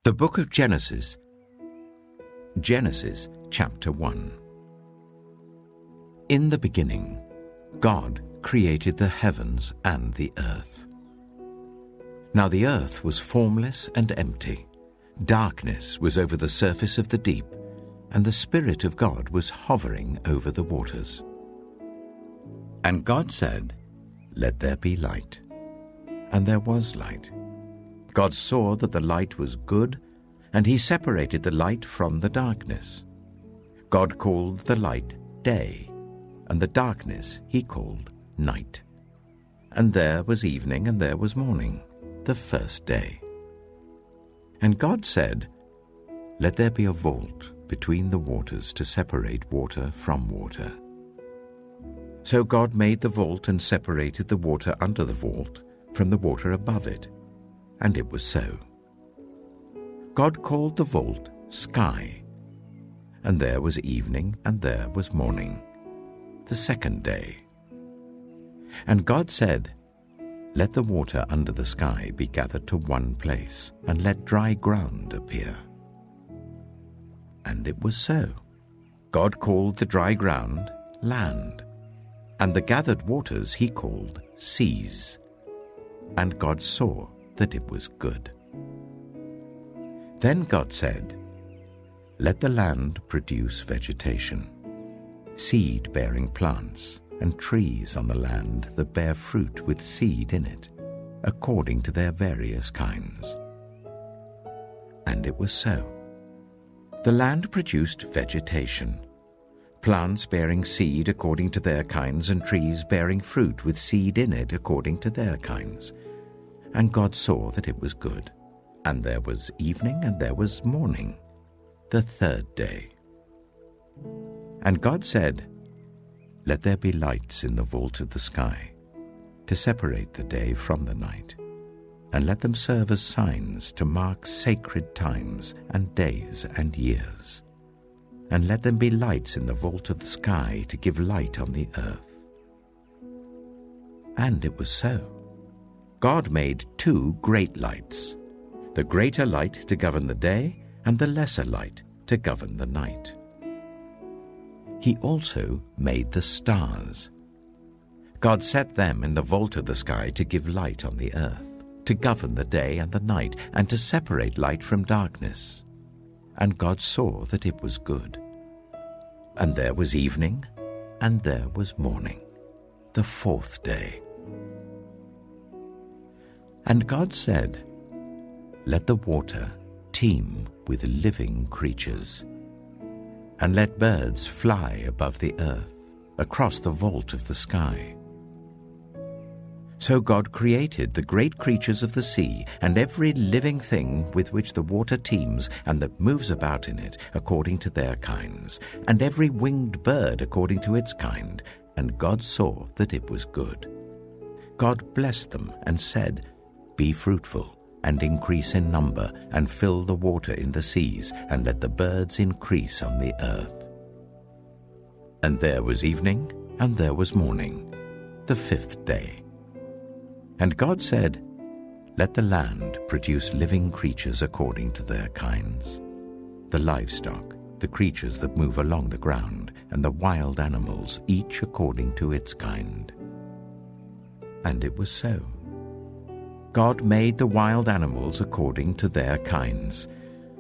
The Book of Genesis. Genesis chapter 1. In the beginning, God created the heavens and the earth. Now the earth was formless and empty. Darkness was over the surface of the deep, and the Spirit of God was hovering over the waters. And God said, "Let there be light." And there was light. God saw that the light was good, and he separated the light from the darkness. God called the light day, and the darkness he called night. And there was evening and there was morning, the first day. And God said, "Let there be a vault between the waters to separate water from water." So God made the vault and separated the water under the vault from the water above it. And it was so. God called the vault sky. And there was evening and there was morning, the second day. And God said, "Let the water under the sky be gathered to one place, and let dry ground appear." And it was so. God called the dry ground land, and the gathered waters he called seas. And God saw that it was good. Then God said, "Let the land produce vegetation, seed-bearing plants, and trees on the land that bear fruit with seed in it, according to their various kinds." And it was so. The land produced vegetation, plants bearing seed according to their kinds, and trees bearing fruit with seed in it according to their kinds. And God saw that it was good. And there was evening and there was morning, the third day. And God said, "Let there be lights in the vault of the sky, to separate the day from the night, and let them serve as signs to mark sacred times and days and years. And let them be lights in the vault of the sky to give light on the earth." And it was so. God made two great lights, the greater light to govern the day, and the lesser light to govern the night. He also made the stars. God set them in the vault of the sky to give light on the earth, to govern the day and the night, and to separate light from darkness. And God saw that it was good. And there was evening, and there was morning, the fourth day. And God said, "Let the water teem with living creatures, and let birds fly above the earth, across the vault of the sky." So God created the great creatures of the sea, and every living thing with which the water teems and that moves about in it, according to their kinds, and every winged bird according to its kind. And God saw that it was good. God blessed them and said, "Be fruitful, and increase in number, and fill the water in the seas, and let the birds increase on the earth." And there was evening, and there was morning, the fifth day. And God said, "Let the land produce living creatures according to their kinds, the livestock, the creatures that move along the ground, and the wild animals, each according to its kind." And it was so. God made the wild animals according to their kinds,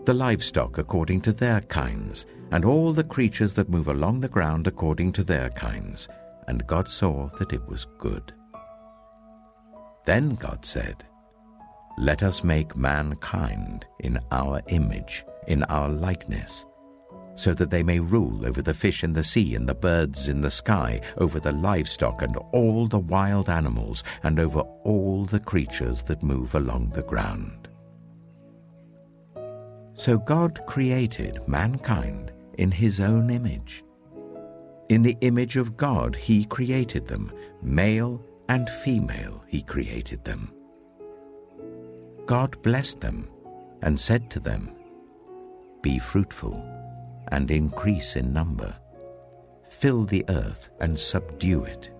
the livestock according to their kinds, and all the creatures that move along the ground according to their kinds. And God saw that it was good. Then God said, "Let us make mankind in our image, in our likeness, so that they may rule over the fish in the sea and the birds in the sky, over the livestock and all the wild animals, and over all the creatures that move along the ground." So God created mankind in his own image. In the image of God he created them, male and female he created them. God blessed them and said to them, "Be fruitful and increase in number. Fill the earth and subdue it.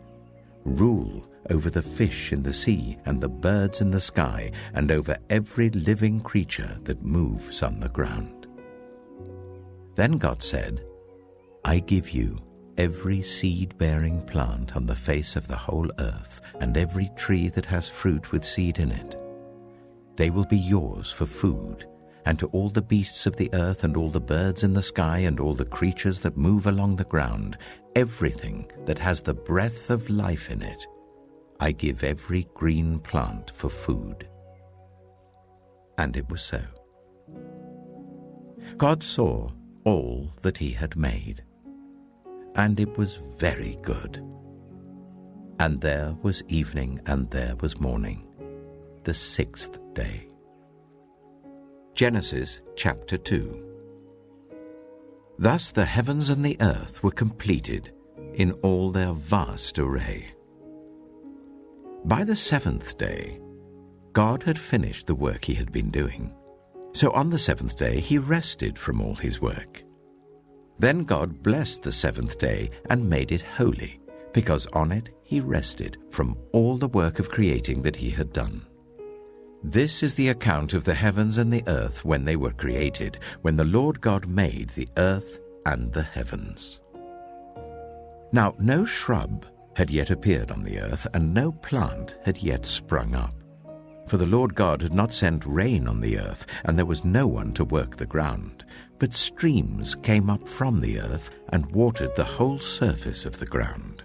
Rule over the fish in the sea and the birds in the sky, and over every living creature that moves on the ground. Then God said, I give you every seed-bearing plant on the face of the whole earth, and every tree that has fruit with seed in it. They will be yours for food, and to all the beasts of the earth, and all the birds in the sky, and all the creatures that move along the ground, everything that has the breath of life in it, I give every green plant for food. And it was so. God saw all that he had made, and it was very good. And there was evening, and there was morning, the sixth day. Genesis chapter 2. Thus the heavens and the earth were completed in all their vast array. By the seventh day, God had finished the work he had been doing. So on the seventh day he rested from all his work. Then God blessed the seventh day and made it holy, because on it he rested from all the work of creating that he had done. This is the account of the heavens and the earth when they were created, when the Lord God made the earth and the heavens. Now no shrub had yet appeared on the earth, and no plant had yet sprung up. For the Lord God had not sent rain on the earth, and there was no one to work the ground. But streams came up from the earth and watered the whole surface of the ground.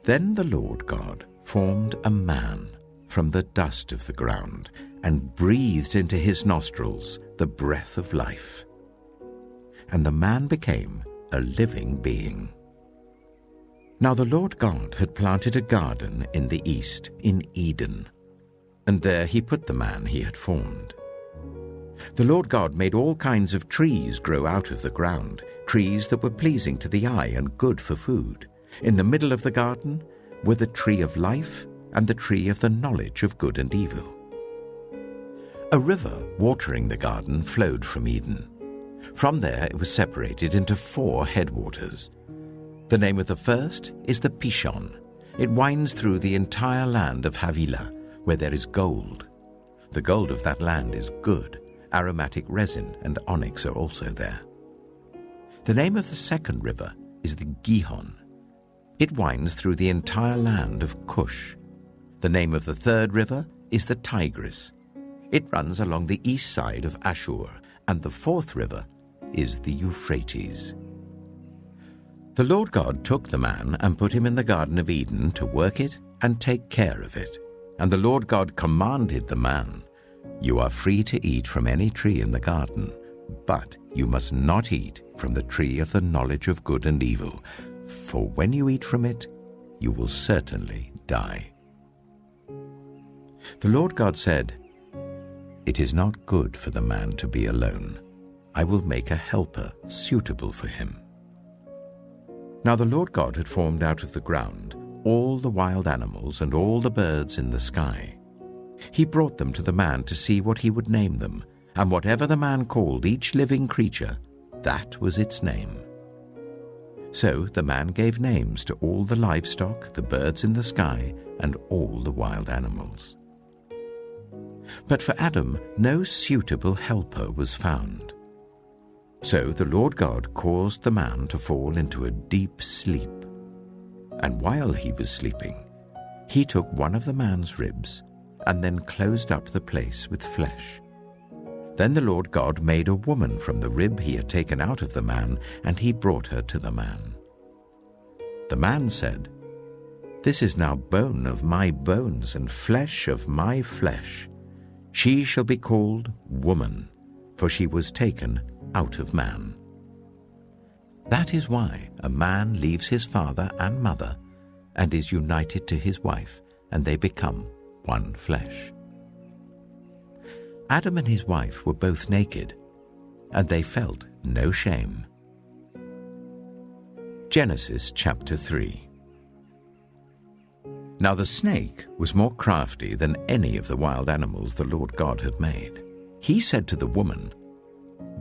Then the Lord God formed a man from the dust of the ground, and breathed into his nostrils the breath of life. And the man became a living being. Now the Lord God had planted a garden in the east, in Eden, and there he put the man he had formed. The Lord God made all kinds of trees grow out of the ground, trees that were pleasing to the eye and good for food. In the middle of the garden were the tree of life and the tree of the knowledge of good and evil. A river watering the garden flowed from Eden. From there it was separated into 4 headwaters. The name of the first is the Pishon. It winds through the entire land of Havilah, where there is gold. The gold of that land is good. Aromatic resin and onyx are also there. The name of the second river is the Gihon. It winds through the entire land of Cush. The name of the third river is the Tigris. It runs along the east side of Ashur, and the fourth river is the Euphrates. The Lord God took the man and put him in the Garden of Eden to work it and take care of it. And the Lord God commanded the man, You are free to eat from any tree in the garden, but you must not eat from the tree of the knowledge of good and evil, for when you eat from it, you will certainly die. The Lord God said, It is not good for the man to be alone. I will make a helper suitable for him. Now the Lord God had formed out of the ground all the wild animals and all the birds in the sky. He brought them to the man to see what he would name them, and whatever the man called each living creature, that was its name. So the man gave names to all the livestock, the birds in the sky, and all the wild animals. But for Adam no suitable helper was found. So the Lord God caused the man to fall into a deep sleep. And while he was sleeping, he took one of the man's ribs and then closed up the place with flesh. Then the Lord God made a woman from the rib he had taken out of the man, and he brought her to the man. The man said, This is now bone of my bones and flesh of my flesh. She shall be called woman, for she was taken out of man. That is why a man leaves his father and mother and is united to his wife, and they become one flesh. Adam and his wife were both naked, and they felt no shame. Genesis chapter 3. Now the snake was more crafty than any of the wild animals the Lord God had made. He said to the woman,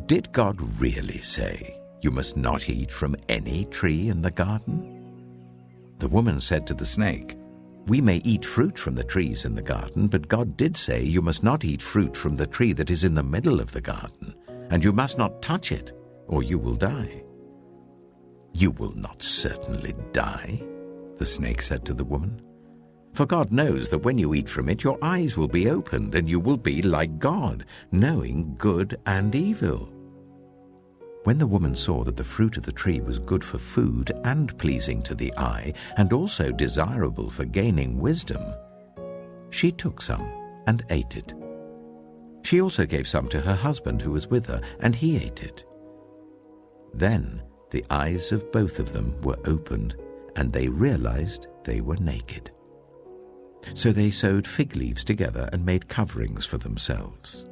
Did God really say, You must not eat from any tree in the garden? The woman said to the snake, We may eat fruit from the trees in the garden, but God did say, you must not eat fruit from the tree that is in the middle of the garden, and you must not touch it, or you will die." "You will not certainly die," the snake said to the woman. "For God knows that when you eat from it, your eyes will be opened, and you will be like God, knowing good and evil." When the woman saw that the fruit of the tree was good for food and pleasing to the eye, and also desirable for gaining wisdom, she took some and ate it. She also gave some to her husband who was with her, and he ate it. Then the eyes of both of them were opened, and they realized they were naked. So they sewed fig leaves together and made coverings for themselves.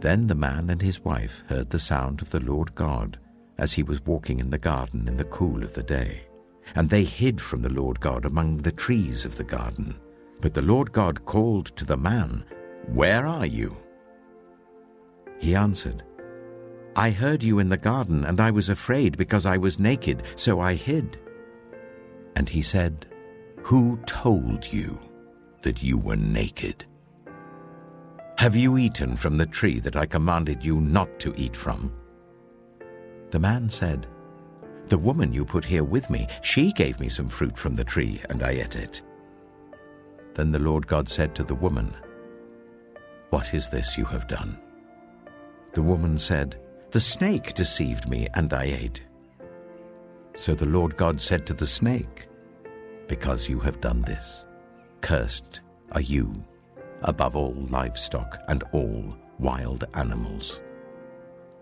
Then the man and his wife heard the sound of the Lord God as he was walking in the garden in the cool of the day. And they hid from the Lord God among the trees of the garden. But the Lord God called to the man, "Where are you?" He answered, "I heard you in the garden, and I was afraid because I was naked, so I hid." And he said, "Who told you that you were naked? Have you eaten from the tree that I commanded you not to eat from?" The man said, "The woman you put here with me, she gave me some fruit from the tree, and I ate it." Then the Lord God said to the woman, "What is this you have done?" The woman said, "The snake deceived me, and I ate." So the Lord God said to the snake, "Because you have done this, cursed are you above all livestock and all wild animals.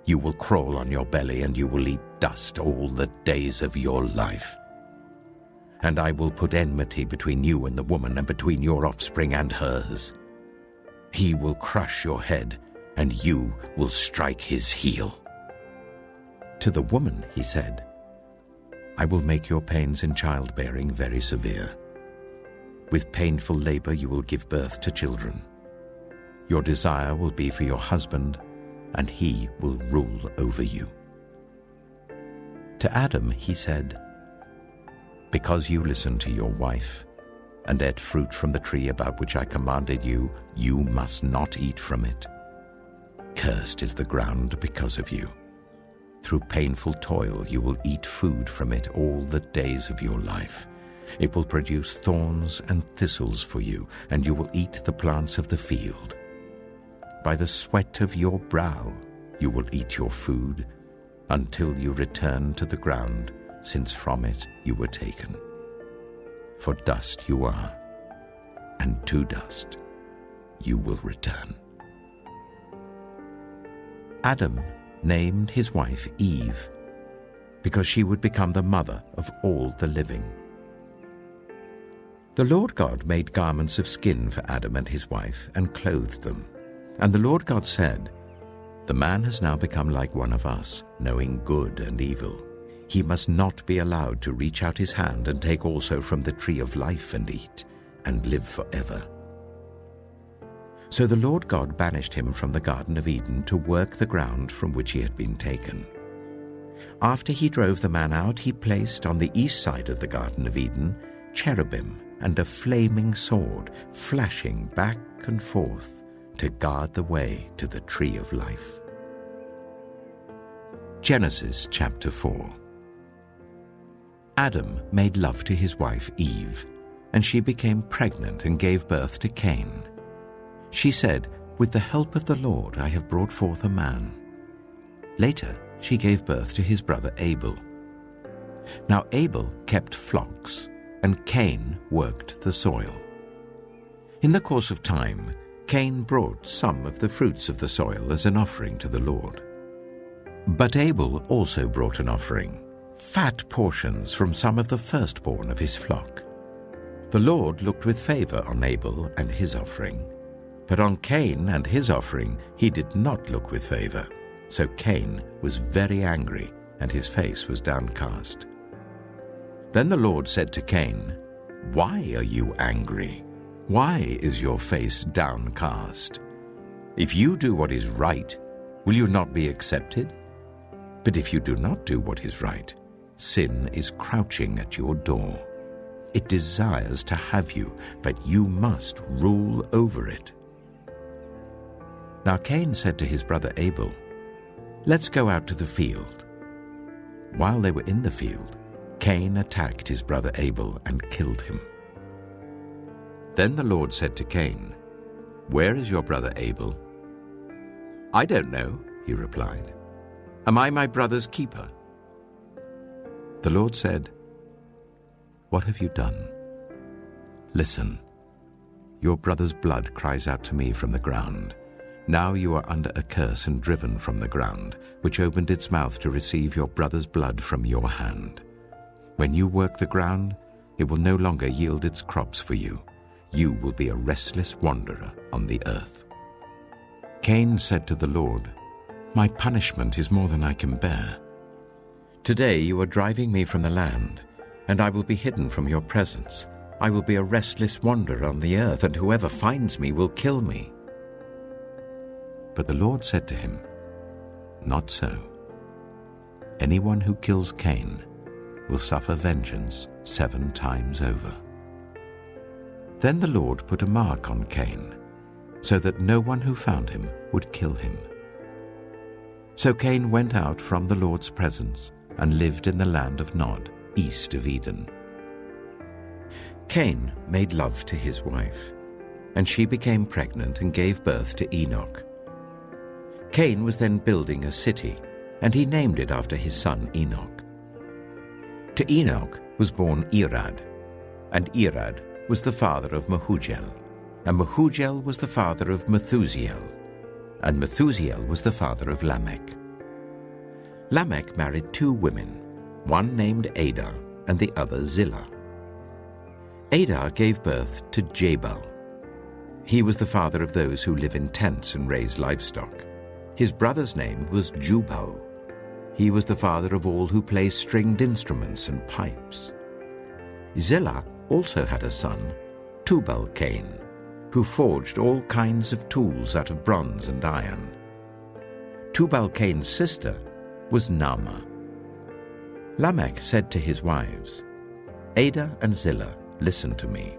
You will crawl on your belly, and you will eat dust all the days of your life. And I will put enmity between you and the woman, and between your offspring and hers. He will crush your head, and you will strike his heel." To the woman he said, "I will make your pains in childbearing very severe. With painful labor you will give birth to children. Your desire will be for your husband, and he will rule over you." To Adam he said, "Because you listened to your wife and ate fruit from the tree about which I commanded you, you must not eat from it. Cursed is the ground because of you. Through painful toil you will eat food from it all the days of your life. It will produce thorns and thistles for you, and you will eat the plants of the field. By the sweat of your brow you will eat your food, until you return to the ground, since from it you were taken. For dust you are, and to dust you will return." Adam named his wife Eve, because she would become the mother of all the living. The Lord God made garments of skin for Adam and his wife and clothed them. And the Lord God said, "The man has now become like one of us, knowing good and evil. He must not be allowed to reach out his hand and take also from the tree of life and eat, and live forever." So the Lord God banished him from the Garden of Eden to work the ground from which he had been taken. After he drove the man out, he placed on the east side of the Garden of Eden cherubim and a flaming sword flashing back and forth to guard the way to the tree of life. Genesis chapter 4. Adam made love to his wife Eve, and she became pregnant and gave birth to Cain. She said, "With the help of the Lord I have brought forth a man." Later she gave birth to his brother Abel. Now Abel kept flocks, and Cain worked the soil. In the course of time, Cain brought some of the fruits of the soil as an offering to the Lord. But Abel also brought an offering, fat portions from some of the firstborn of his flock. The Lord looked with favor on Abel and his offering, but on Cain and his offering he did not look with favor. So Cain was very angry, and his face was downcast. Then the Lord said to Cain, "Why are you angry? Why is your face downcast? If you do what is right, will you not be accepted? But if you do not do what is right, sin is crouching at your door. It desires to have you, but you must rule over it." Now Cain said to his brother Abel, "Let's go out to the field." While they were in the field, Cain attacked his brother Abel and killed him. Then the Lord said to Cain, "Where is your brother Abel?" "I don't know," he replied. "Am I my brother's keeper?" The Lord said, "What have you done? Listen, your brother's blood cries out to me from the ground. Now you are under a curse and driven from the ground, which opened its mouth to receive your brother's blood from your hand. When you work the ground, it will no longer yield its crops for you. You will be a restless wanderer on the earth." Cain said to the Lord, "My punishment is more than I can bear. Today you are driving me from the land, and I will be hidden from your presence. I will be a restless wanderer on the earth, and whoever finds me will kill me." But the Lord said to him, "Not so. Anyone who kills Cain will suffer vengeance 7 times over." Then the Lord put a mark on Cain, so that no one who found him would kill him. So Cain went out from the Lord's presence and lived in the land of Nod, east of Eden. Cain made love to his wife, and she became pregnant and gave birth to Enoch. Cain was then building a city, and he named it after his son Enoch. To Enoch was born Irad, and Irad was the father of Mehujael, and Mehujael was the father of Methusael, and Methusael was the father of Lamech. Lamech married 2 women, one named Ada and the other Zillah. Ada gave birth to Jabal. He was the father of those who live in tents and raise livestock. His brother's name was Jubal. He was the father of all who play stringed instruments and pipes. Zillah also had a son, Tubal-Cain, who forged all kinds of tools out of bronze and iron. Tubal-Cain's sister was Naamah. Lamech said to his wives, "Ada and Zillah, listen to me.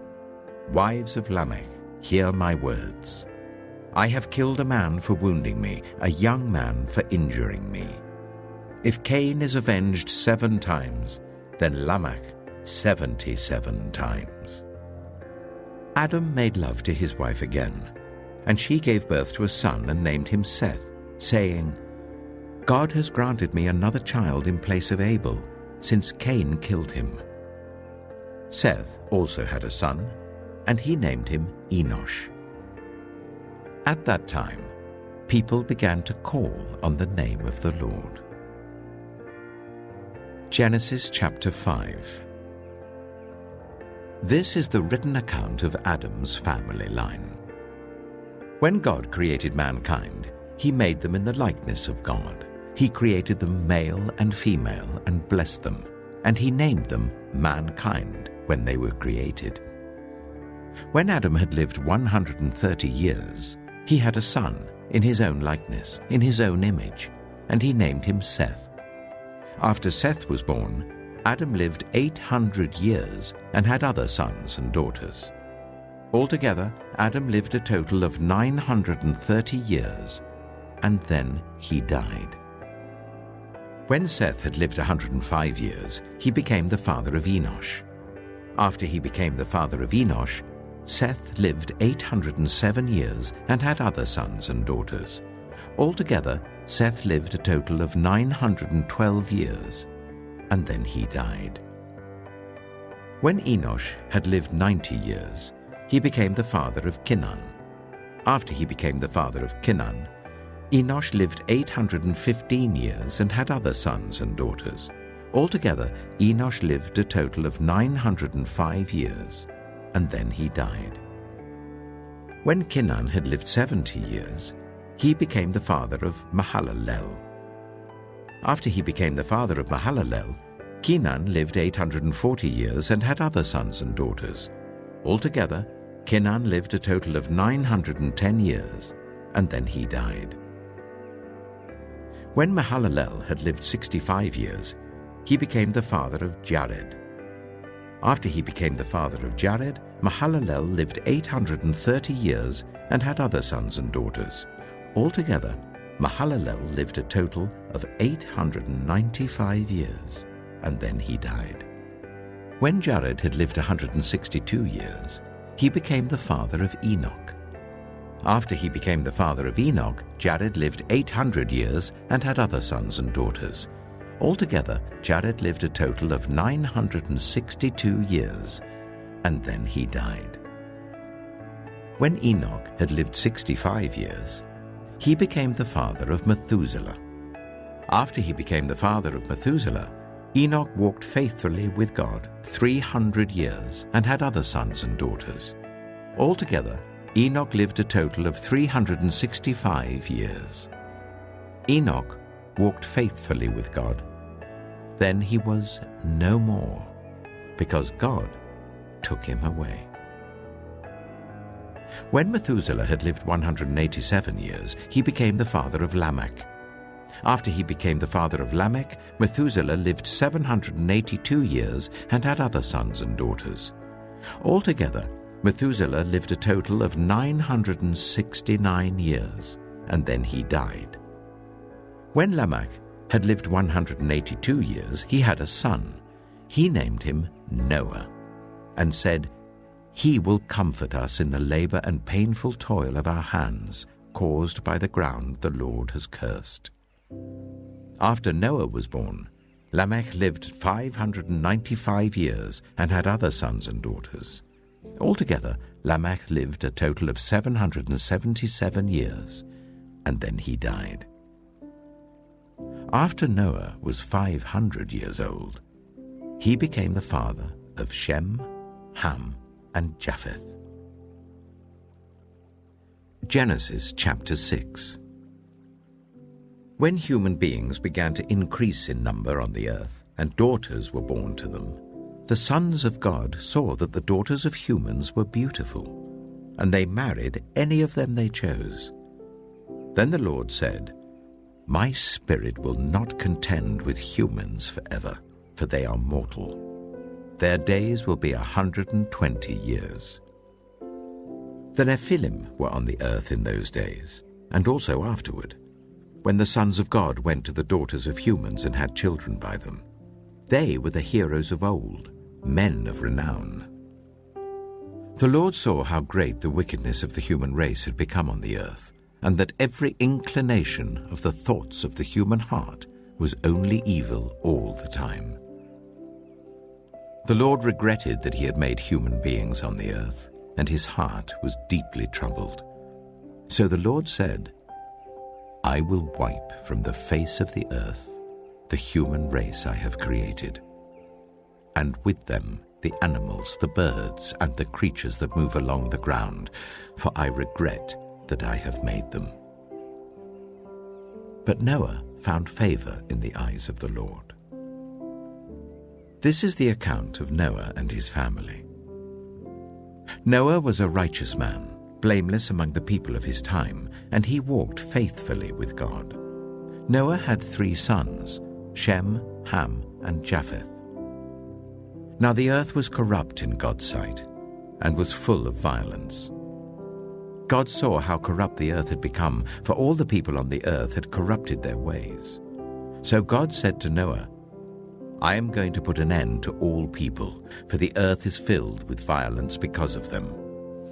Wives of Lamech, hear my words. I have killed a man for wounding me, a young man for injuring me. If Cain is avenged 7 times, then Lamech 77 times." Adam made love to his wife again, and she gave birth to a son and named him Seth, saying, "God has granted me another child in place of Abel, since Cain killed him." Seth also had a son, and he named him Enosh. At that time, people began to call on the name of the Lord. Genesis chapter 5. This is the written account of Adam's family line. When God created mankind, he made them in the likeness of God. He created them male and female and blessed them, and he named them mankind when they were created. When Adam had lived 130 years, he had a son in his own likeness, in his own image, and he named him Seth. After Seth was born, Adam lived 800 years and had other sons and daughters. Altogether, Adam lived a total of 930 years, and then he died. When Seth had lived 105 years, he became the father of Enosh. After he became the father of Enosh, Seth lived 807 years and had other sons and daughters. Altogether, Seth lived a total of 912 years, and then he died. When Enosh had lived 90 years, he became the father of Kenan. After he became the father of Kenan, Enosh lived 815 years and had other sons and daughters. Altogether, Enosh lived a total of 905 years, and then he died. When Kenan had lived 70 years, he became the father of Mahalalel. After he became the father of Mahalalel, Kenan lived 840 years and had other sons and daughters. Altogether, Kenan lived a total of 910 years, and then he died. When Mahalalel had lived 65 years, he became the father of Jared. After he became the father of Jared, Mahalalel lived 830 years and had other sons and daughters. Altogether, Mahalalel lived a total of 895 years, and then he died. When Jared had lived 162 years, he became the father of Enoch. After he became the father of Enoch, Jared lived 800 years and had other sons and daughters. Altogether, Jared lived a total of 962 years, and then he died. When Enoch had lived 65 years, he became the father of Methuselah. After he became the father of Methuselah, Enoch walked faithfully with God 300 years and had other sons and daughters. Altogether, Enoch lived a total of 365 years. Enoch walked faithfully with God. Then he was no more, because God took him away. When Methuselah had lived 187 years, he became the father of Lamech. After he became the father of Lamech, Methuselah lived 782 years and had other sons and daughters. Altogether, Methuselah lived a total of 969 years, and then he died. When Lamech had lived 182 years, he had a son. He named him Noah, and said, "He will comfort us in the labor and painful toil of our hands, caused by the ground the Lord has cursed." After Noah was born, Lamech lived 595 years and had other sons and daughters. Altogether, Lamech lived a total of 777 years, and then he died. After Noah was 500 years old, he became the father of Shem, Ham, and Japheth. Genesis chapter 6. When human beings began to increase in number on the earth, and daughters were born to them, the sons of God saw that the daughters of humans were beautiful, and they married any of them they chose. Then the Lord said, "My spirit will not contend with humans forever, for they are mortal. Their days will be 120 years. The Nephilim were on the earth in those days, and also afterward, when the sons of God went to the daughters of humans and had children by them. They were the heroes of old, men of renown. The Lord saw how great the wickedness of the human race had become on the earth, and that every inclination of the thoughts of the human heart was only evil all the time. The Lord regretted that he had made human beings on the earth, and his heart was deeply troubled. So the Lord said, "I will wipe from the face of the earth the human race I have created, and with them the animals, the birds, and the creatures that move along the ground, for I regret that I have made them." But Noah found favor in the eyes of the Lord. This is the account of Noah and his family. Noah was a righteous man, blameless among the people of his time, and he walked faithfully with God. Noah had 3 sons, Shem, Ham, and Japheth. Now the earth was corrupt in God's sight, and was full of violence. God saw how corrupt the earth had become, for all the people on the earth had corrupted their ways. So God said to Noah, "I am going to put an end to all people, for the earth is filled with violence because of them.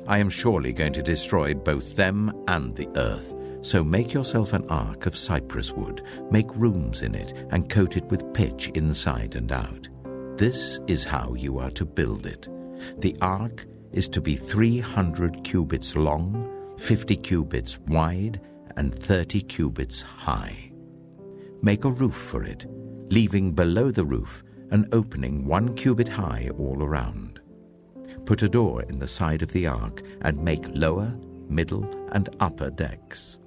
I am surely going to destroy both them and the earth. So make yourself an ark of cypress wood, make rooms in it, and coat it with pitch inside and out. This is how you are to build it. The ark is to be 300 cubits long, 50 cubits wide, and 30 cubits high. Make a roof for it, leaving below the roof an opening 1 cubit high all around. Put a door in the side of the ark and make lower, middle, and upper decks.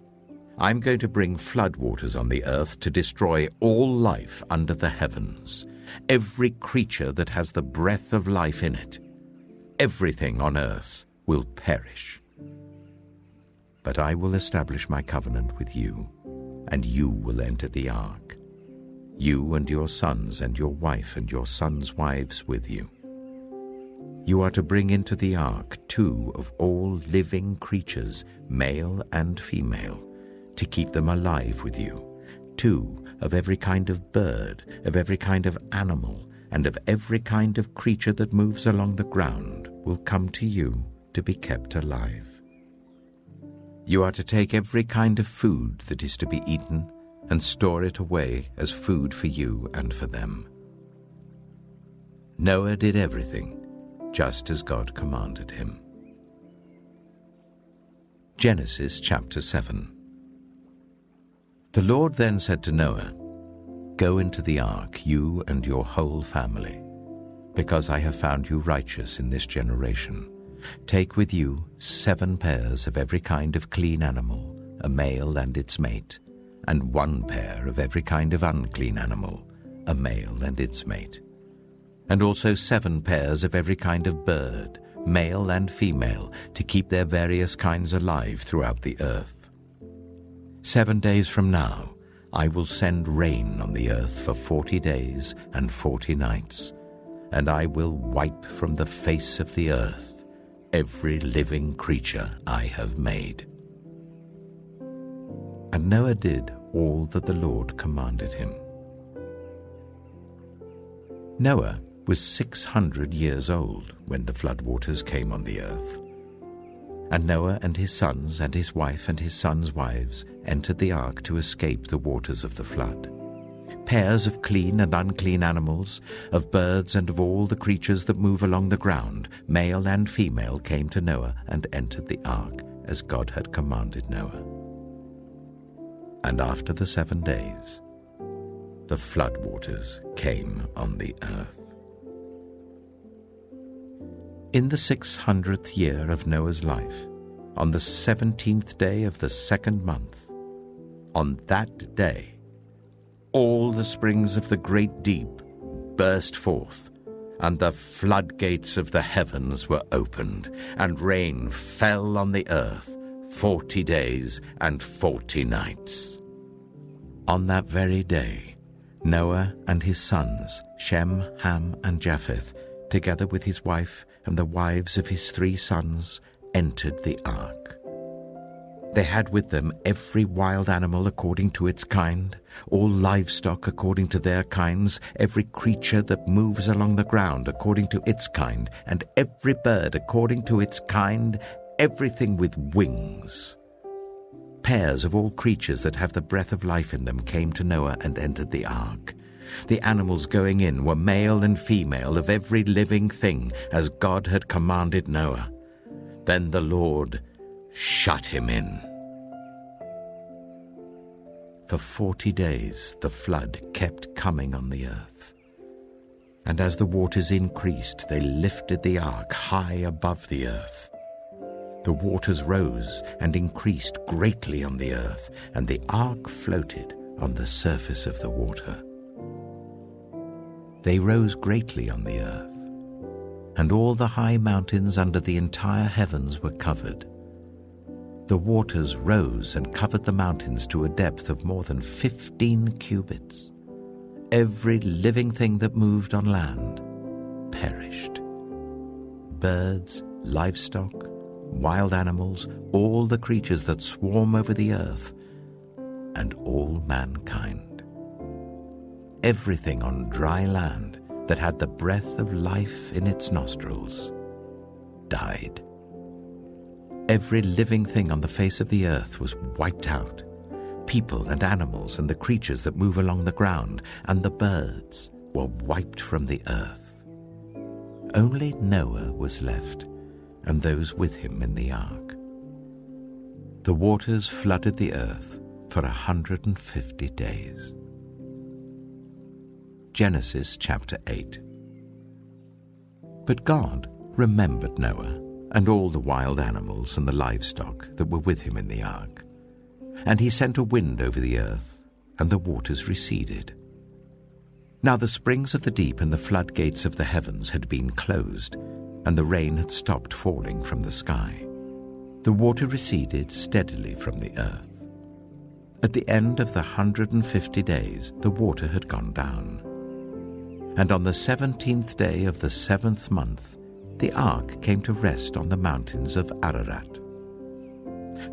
I'm going to bring flood waters on the earth to destroy all life under the heavens, every creature that has the breath of life in it. Everything on earth will perish. But I will establish my covenant with you, and you will enter the ark, you and your sons and your wife and your sons' wives with you. You are to bring into the ark 2 of all living creatures, male and female, to keep them alive with you. 2 of every kind of bird, of every kind of animal, and of every kind of creature that moves along the ground will come to you to be kept alive. You are to take every kind of food that is to be eaten and store it away as food for you and for them. Noah did everything just as God commanded him. Genesis chapter 7. The Lord then said to Noah, "Go into the ark, you and your whole family, because I have found you righteous in this generation. Take with you 7 pairs of every kind of clean animal, a male and its mate, and 1 pair of every kind of unclean animal, a male and its mate. And also 7 pairs of every kind of bird, male and female, to keep their various kinds alive throughout the earth. 7 days from now I will send rain on the earth for 40 days and 40 nights, and I will wipe from the face of the earth every living creature I have made." And Noah did all that the Lord commanded him. Noah was 600 years old when the floodwaters came on the earth. And Noah and his sons and his wife and his sons' wives entered the ark to escape the waters of the flood. Pairs of clean and unclean animals, of birds and of all the creatures that move along the ground, male and female, came to Noah and entered the ark as God had commanded Noah. And after the 7 days, the floodwaters came on the earth. In the 600th year of Noah's life, on the 17th day of the 2nd month, on that day, all the springs of the great deep burst forth, and the floodgates of the heavens were opened, and rain fell on the earth 40 days and 40 nights. On that very day, Noah and his sons, Shem, Ham, and Japheth, together with his wife and the wives of his 3 sons, entered the ark. They had with them every wild animal according to its kind, all livestock according to their kinds, every creature that moves along the ground according to its kind, and every bird according to its kind, everything with wings. Pairs of all creatures that have the breath of life in them came to Noah and entered the ark. The animals going in were male and female of every living thing, as God had commanded Noah. Then the Lord shut him in. For 40 days the flood kept coming on the earth. And as the waters increased, they lifted the ark high above the earth. The waters rose and increased greatly on the earth, and the ark floated on the surface of the water. They rose greatly on the earth, and all the high mountains under the entire heavens were covered. The waters rose and covered the mountains to a depth of more than 15 cubits. Every living thing that moved on land perished. Birds, livestock, wild animals, all the creatures that swarm over the earth, and all mankind. Everything on dry land that had the breath of life in its nostrils died. Every living thing on the face of the earth was wiped out. People and animals and the creatures that move along the ground and the birds were wiped from the earth. Only Noah was left, and those with him in the ark. The waters flooded the earth for 150 days. Genesis chapter 8. But God remembered Noah and all the wild animals and the livestock that were with him in the ark. And he sent a wind over the earth, and the waters receded. Now the springs of the deep and the floodgates of the heavens had been closed, and the rain had stopped falling from the sky. The water receded steadily from the earth. At the end of the 150 days, the water had gone down. And on the 17th day of the 7th month, the ark came to rest on the mountains of Ararat.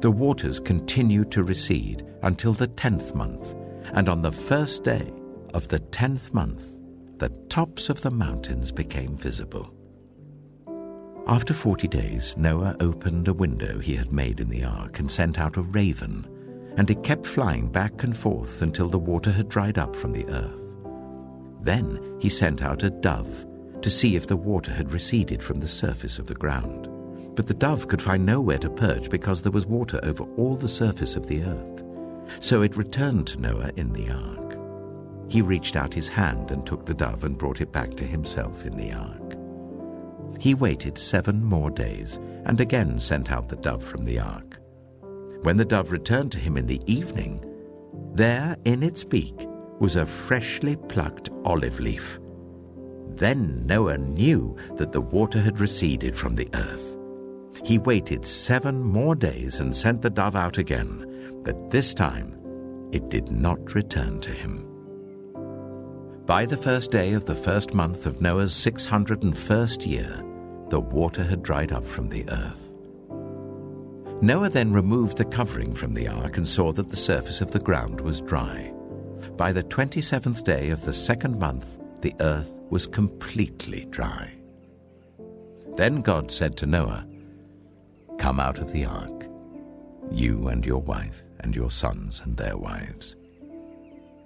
The waters continued to recede until the 10th month, and on the first day of the 10th month, the tops of the mountains became visible. After 40 days, Noah opened a window he had made in the ark and sent out a raven, and it kept flying back and forth until the water had dried up from the earth. Then he sent out a dove to see if the water had receded from the surface of the ground. But the dove could find nowhere to perch because there was water over all the surface of the earth. So it returned to Noah in the ark. He reached out his hand and took the dove and brought it back to himself in the ark. He waited 7 more days and again sent out the dove from the ark. When the dove returned to him in the evening, there in its beak was a freshly plucked olive leaf. Then Noah knew that the water had receded from the earth. He waited 7 more days and sent the dove out again, but this time it did not return to him. By the first day of the first month of Noah's 601st year, the water had dried up from the earth. Noah then removed the covering from the ark and saw that the surface of the ground was dry. By the 27th day of the 2nd month, the earth was completely dry. Then God said to Noah, "Come out of the ark, you and your wife and your sons and their wives.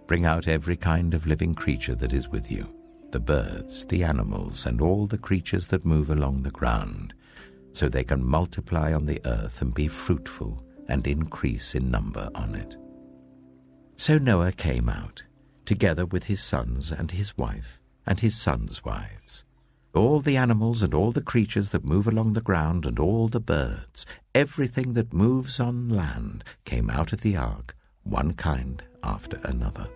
Bring out every kind of living creature that is with you, the birds, the animals, and all the creatures that move along the ground, so they can multiply on the earth and be fruitful and increase in number on it." So Noah came out, together with his sons and his wife and his sons' wives. All the animals and all the creatures that move along the ground and all the birds, everything that moves on land, came out of the ark, one kind after another.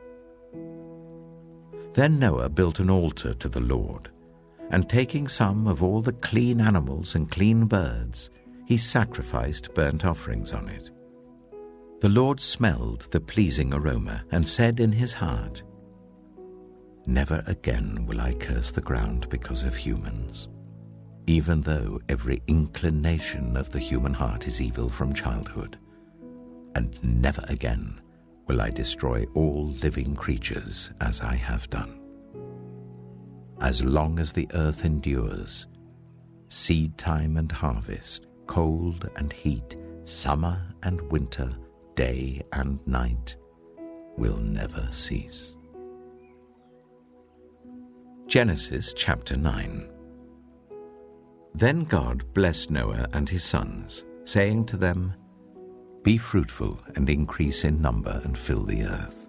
Then Noah built an altar to the Lord, and taking some of all the clean animals and clean birds, he sacrificed burnt offerings on it. The Lord smelled the pleasing aroma and said in his heart, "Never again will I curse the ground because of humans, even though every inclination of the human heart is evil from childhood. And never again will I destroy all living creatures as I have done. As long as the earth endures, seed time and harvest, cold and heat, summer and winter, day and night will never cease." Genesis chapter 9. Then God blessed Noah and his sons, saying to them, "Be fruitful and increase in number and fill the earth.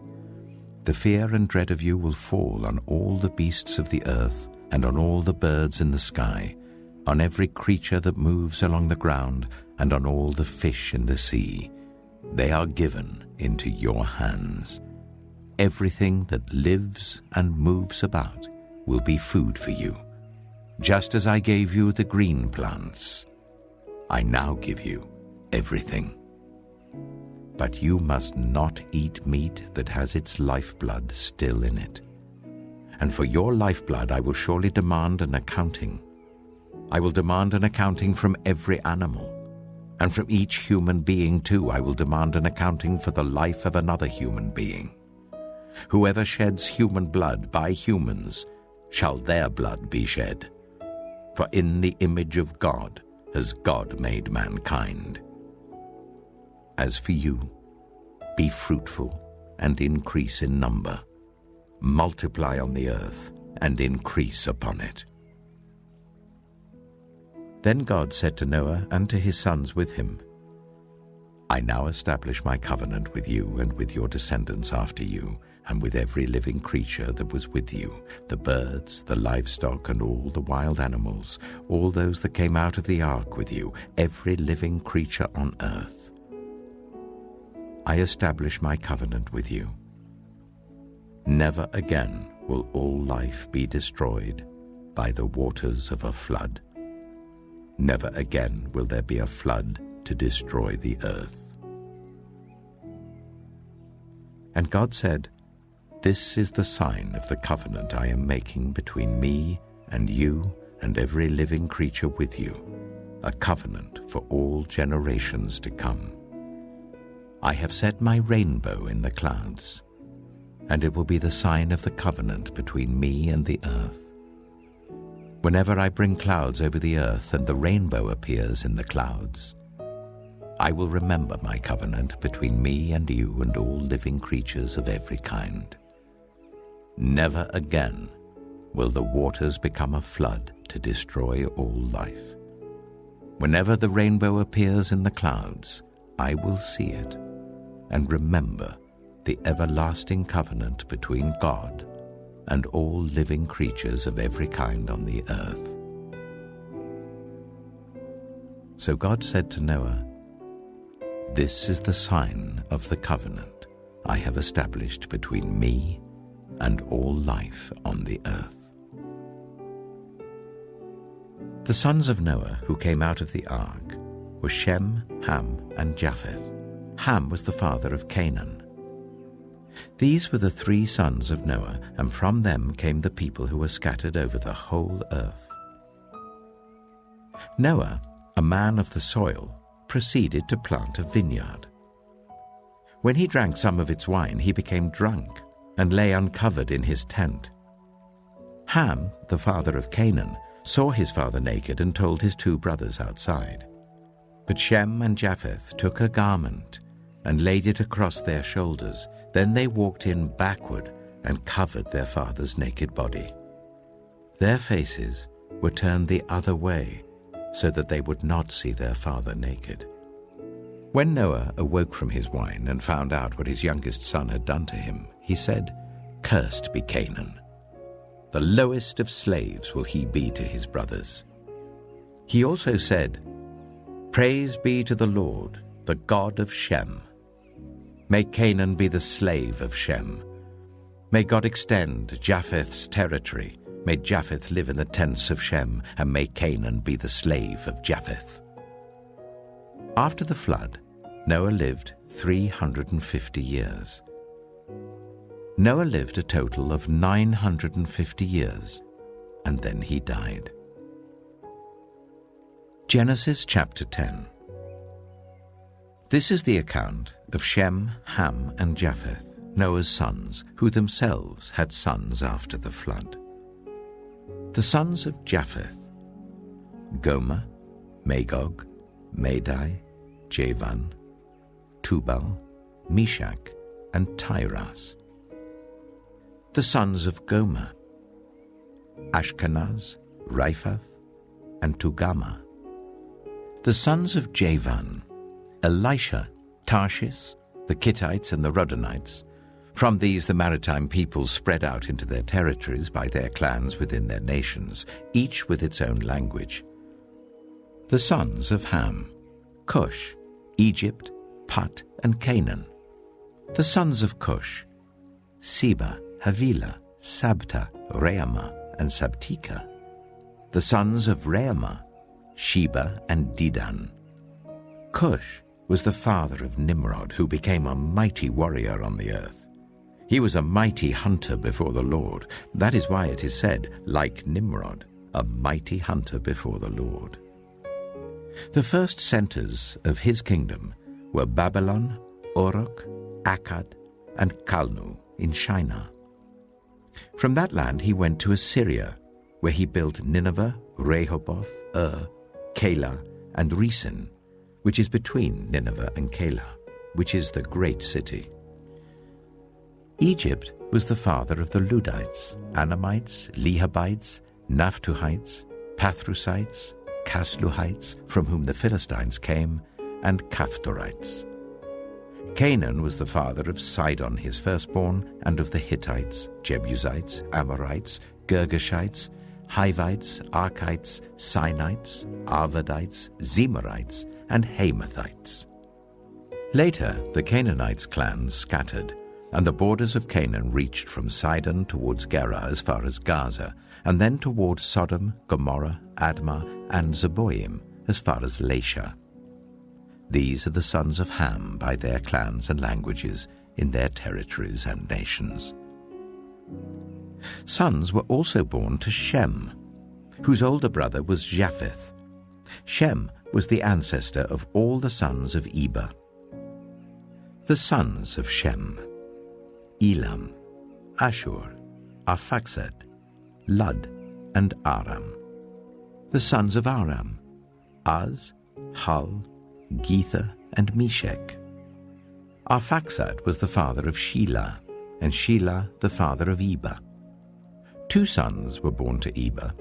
The fear and dread of you will fall on all the beasts of the earth and on all the birds in the sky, on every creature that moves along the ground and on all the fish in the sea. They are given into your hands. Everything that lives and moves about will be food for you. Just as I gave you the green plants, I now give you everything. But you must not eat meat that has its lifeblood still in it. And for your lifeblood I will surely demand an accounting. I will demand an accounting from every animal, and from each human being too I will demand an accounting for the life of another human being. Whoever sheds human blood by humans, shall their blood be shed. For in the image of God has God made mankind. As for you, be fruitful and increase in number. Multiply on the earth and increase upon it." Then God said to Noah and to his sons with him, "I now establish my covenant with you and with your descendants after you, and with every living creature that was with you, the birds, the livestock, and all the wild animals, all those that came out of the ark with you, every living creature on earth. I establish my covenant with you. Never again will all life be destroyed by the waters of a flood. Never again will there be a flood to destroy the earth." And God said, "This is the sign of the covenant I am making between me and you and every living creature with you, a covenant for all generations to come. I have set my rainbow in the clouds, and it will be the sign of the covenant between me and the earth. Whenever I bring clouds over the earth and the rainbow appears in the clouds, I will remember my covenant between me and you and all living creatures of every kind. Never again will the waters become a flood to destroy all life. Whenever the rainbow appears in the clouds, I will see it and remember the everlasting covenant between God and all living creatures of every kind on the earth. So God said to Noah, "This is the sign of the covenant I have established between me and all life on the earth." The sons of Noah who came out of the ark were Shem, Ham, and Japheth. Ham was the father of Canaan. These were the 3 sons of Noah, and from them came the people who were scattered over the whole earth. Noah, a man of the soil, proceeded to plant a vineyard. When he drank some of its wine, he became drunk and lay uncovered in his tent. Ham, the father of Canaan, saw his father naked and told his 2 brothers outside. But Shem and Japheth took a garment and laid it across their shoulders. Then they walked in backward and covered their father's naked body. Their faces were turned the other way so that they would not see their father naked. When Noah awoke from his wine and found out what his youngest son had done to him, he said, "Cursed be Canaan. The lowest of slaves will he be to his brothers." He also said, "Praise be to the Lord, the God of Shem. May Canaan be the slave of Shem. May God extend Japheth's territory. May Japheth live in the tents of Shem, and may Canaan be the slave of Japheth." After the flood, Noah lived 350 years. Noah lived a total of 950 years, and then he died. Genesis chapter 10. This is the account of Shem, Ham, and Japheth, Noah's sons, who themselves had sons after the flood. The sons of Japheth: Gomer, Magog, Madai, Javan, Tubal, Meshach, and Tiras. The sons of Gomer: Ashkenaz, Riphath, and Togarmah. The sons of Javan: Elisha, Tarshish, the Kittites, and the Rodanites. From these the maritime peoples spread out into their territories by their clans within their nations, each with its own language. The sons of Ham: Cush, Egypt, Put, and Canaan. The sons of Cush: Seba, Havilah, Sabta, Reamah, and Sabtika. The sons of Reamah: Sheba and Dedan. Cush was the father of Nimrod, who became a mighty warrior on the earth. He was a mighty hunter before the Lord. That is why it is said, like Nimrod, a mighty hunter before the Lord. The first centers of his kingdom were Babylon, Uruk, Akkad, and Calnu in Shinar. From that land he went to Assyria, where he built Nineveh, Rehoboth, Calah, and Resen, which is between Nineveh and Calah, which is the great city. Egypt was the father of the Ludites, Anamites, Lehabites, Naphtuhites, Pathrusites, Casluhites, from whom the Philistines came, and Caphtorites. Canaan was the father of Sidon, his firstborn, and of the Hittites, Jebusites, Amorites, Girgashites, Hivites, Archites, Sinites, Arvadites, Zemarites, and Hamathites. Later, the Canaanites' clans scattered, and the borders of Canaan reached from Sidon towards Gerar as far as Gaza, and then toward Sodom, Gomorrah, Admah, and Zeboim as far as Lasha. These are the sons of Ham by their clans and languages in their territories and nations. Sons were also born to Shem. whose older brother was Japheth. Shem was the ancestor of all the sons of Eber. The sons of Shem: Elam, Ashur, Arphaxad, Lud, and Aram. The sons of Aram: Az, Hul, Gether, and Meshech. Arphaxad was the father of Shelah, and Shelah the father of Eber. 2 sons were born to Eber.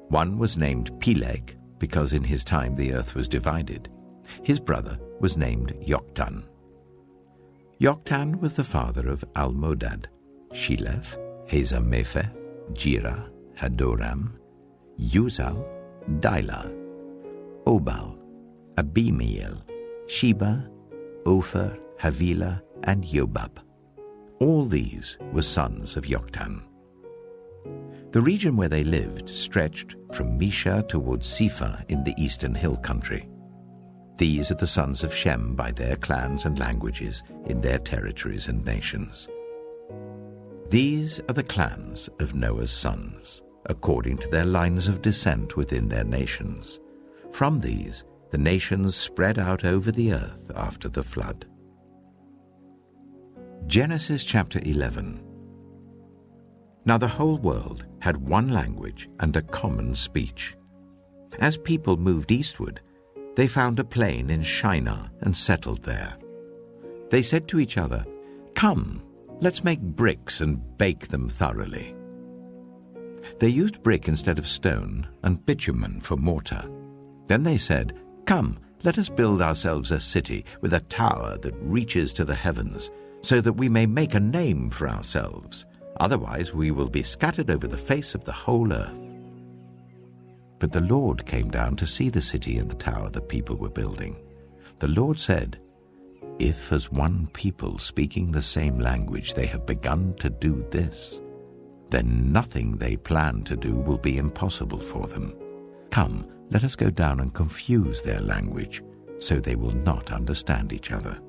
One was named Peleg, because in his time the earth was divided. His brother was named Joktan. Joktan was the father of Almodad, Sheleph, Hazamepheth, Gerar, Hadoram, Uzal, Dilah, Obal, Abimael, Sheba, Ophir, Havilah, and Jobab. All these were sons of Joktan. The region where they lived stretched from Mesha towards Sephar in the eastern hill country. These are the sons of Shem by their clans and languages in their territories and nations. These are the clans of Noah's sons, according to their lines of descent within their nations. From these, the nations spread out over the earth after the flood. Genesis chapter 11. Now the whole world had one language and a common speech. As people moved eastward, they found a plain in Shinar and settled there. They said to each other, "Come, let's make bricks and bake them thoroughly." They used brick instead of stone and bitumen for mortar. Then they said, "Come, let us build ourselves a city with a tower that reaches to the heavens, so that we may make a name for ourselves. Otherwise we will be scattered over the face of the whole earth." But the Lord came down to see the city and the tower the people were building. The Lord said, "If as one people speaking the same language they have begun to do this, then nothing they plan to do will be impossible for them. Come, let us go down and confuse their language, so they will not understand each other."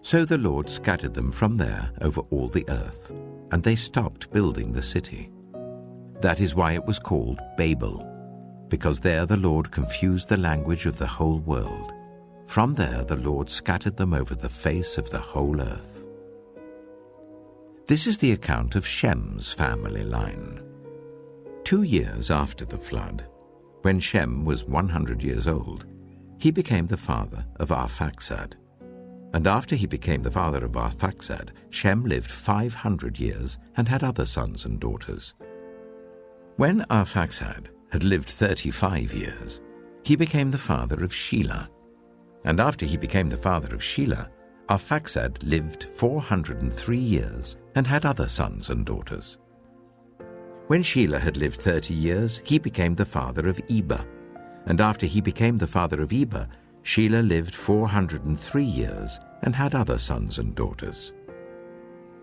So the Lord scattered them from there over all the earth, and they stopped building the city. That is why it was called Babel, because there the Lord confused the language of the whole world. From there the Lord scattered them over the face of the whole earth. This is the account of Shem's family line. 2 years after the flood, when Shem was 100 years old, he became the father of Arphaxad. And after he became the father of Arphaxad, Shem lived 500 years and had other sons and daughters. When Arphaxad had lived 35 years, he became the father of Shelah. And after he became the father of Shelah, Arphaxad lived 403 years and had other sons and daughters. When Shelah had lived 30 years, he became the father of Eber. And after he became the father of Eber, Shelah lived 403 years and had other sons and daughters.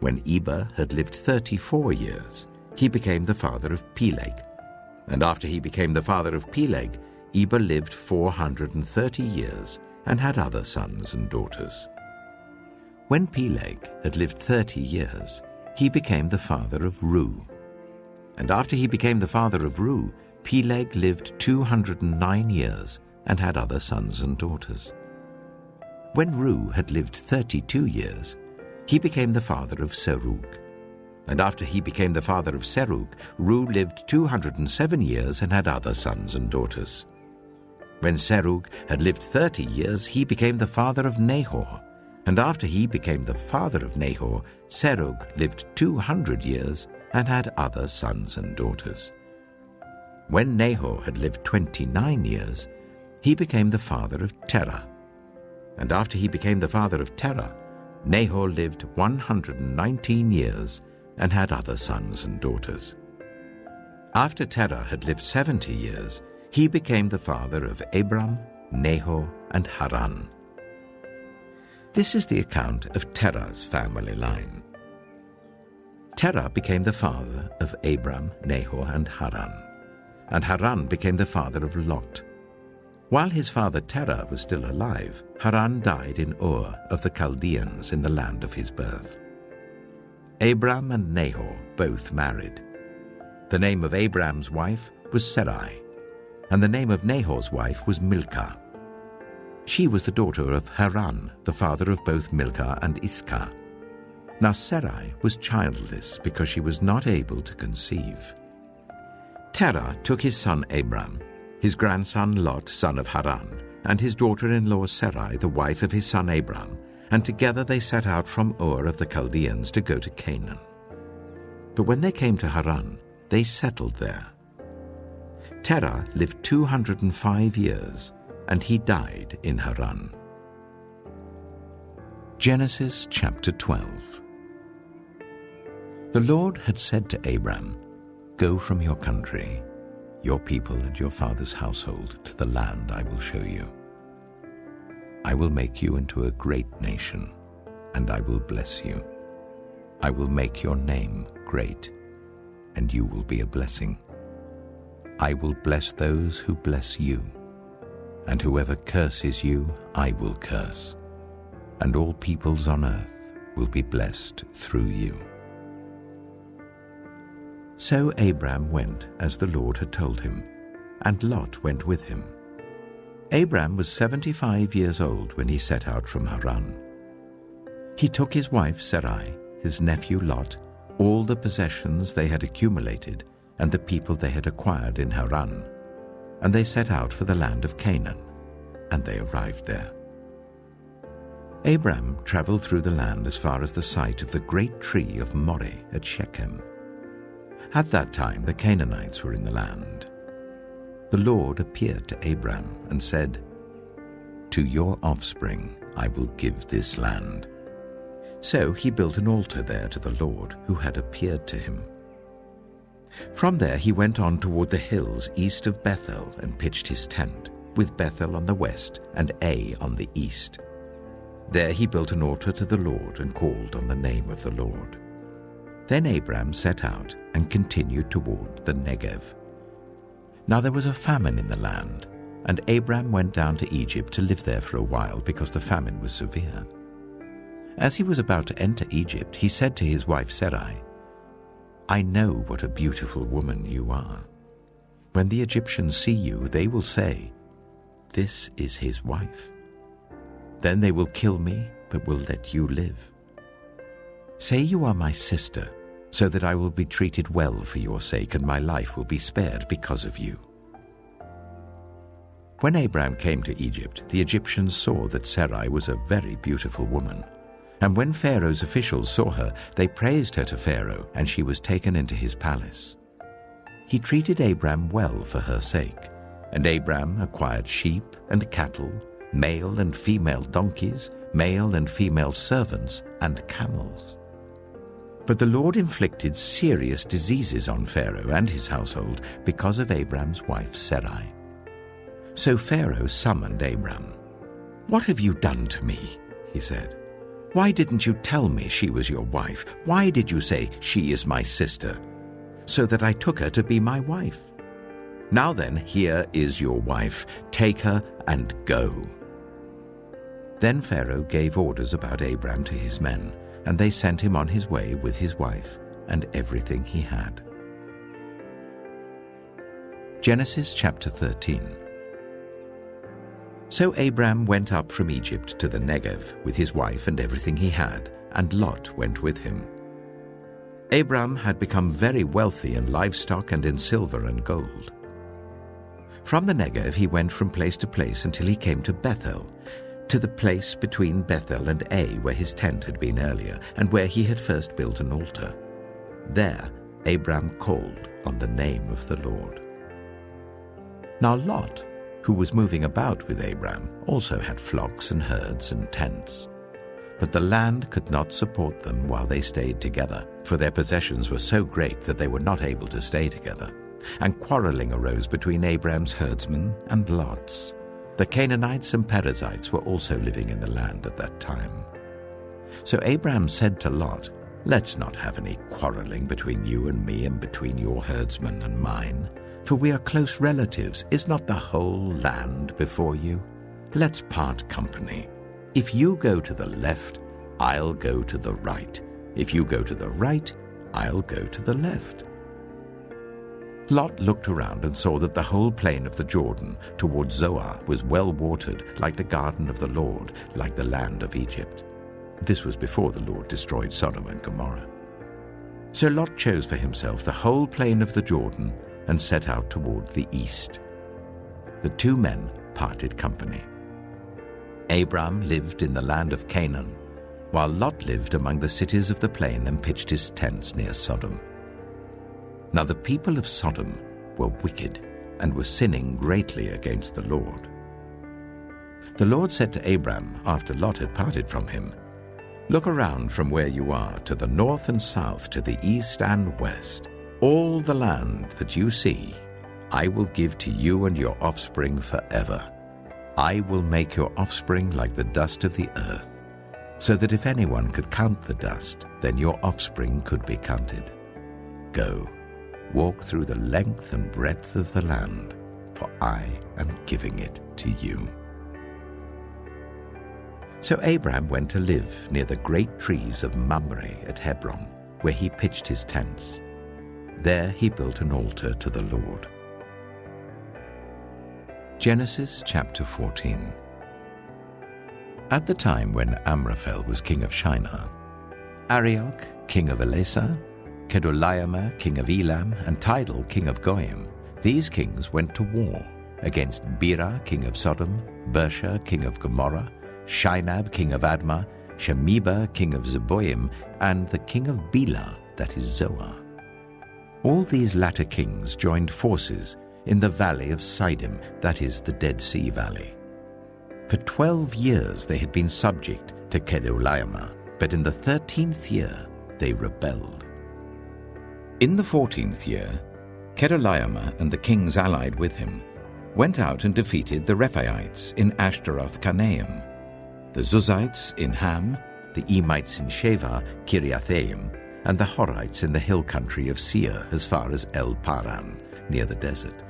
When Eber had lived 34 years, he became the father of Peleg. And after he became the father of Peleg, Eber lived 430 years and had other sons and daughters. When Peleg had lived 30 years, he became the father of Reu. And after he became the father of Reu, Peleg lived 209 years and had other sons and daughters. When Reu had lived 32 years, he became the father of Serug. And after he became the father of Serug, Reu lived 207 years and had other sons and daughters. When Serug had lived 30 years, he became the father of Nahor. And after he became the father of Nahor, Serug lived 200 years and had other sons and daughters. When Nahor had lived 29 years, he became the father of Terah. And after he became the father of Terah, Nahor lived 119 years and had other sons and daughters. After Terah had lived 70 years, he became the father of Abram, Nahor, and Haran. This is the account of Terah's family line. Terah became the father of Abram, Nahor, and Haran became the father of Lot. While his father Terah was still alive, Haran died in Ur of the Chaldeans in the land of his birth. Abram and Nahor both married. The name of Abram's wife was Sarai, and the name of Nahor's wife was Milcah. She was the daughter of Haran, the father of both Milcah and Iscah. Now Sarai was childless because she was not able to conceive. Terah took his son Abram, his grandson Lot, son of Haran, and his daughter-in-law Sarai, the wife of his son Abram, and together they set out from Ur of the Chaldeans to go to Canaan. But when they came to Haran, they settled there. Terah lived 205 years, and he died in Haran. Genesis chapter 12. The Lord had said to Abram, "Go from your country, your people and your father's household, to the land I will show you. I will make you into a great nation, and I will bless you. I will make your name great, and you will be a blessing. I will bless those who bless you, and whoever curses you I will curse, and all peoples on earth will be blessed through you." So Abram went as the Lord had told him, and Lot went with him. Abram was 75 years old when he set out from Haran. He took his wife Sarai, his nephew Lot, all the possessions they had accumulated, and the people they had acquired in Haran, and they set out for the land of Canaan, and they arrived there. Abram traveled through the land as far as the site of the great tree of Moreh at Shechem. At that time the Canaanites were in the land. The Lord appeared to Abram and said, "To your offspring I will give this land." So he built an altar there to the Lord who had appeared to him. From there he went on toward the hills east of Bethel and pitched his tent, with Bethel on the west and Ai on the east. There he built an altar to the Lord and called on the name of the Lord. Then Abram set out and continued toward the Negev. Now there was a famine in the land, and Abram went down to Egypt to live there for a while because the famine was severe. As he was about to enter Egypt, he said to his wife Sarai, "I know what a beautiful woman you are. When the Egyptians see you, they will say, 'This is his wife.' Then they will kill me, but will let you live. Say you are my sister, so that I will be treated well for your sake, and my life will be spared because of you." When Abram came to Egypt, the Egyptians saw that Sarai was a very beautiful woman. And when Pharaoh's officials saw her, they praised her to Pharaoh, and she was taken into his palace. He treated Abram well for her sake, and Abram acquired sheep and cattle, male and female donkeys, male and female servants, and camels. But the Lord inflicted serious diseases on Pharaoh and his household because of Abram's wife Sarai. So Pharaoh summoned Abram. "What have you done to me?" he said. "Why didn't you tell me she was your wife? Why did you say, 'She is my sister,' so that I took her to be my wife? Now then, here is your wife. Take her and go." Then Pharaoh gave orders about Abram to his men, and they sent him on his way with his wife and everything he had. Genesis chapter 13. So Abram went up from Egypt to the Negev with his wife and everything he had, and Lot went with him. Abram had become very wealthy in livestock and in silver and gold. From the Negev he went from place to place until he came to Bethel, to the place between Bethel and Ai where his tent had been earlier, and where he had first built an altar. There Abram called on the name of the Lord. Now Lot, who was moving about with Abram, also had flocks and herds and tents. But the land could not support them while they stayed together, for their possessions were so great that they were not able to stay together. And quarreling arose between Abram's herdsmen and Lot's. The Canaanites and Perizzites were also living in the land at that time. So Abram said to Lot, "Let's not have any quarreling between you and me and between your herdsmen and mine, for we are close relatives. Is not the whole land before you? Let's part company. If you go to the left, I'll go to the right. If you go to the right, I'll go to the left." Lot looked around and saw that the whole plain of the Jordan toward Zoar was well watered, like the garden of the Lord, like the land of Egypt. This was before the Lord destroyed Sodom and Gomorrah. So Lot chose for himself the whole plain of the Jordan and set out toward the east. The two men parted company. Abram lived in the land of Canaan, while Lot lived among the cities of the plain and pitched his tents near Sodom. Now the people of Sodom were wicked and were sinning greatly against the Lord. The Lord said to Abram after Lot had parted from him, "Look around from where you are to the north and south, to the east and west. All the land that you see, I will give to you and your offspring forever. I will make your offspring like the dust of the earth, so that if anyone could count the dust, then your offspring could be counted. Go, walk through the length and breadth of the land, for I am giving it to you." So Abram went to live near the great trees of Mamre at Hebron, where he pitched his tents. There he built an altar to the Lord. Genesis chapter 14. At the time when Amraphel was king of Shinar, Arioch, king of Elasah, Kedorlaomer, king of Elam, and Tidal, king of Goyim, these kings went to war against Bera, king of Sodom, Bersha, king of Gomorrah, Shinab, king of Admah, Shemeba, king of Zeboim, and the king of Bela, that is Zoar. All these latter kings joined forces in the valley of Siddim, that is the Dead Sea Valley. For 12 years they had been subject to Kedorlaomer, but in the 13th year they rebelled. In the 14th year, Kedorlaomer and the kings allied with him went out and defeated the Rephaites in Ashtaroth-Karnaim, the Zuzites in Ham, the Emites in Sheva, Kiriathaim, and the Horites in the hill country of Seir as far as El Paran, near the desert.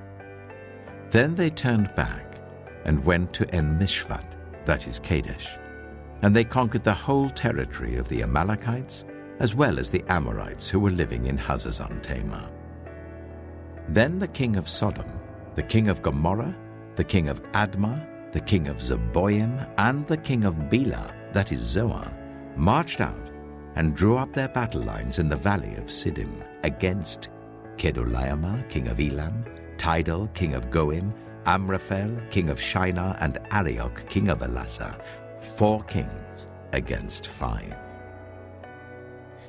Then they turned back and went to En-Mishvat, that is Kadesh, and they conquered the whole territory of the Amalekites, as well as the Amorites who were living in Hazazon Tamar. Then the king of Sodom, the king of Gomorrah, the king of Admah, the king of Zeboim, and the king of Bela, that is Zoar, marched out and drew up their battle lines in the valley of Siddim against Kedorlaomer, king of Elam, Tidal, king of Goim, Amraphel, king of Shinar, and Arioch, king of Elasah, 4 kings against 5.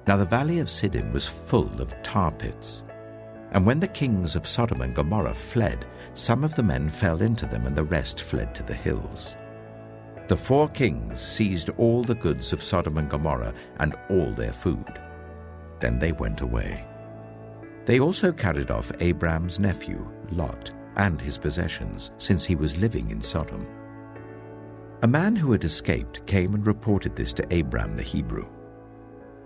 Now the valley of Siddim was full of tar pits, and when the kings of Sodom and Gomorrah fled, some of the men fell into them and the rest fled to the hills. The 4 kings seized all the goods of Sodom and Gomorrah and all their food. Then they went away. They also carried off Abram's nephew, Lot, and his possessions, since he was living in Sodom. A man who had escaped came and reported this to Abram the Hebrew.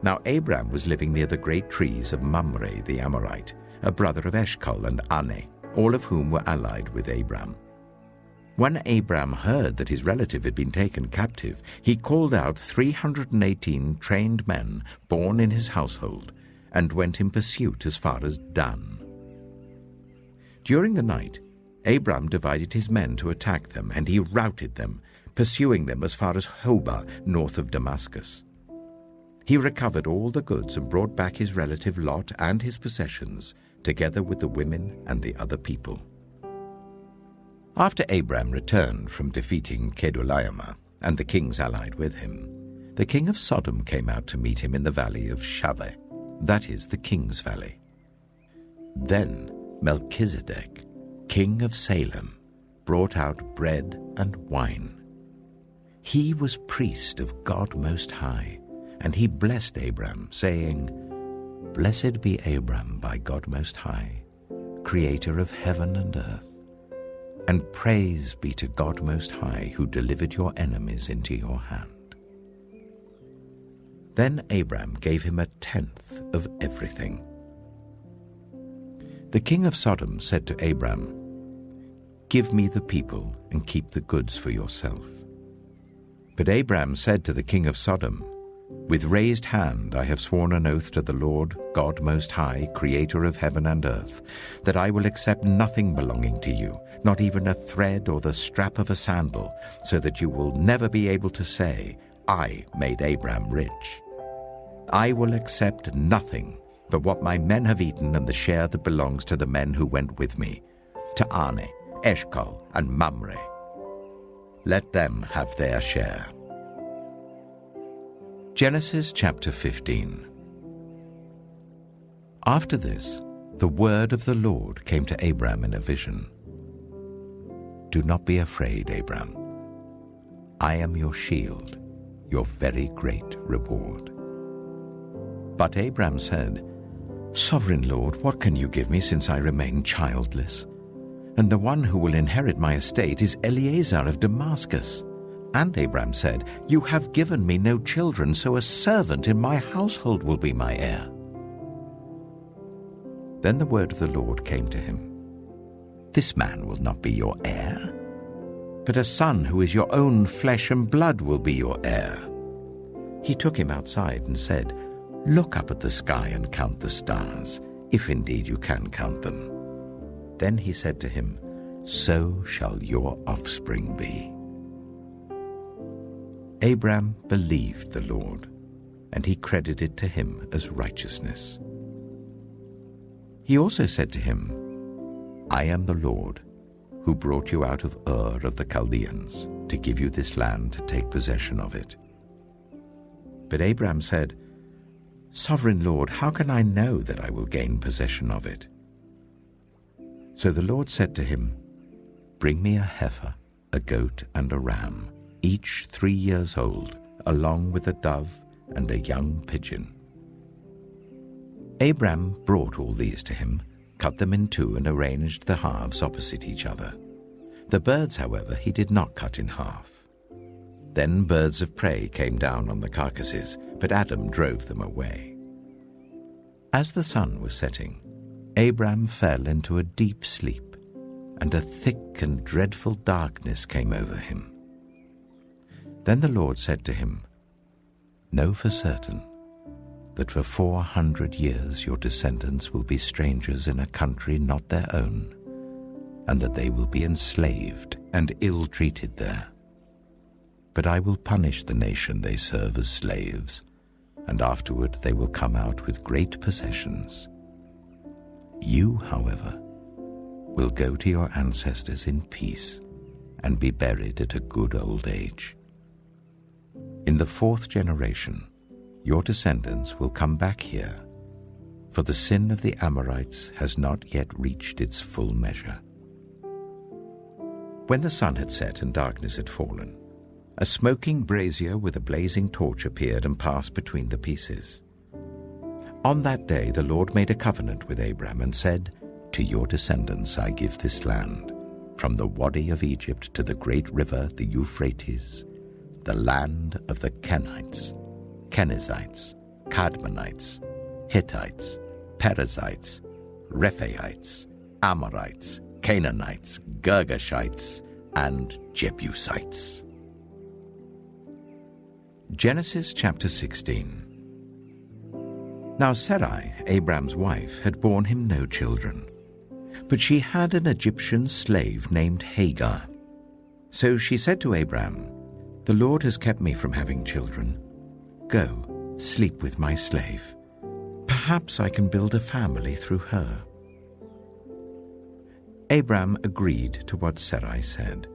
Now Abram was living near the great trees of Mamre the Amorite, a brother of Eshcol and Ane, all of whom were allied with Abram. When Abram heard that his relative had been taken captive, he called out 318 trained men born in his household and went in pursuit as far as Dan. During the night, Abram divided his men to attack them, and he routed them, pursuing them as far as Hobah, north of Damascus. He recovered all the goods and brought back his relative Lot and his possessions, together with the women and the other people. After Abram returned from defeating Kedorlaomer and the kings allied with him, the king of Sodom came out to meet him in the valley of Shaveh, that is the king's valley. Then Melchizedek, king of Salem, brought out bread and wine. He was priest of God Most High, and he blessed Abram, saying, "Blessed be Abram by God Most High, creator of heaven and earth. And praise be to God Most High, who delivered your enemies into your hand." Then Abram gave him 1/10 of everything. The king of Sodom said to Abram, "Give me the people and keep the goods for yourself." But Abram said to the king of Sodom, With raised hand I have sworn an oath to the Lord, God Most High, Creator of heaven and earth, that I will accept nothing belonging to you, not even a thread or the strap of a sandal, so that you will never be able to say, I made Abram rich. I will accept nothing but what my men have eaten and the share that belongs to the men who went with me, to Ane, Eshcol, and Mamre. Let them have their share. Genesis chapter 15. After this, the word of the Lord came to Abram in a vision. Do not be afraid, Abram. I am your shield, your very great reward. But Abram said, Sovereign Lord, what can you give me since I remain childless? And the one who will inherit my estate is Eliezer of Damascus. And Abram said, You have given me no children, so a servant in my household will be my heir. Then the word of the Lord came to him. This man will not be your heir, but a son who is your own flesh and blood will be your heir. He took him outside and said, Look up at the sky and count the stars, if indeed you can count them. Then he said to him, So shall your offspring be. Abram believed the Lord, and he credited to him as righteousness. He also said to him, I am the Lord, who brought you out of Ur of the Chaldeans, to give you this land to take possession of it. But Abram said, Sovereign Lord, how can I know that I will gain possession of it? So the Lord said to him, Bring me a heifer, a goat, and a ram, each 3 years old, along with a dove and a young pigeon. Abram brought all these to him, cut them in two, and arranged the halves opposite each other. The birds, however, he did not cut in half. Then birds of prey came down on the carcasses, but Adam drove them away. As the sun was setting, Abram fell into a deep sleep, and a thick and dreadful darkness came over him. Then the Lord said to him, Know for certain that for 400 years your descendants will be strangers in a country not their own, and that they will be enslaved and ill-treated there. But I will punish the nation they serve as slaves, and afterward they will come out with great possessions. You, however, will go to your ancestors in peace and be buried at a good old age. In the 4th generation, your descendants will come back here, for the sin of the Amorites has not yet reached its full measure. When the sun had set and darkness had fallen, a smoking brazier with a blazing torch appeared and passed between the pieces. On that day the Lord made a covenant with Abram and said, To your descendants I give this land, from the Wadi of Egypt to the great river, the Euphrates, the land of the Kenites, Kenizzites, Kadmonites, Hittites, Perizzites, Rephaites, Amorites, Canaanites, Girgashites, and Jebusites. Genesis chapter 16. Now Sarai, Abram's wife, had borne him no children, but she had an Egyptian slave named Hagar. So she said to Abram, The Lord has kept me from having children. Go, sleep with my slave. Perhaps I can build a family through her. Abram agreed to what Sarai said.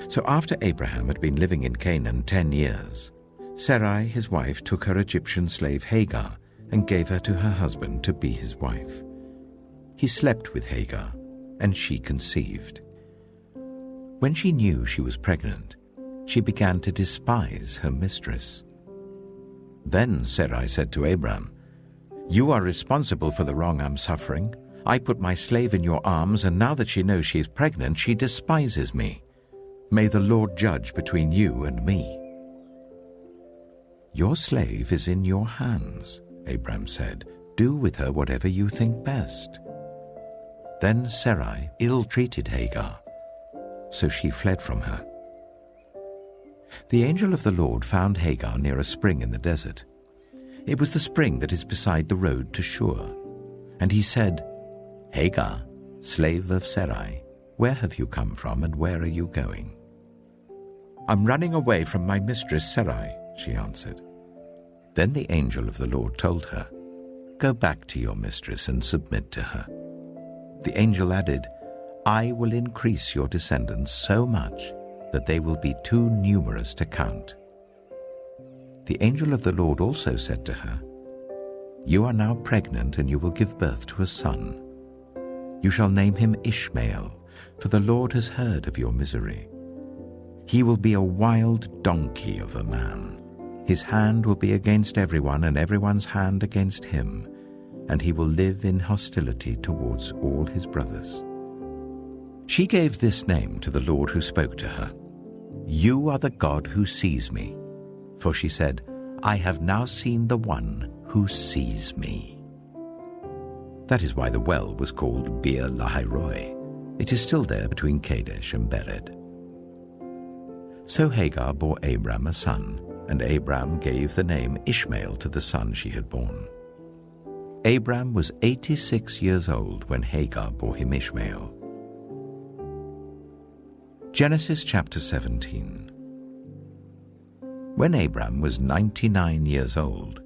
So after Abraham had been living in Canaan 10 years, Sarai, his wife, took her Egyptian slave Hagar and gave her to her husband to be his wife. He slept with Hagar, and she conceived. When she knew she was pregnant, she began to despise her mistress. Then Sarai said to Abram, You are responsible for the wrong I'm suffering. I put my slave in your arms, and now that she knows she is pregnant, she despises me. May the Lord judge between you and me. Your slave is in your hands, Abram said. Do with her whatever you think best. Then Sarai ill-treated Hagar, so she fled from her. The angel of the Lord found Hagar near a spring in the desert. It was the spring that is beside the road to Shur. And he said, "Hagar, slave of Sarai, where have you come from and where are you going?" "I'm running away from my mistress Sarai," she answered. Then the angel of the Lord told her, "Go back to your mistress and submit to her." The angel added, "I will increase your descendants so much that they will be too numerous to count." The angel of the Lord also said to her, "You are now pregnant and you will give birth to a son. You shall name him Ishmael, for the Lord has heard of your misery. He will be a wild donkey of a man. His hand will be against everyone and everyone's hand against him, and he will live in hostility towards all his brothers." She gave this name to the Lord who spoke to her, "You are the God who sees me." For she said, "I have now seen the one who sees me." That is why the well was called Beer Lahairoi. It is still there between Kadesh and Bered. So Hagar bore Abram a son, and Abram gave the name Ishmael to the son she had born. Abram was 86 years old when Hagar bore him Ishmael. Genesis chapter 17. When Abram was 99 years old,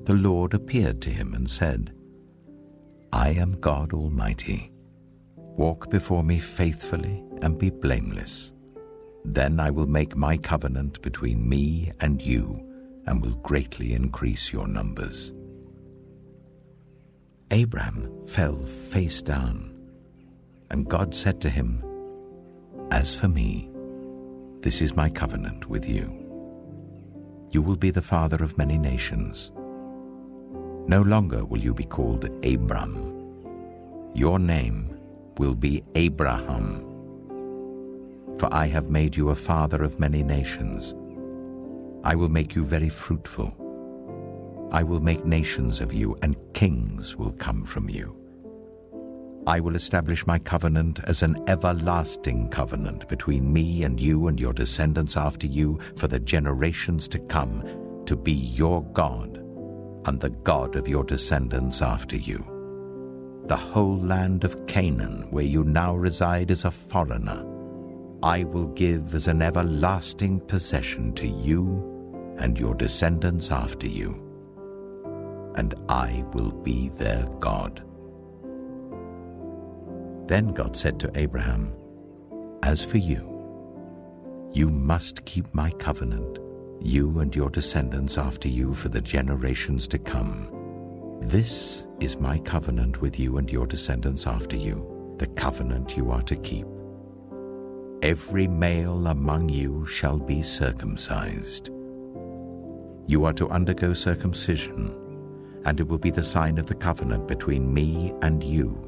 the Lord appeared to him and said, "I am God Almighty. Walk before me faithfully and be blameless. Then I will make my covenant between me and you and will greatly increase your numbers." Abram fell face down, and God said to him, "As for me, this is my covenant with you. You will be the father of many nations. No longer will you be called Abram. Your name will be Abraham. For I have made you a father of many nations. I will make you very fruitful. I will make nations of you, and kings will come from you. I will establish my covenant as an everlasting covenant between me and you and your descendants after you for the generations to come, to be your God and the God of your descendants after you. The whole land of Canaan, where you now reside as a foreigner, I will give as an everlasting possession to you and your descendants after you, and I will be their God." Then God said to Abraham, "As for you, you must keep my covenant, you and your descendants after you for the generations to come. This is my covenant with you and your descendants after you, the covenant you are to keep. Every male among you shall be circumcised. You are to undergo circumcision, and it will be the sign of the covenant between me and you.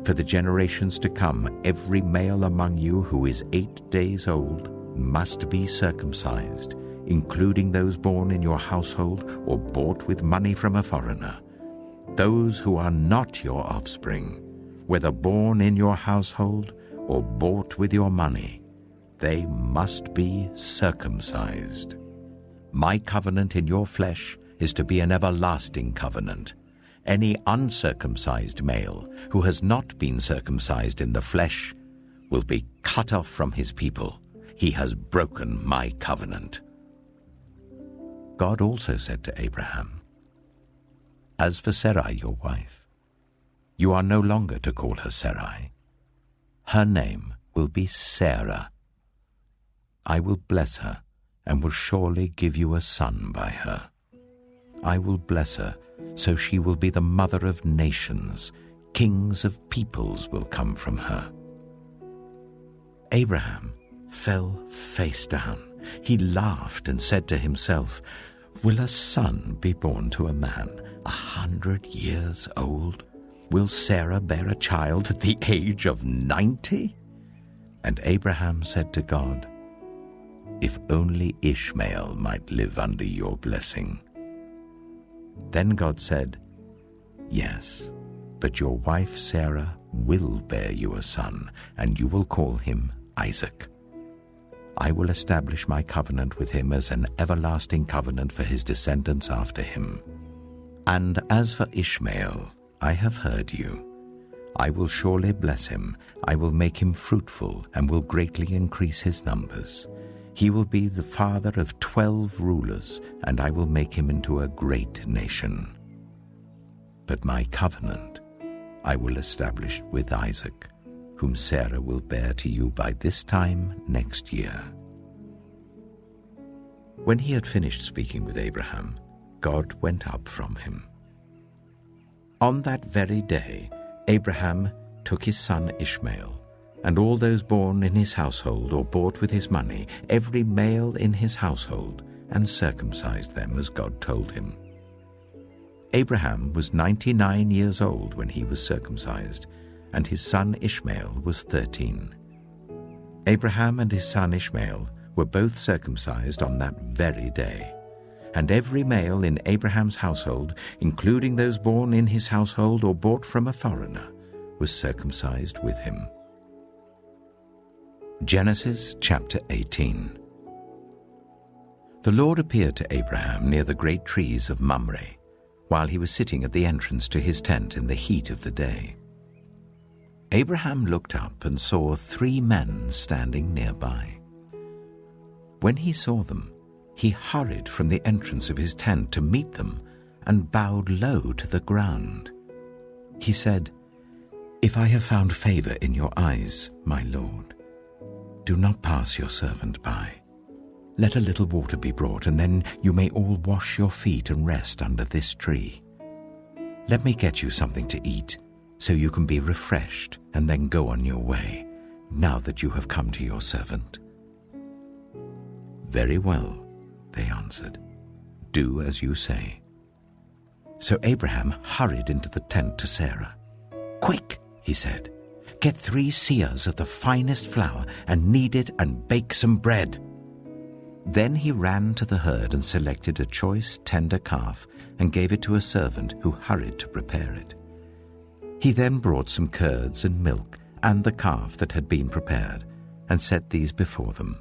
For the generations to come, every male among you who is 8 days old must be circumcised, including those born in your household or bought with money from a foreigner. Those who are not your offspring, whether born in your household or bought with your money, they must be circumcised. My covenant in your flesh is to be an everlasting covenant. Any uncircumcised male who has not been circumcised in the flesh will be cut off from his people. He has broken my covenant." God also said to Abraham, "As for Sarai, your wife, you are no longer to call her Sarai. Her name will be Sarah. I will bless her and will surely give you a son by her. I will bless her, so she will be the mother of nations. Kings of peoples will come from her." Abraham fell face down. He laughed and said to himself, "Will a son be born to a man 100 years old? Will Sarah bear a child at the age of 90? And Abraham said to God, "If only Ishmael might live under your blessing." Then God said, "Yes, but your wife Sarah will bear you a son, and you will call him Isaac. I will establish my covenant with him as an everlasting covenant for his descendants after him. And as for Ishmael, I have heard you. I will surely bless him. I will make him fruitful and will greatly increase his numbers. He will be the father of 12 rulers, and I will make him into a great nation. But my covenant I will establish with Isaac, whom Sarah will bear to you by this time next year." When he had finished speaking with Abraham, God went up from him. On that very day, Abraham took his son Ishmael, and all those born in his household or bought with his money, every male in his household, and circumcised them as God told him. Abraham was 99 years old when he was circumcised, and his son Ishmael was 13. Abraham and his son Ishmael were both circumcised on that very day, and every male in Abraham's household, including those born in his household or bought from a foreigner, was circumcised with him. Genesis chapter 18. The Lord appeared to Abraham near the great trees of Mamre, while he was sitting at the entrance to his tent in the heat of the day. Abraham looked up and saw 3 men standing nearby. When he saw them, he hurried from the entrance of his tent to meet them and bowed low to the ground. He said, "If I have found favor in your eyes, my Lord, do not pass your servant by. Let a little water be brought, and then you may all wash your feet and rest under this tree. Let me get you something to eat, so you can be refreshed and then go on your way, now that you have come to your servant." "Very well," they answered. "Do as you say." So Abraham hurried into the tent to Sarah. "Quick," he said, "get 3 seahs of the finest flour and knead it and bake some bread." Then he ran to the herd and selected a choice tender calf and gave it to a servant who hurried to prepare it. He then brought some curds and milk and the calf that had been prepared and set these before them.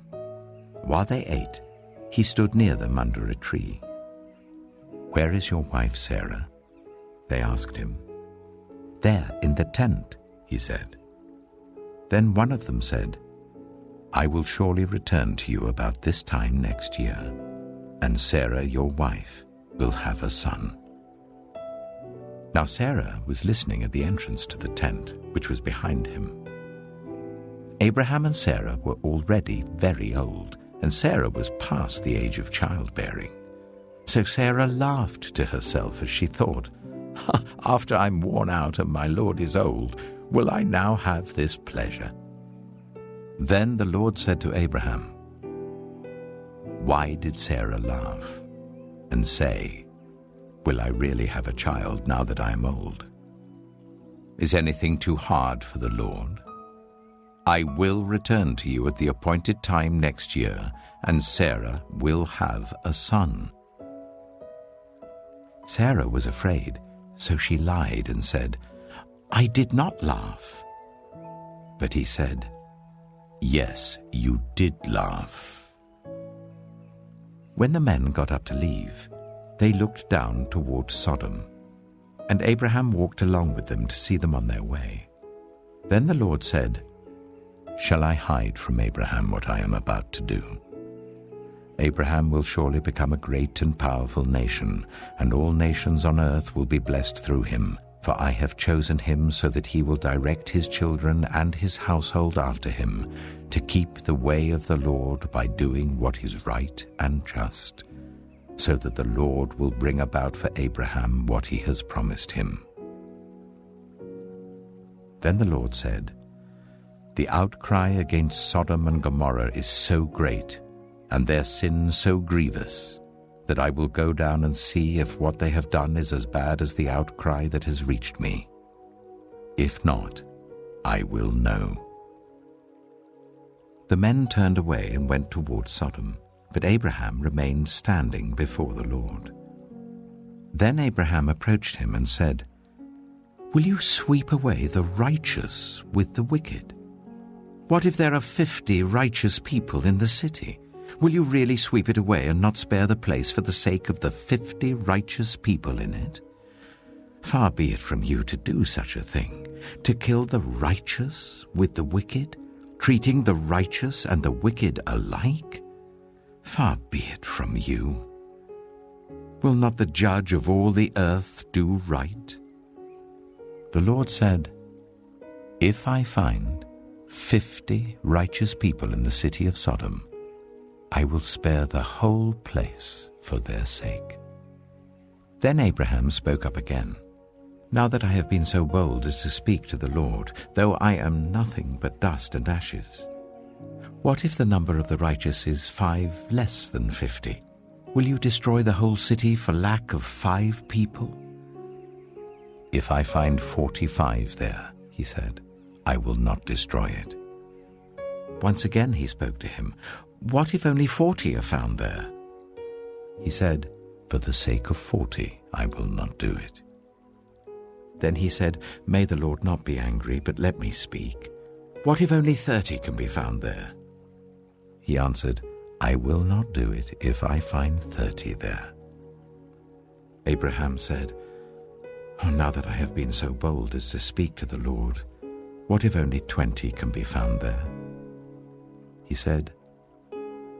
While they ate, he stood near them under a tree. "Where is your wife Sarah?" they asked him. "There in the tent," he said. Then one of them said, "I will surely return to you about this time next year, and Sarah, your wife, will have a son." Now Sarah was listening at the entrance to the tent, which was behind him. Abraham and Sarah were already very old, and Sarah was past the age of childbearing. So Sarah laughed to herself as she thought, "After I'm worn out and my Lord is old, will I now have this pleasure?" Then the Lord said to Abraham, "Why did Sarah laugh and say, 'Will I really have a child now that I am old?' Is anything too hard for the Lord? I will return to you at the appointed time next year, and Sarah will have a son." Sarah was afraid, so she lied and said, "I did not laugh." But he said, "Yes, you did laugh." When the men got up to leave, they looked down toward Sodom, and Abraham walked along with them to see them on their way. Then the Lord said, "Shall I hide from Abraham what I am about to do? Abraham will surely become a great and powerful nation, and all nations on earth will be blessed through him, for I have chosen him so that he will direct his children and his household after him to keep the way of the Lord by doing what is right and just, so that the Lord will bring about for Abraham what he has promised him." Then the Lord said, "The outcry against Sodom and Gomorrah is so great, and their sin so grievous, that I will go down and see if what they have done is as bad as the outcry that has reached me. If not, I will know." The men turned away and went toward Sodom, but Abraham remained standing before the Lord. Then Abraham approached him and said, "Will you sweep away the righteous with the wicked? What if there are 50 righteous people in the city? Will you really sweep it away and not spare the place for the sake of the 50 righteous people in it? Far be it from you to do such a thing, to kill the righteous with the wicked, treating the righteous and the wicked alike? Far be it from you. Will not the judge of all the earth do right? The Lord said, if I find 50 righteous people in the city of Sodom, I will spare the whole place for their sake. Then Abraham spoke up again. Now that I have been so bold as to speak to the Lord, though I am nothing but dust and ashes, what if the number of the righteous is 5 less than 50? Will you destroy the whole city for lack of 5 people? If I find 45 there, he said, I will not destroy it. Once again he spoke to him. What if only 40 are found there? He said, for the sake of 40, I will not do it. Then he said, may the Lord not be angry, but let me speak. What if only 30 can be found there? He answered, I will not do it if I find 30 there. Abraham said, now that I have been so bold as to speak to the Lord, what if only 20 can be found there? He said,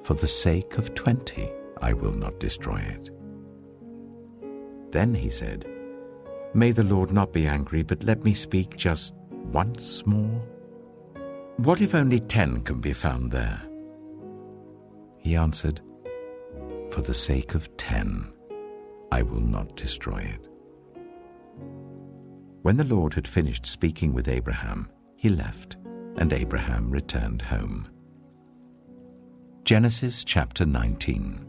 for the sake of 20, I will not destroy it. Then he said, may the Lord not be angry, but let me speak just once more. What if only 10 can be found there? He answered, for the sake of 10, I will not destroy it. When the Lord had finished speaking with Abraham, he left, and Abraham returned home. Genesis chapter 19.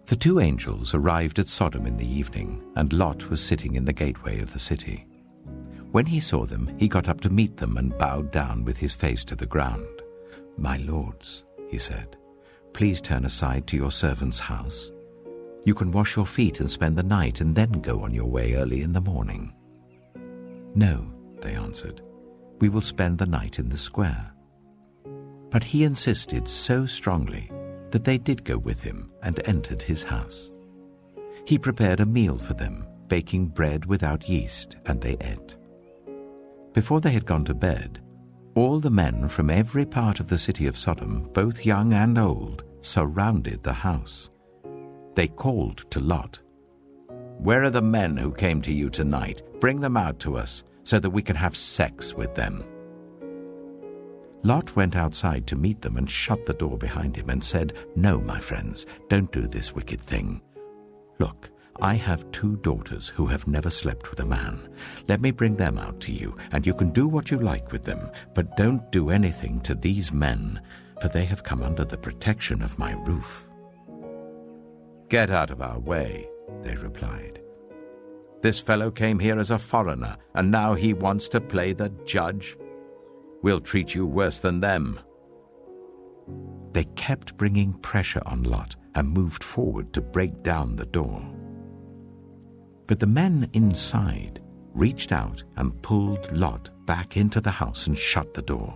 The 2 angels arrived at Sodom in the evening, and Lot was sitting in the gateway of the city. When he saw them, he got up to meet them and bowed down with his face to the ground. My lords, he said, please turn aside to your servant's house. You can wash your feet and spend the night and then go on your way early in the morning. No, they answered, we will spend the night in the square. But he insisted so strongly that they did go with him and entered his house. He prepared a meal for them, baking bread without yeast, and they ate. Before they had gone to bed, all the men from every part of the city of Sodom, both young and old, surrounded the house. They called to Lot, where are the men who came to you tonight? Bring them out to us, so that we can have sex with them. Lot went outside to meet them and shut the door behind him and said, no, my friends, don't do this wicked thing. Look, I have 2 daughters who have never slept with a man. Let me bring them out to you, and you can do what you like with them, but don't do anything to these men, for they have come under the protection of my roof. Get out of our way, they replied. This fellow came here as a foreigner, and now he wants to play the judge. We'll treat you worse than them. They kept bringing pressure on Lot and moved forward to break down the door. But the men inside reached out and pulled Lot back into the house and shut the door.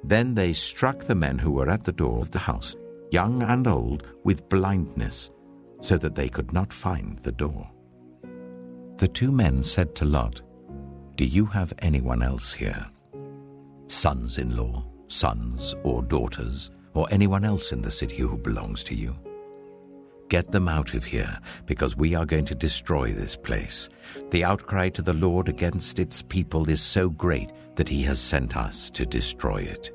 Then they struck the men who were at the door of the house, young and old, with blindness, so that they could not find the door. The 2 men said to Lot, do you have anyone else here? Sons-in-law, sons or daughters, or anyone else in the city who belongs to you? Get them out of here, because we are going to destroy this place. The outcry to the Lord against its people is so great that he has sent us to destroy it.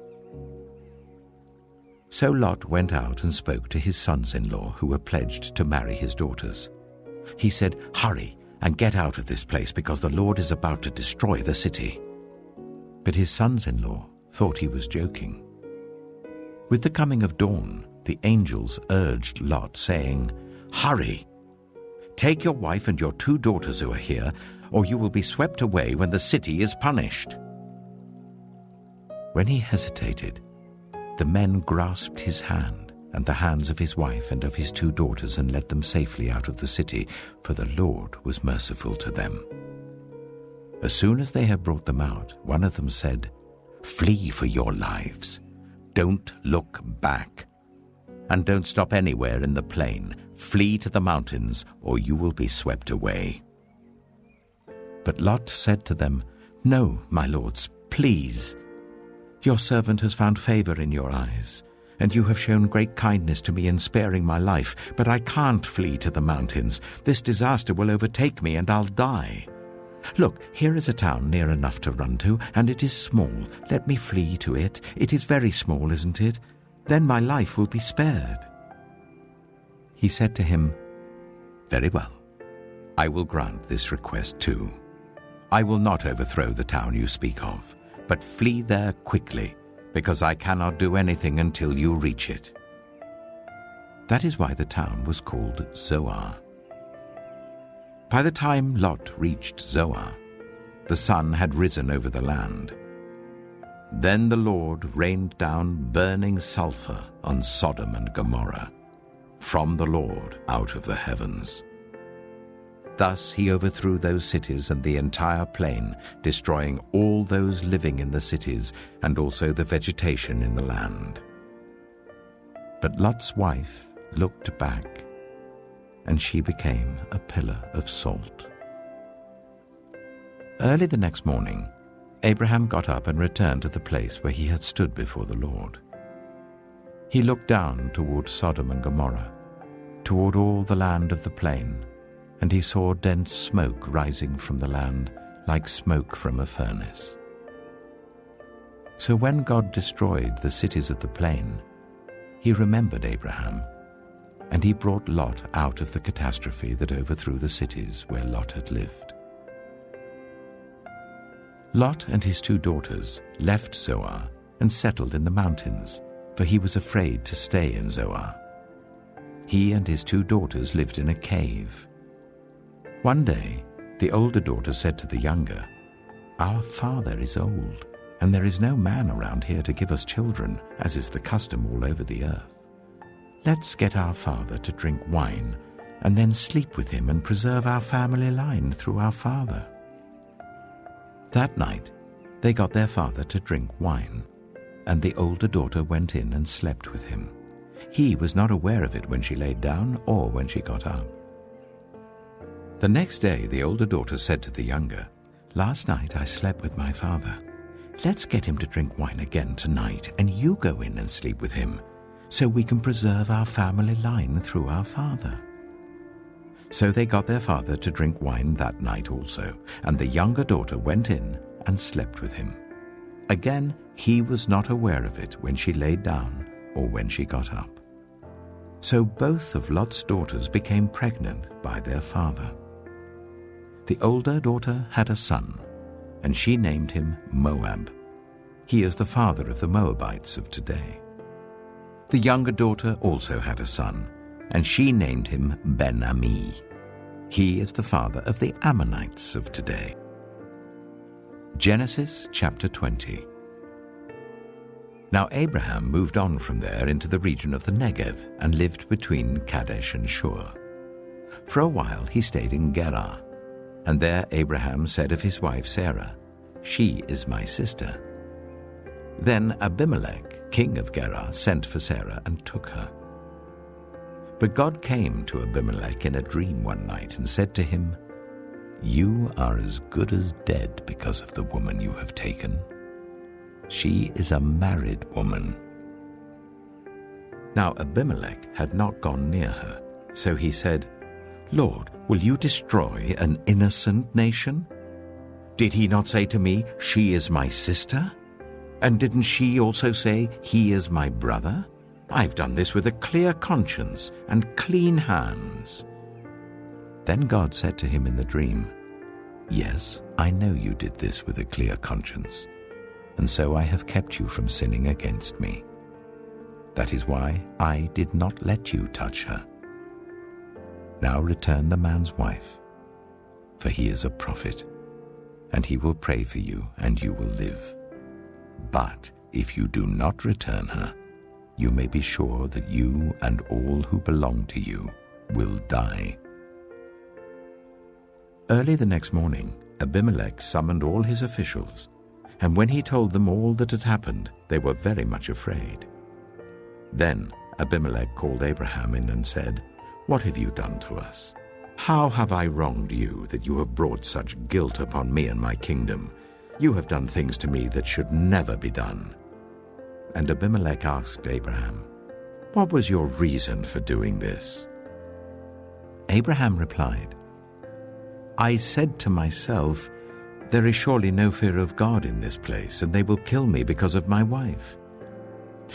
So Lot went out and spoke to his sons-in-law who were pledged to marry his daughters. He said, hurry and get out of this place, because the Lord is about to destroy the city. But his sons-in-law thought he was joking. With the coming of dawn, the angels urged Lot, saying, hurry! Take your wife and your 2 daughters who are here, or you will be swept away when the city is punished. When he hesitated, the men grasped his hand and the hands of his wife and of his 2 daughters and led them safely out of the city, for the Lord was merciful to them. As soon as they had brought them out, one of them said, Flee for your lives. Don't look back. And don't stop anywhere in the plain. Flee to the mountains, or you will be swept away." But Lot said to them, "No, my lords, please. Your servant has found favor in your eyes, and you have shown great kindness to me in sparing my life, but I can't flee to the mountains. This disaster will overtake me, and I'll die. Look, here is a town near enough to run to, and it is small. Let me flee to it. It is very small, isn't it? Then my life will be spared." He said to him, "Very well. I will grant this request too. I will not overthrow the town you speak of, but flee there quickly, because I cannot do anything until you reach it." That is why the town was called Zoar. By the time Lot reached Zoar, the sun had risen over the land. Then the Lord rained down burning sulfur on Sodom and Gomorrah, from the Lord out of the heavens. Thus he overthrew those cities and the entire plain, destroying all those living in the cities and also the vegetation in the land. But Lot's wife looked back, and she became a pillar of salt. Early the next morning, Abraham got up and returned to the place where he had stood before the Lord. He looked down toward Sodom and Gomorrah, toward all the land of the plain, and he saw dense smoke rising from the land like smoke from a furnace. So when God destroyed the cities of the plain, he remembered Abraham, and he brought Lot out of the catastrophe that overthrew the cities where Lot had lived. Lot and his 2 daughters left Zoar and settled in the mountains, for he was afraid to stay in Zoar. He and his 2 daughters lived in a cave. One day, the older daughter said to the younger, "Our father is old, and there is no man around here to give us children, as is the custom all over the earth. Let's get our father to drink wine, and then sleep with him and preserve our family line through our father." That night, they got their father to drink wine, and the older daughter went in and slept with him. He was not aware of it when she laid down or when she got up. The next day, the older daughter said to the younger, "Last night I slept with my father. Let's get him to drink wine again tonight, and you go in and sleep with him, so we can preserve our family line through our father." So they got their father to drink wine that night also, and the younger daughter went in and slept with him. Again, he was not aware of it when she laid down or when she got up. So both of Lot's daughters became pregnant by their father. The older daughter had a son, and she named him Moab. He is the father of the Moabites of today. The younger daughter also had a son, and she named him Ben-Ami. He is the father of the Ammonites of today. Genesis chapter 20. Now Abraham moved on from there into the region of the Negev and lived between Kadesh and Shur. For a while he stayed in Gerar, and there Abraham said of his wife Sarah, "She is my sister." Then Abimelech, king of Gerar, sent for Sarah and took her. But God came to Abimelech in a dream one night and said to him, "You are as good as dead because of the woman you have taken. She is a married woman." Now Abimelech had not gone near her, so he said, "Lord, will you destroy an innocent nation? Did he not say to me, 'She is my sister'? And didn't she also say, 'He is my brother'? I've done this with a clear conscience and clean hands." Then God said to him in the dream, "Yes, I know you did this with a clear conscience, and so I have kept you from sinning against me. That is why I did not let you touch her. Now return the man's wife, for he is a prophet, and he will pray for you, and you will live. But if you do not return her, you may be sure that you and all who belong to you will die." Early the next morning, Abimelech summoned all his officials, And when he told them all that had happened, they were very much afraid. Then Abimelech called Abraham in and said, "What have you done to us? How have I wronged you that you have brought such guilt upon me and my kingdom? You have done things to me that should never be done." And Abimelech asked Abraham, "What was your reason for doing this?" Abraham replied, "I said to myself, 'There is surely no fear of God in this place, and they will kill me because of my wife.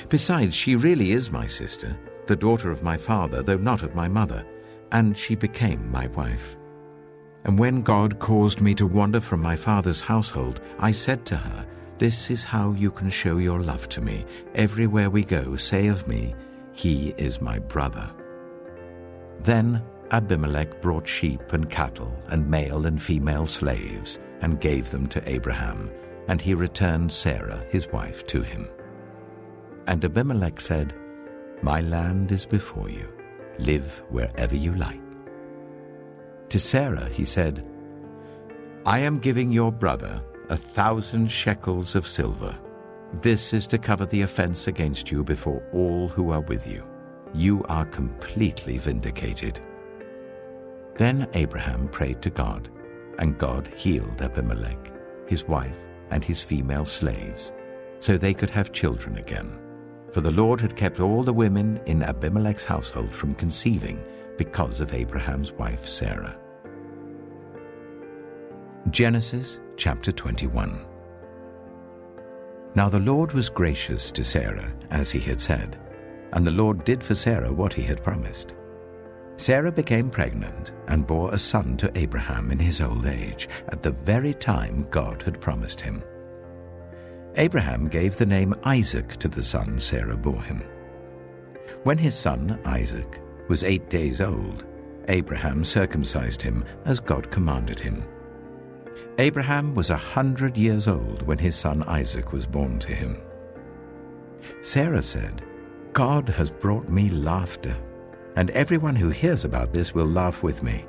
Besides, she really is my sister, the daughter of my father, though not of my mother, and she became my wife. And when God caused me to wander from my father's household, I said to her, This is how you can show your love to me. Everywhere we go, say of me, He is my brother.' Then Abimelech brought sheep and cattle and male and female slaves and gave them to Abraham, and he returned Sarah his wife to him. And Abimelech said, 'My land is before you. Live wherever you like.' To Sarah he said, 'I am giving your brother 1,000 shekels of silver. This is to cover the offense against you before all who are with you. You are completely vindicated.' Then Abraham prayed to God, and God healed Abimelech, his wife, and his female slaves, so they could have children again. For the Lord had kept all the women in Abimelech's household from conceiving because of Abraham's wife Sarah." Genesis chapter 21. Now the Lord was gracious to Sarah, as he had said, and the Lord did for Sarah what he had promised. Sarah became pregnant and bore a son to Abraham in his old age, at the very time God had promised him. Abraham gave the name Isaac to the son Sarah bore him. When his son, Isaac, was 8 days old, Abraham circumcised him as God commanded him. Abraham was 100 years old when his son Isaac was born to him. Sarah said, "God has brought me laughter, and everyone who hears about this will laugh with me."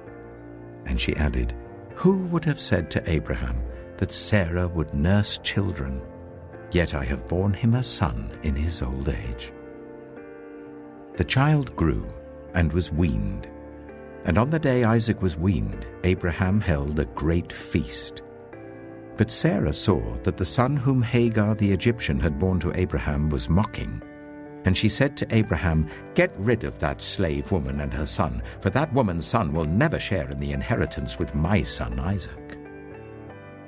And she added, "Who would have said to Abraham that Sarah would nurse children? Yet I have borne him a son in his old age." The child grew and was weaned. And on the day Isaac was weaned, Abraham held a great feast. But Sarah saw that the son whom Hagar the Egyptian had borne to Abraham was mocking. And she said to Abraham, "Get rid of that slave woman and her son, for that woman's son will never share in the inheritance with my son Isaac."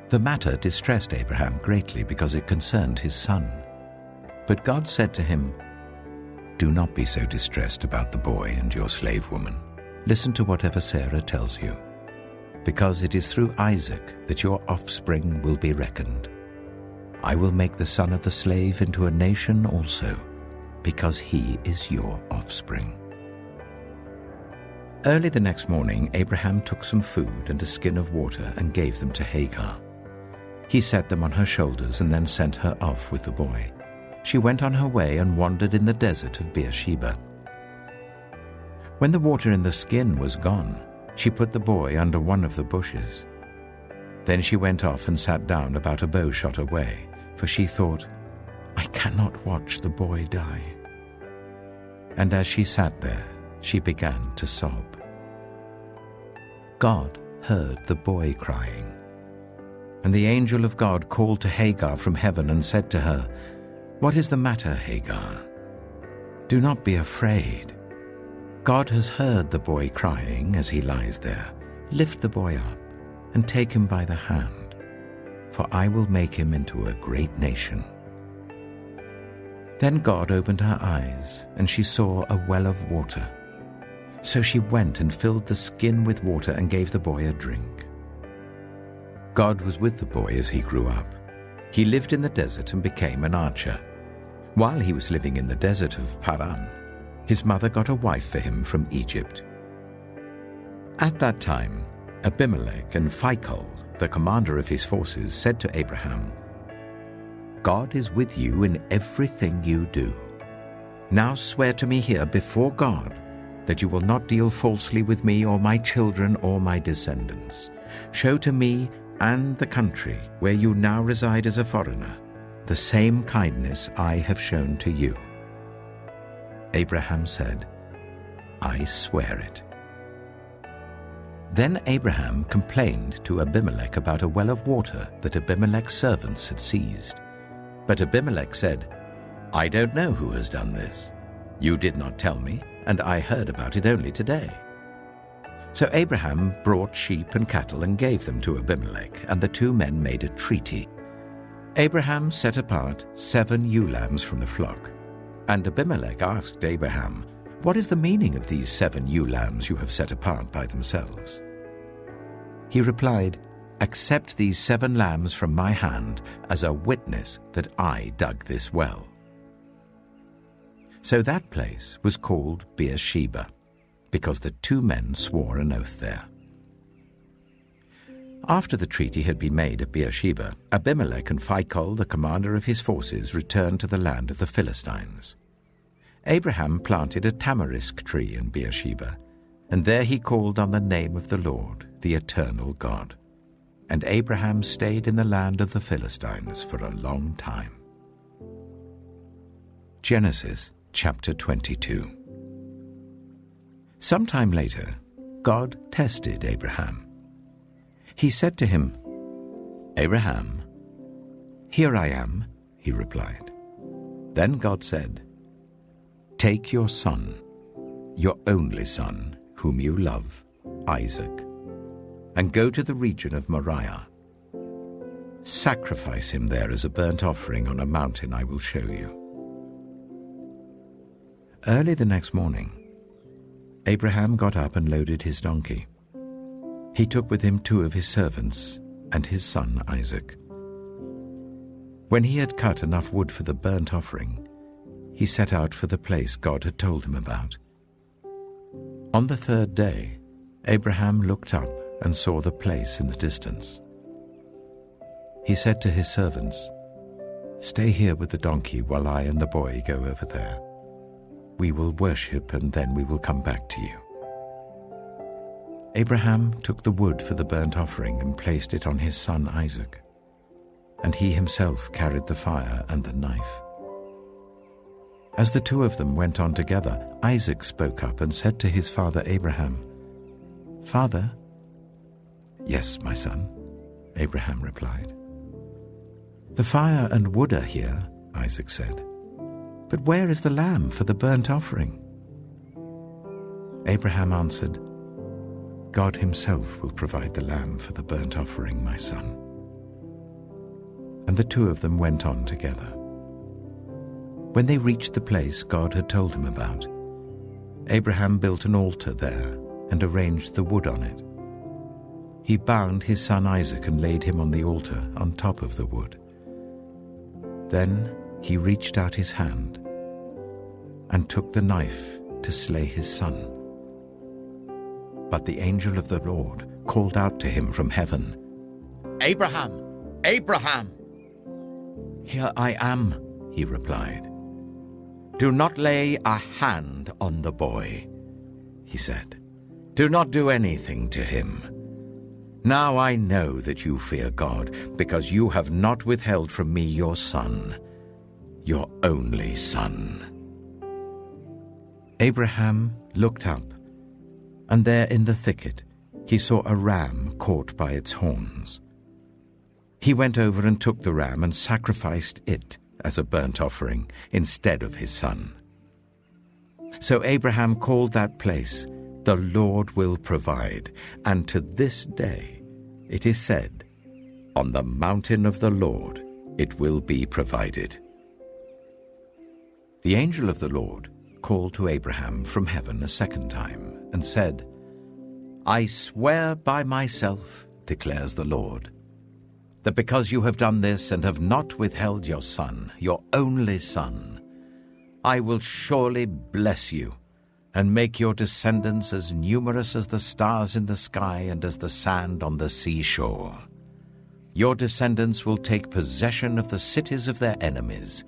The matter distressed Abraham greatly because it concerned his son. But God said to him, "Do not be so distressed about the boy and your slave woman. Listen to whatever Sarah tells you, because it is through Isaac that your offspring will be reckoned. I will make the son of the slave into a nation also, because he is your offspring." Early the next morning, Abraham took some food and a skin of water and gave them to Hagar. He set them on her shoulders and then sent her off with the boy. She went on her way and wandered in the desert of Beersheba. When the water in the skin was gone, she put the boy under one of the bushes. Then she went off and sat down about a bow shot away, for she thought, "I cannot watch the boy die." And as she sat there, she began to sob. God heard the boy crying. And the angel of God called to Hagar from heaven and said to her, "What is the matter, Hagar? Do not be afraid. God has heard the boy crying as he lies there. Lift the boy up and take him by the hand, for I will make him into a great nation." Then God opened her eyes, and she saw a well of water. So she went and filled the skin with water and gave the boy a drink. God was with the boy as he grew up. He lived in the desert and became an archer. While he was living in the desert of Padan, his mother got a wife for him from Egypt. At that time, Abimelech and Phicol, the commander of his forces, said to Abraham, "God is with you in everything you do. Now swear to me here before God that you will not deal falsely with me or my children or my descendants. Show to me and the country where you now reside as a foreigner, the same kindness I have shown to you." Abraham said, "I swear it." Then Abraham complained to Abimelech about a well of water that Abimelech's servants had seized. But Abimelech said, "I don't know who has done this. You did not tell me, and I heard about it only today." So Abraham brought sheep and cattle and gave them to Abimelech, and the two men made a treaty. Abraham set apart 7 ewe lambs from the flock, and Abimelech asked Abraham, "What is the meaning of these 7 ewe lambs you have set apart by themselves?" He replied, "Accept these 7 lambs from my hand as a witness that I dug this well." So that place was called Beersheba, because the two men swore an oath there. After the treaty had been made at Beersheba, Abimelech and Phicol, the commander of his forces, returned to the land of the Philistines. Abraham planted a tamarisk tree in Beersheba, and there he called on the name of the Lord, the eternal God. And Abraham stayed in the land of the Philistines for a long time. Genesis chapter 22. Sometime later, God tested Abraham. He said to him, "Abraham." "Here I am," he replied. Then God said, "Take your son, your only son, whom you love, Isaac, and go to the region of Moriah. Sacrifice him there as a burnt offering on a mountain I will show you." Early the next morning, Abraham got up and loaded his donkey. He took with him 2 of his servants and his son Isaac. When he had cut enough wood for the burnt offering, he set out for the place God had told him about. On the 3rd day, Abraham looked up and saw the place in the distance. He said to his servants, "Stay here with the donkey while I and the boy go over there. We will worship, and then we will come back to you." Abraham took the wood for the burnt offering and placed it on his son Isaac, and he himself carried the fire and the knife. As the 2 of them went on together, Isaac spoke up and said to his father Abraham, "Father?" "Yes, my son," Abraham replied. "The fire and wood are here," Isaac said. "But where is the lamb for the burnt offering?" Abraham answered, "God himself will provide the lamb for the burnt offering, my son." And the 2 of them went on together. When they reached the place God had told him about, Abraham built an altar there and arranged the wood on it. He bound his son Isaac and laid him on the altar on top of the wood. Then he reached out his hand and took the knife to slay his son. But the angel of the Lord called out to him from heaven, "Abraham, Abraham!" "Here I am," he replied. "Do not lay a hand on the boy," he said. "Do not do anything to him. Now I know that you fear God, because you have not withheld from me your son, your only son." Abraham looked up, and there in the thicket he saw a ram caught by its horns. He went over and took the ram and sacrificed it as a burnt offering instead of his son. So Abraham called that place, "The Lord will provide," and to this day it is said, "On the mountain of the Lord it will be provided." The angel of the Lord called to Abraham from heaven a second time and said, "I swear by myself, declares the Lord, that because you have done this and have not withheld your son, your only son, I will surely bless you and make your descendants as numerous as the stars in the sky and as the sand on the seashore. Your descendants will take possession of the cities of their enemies,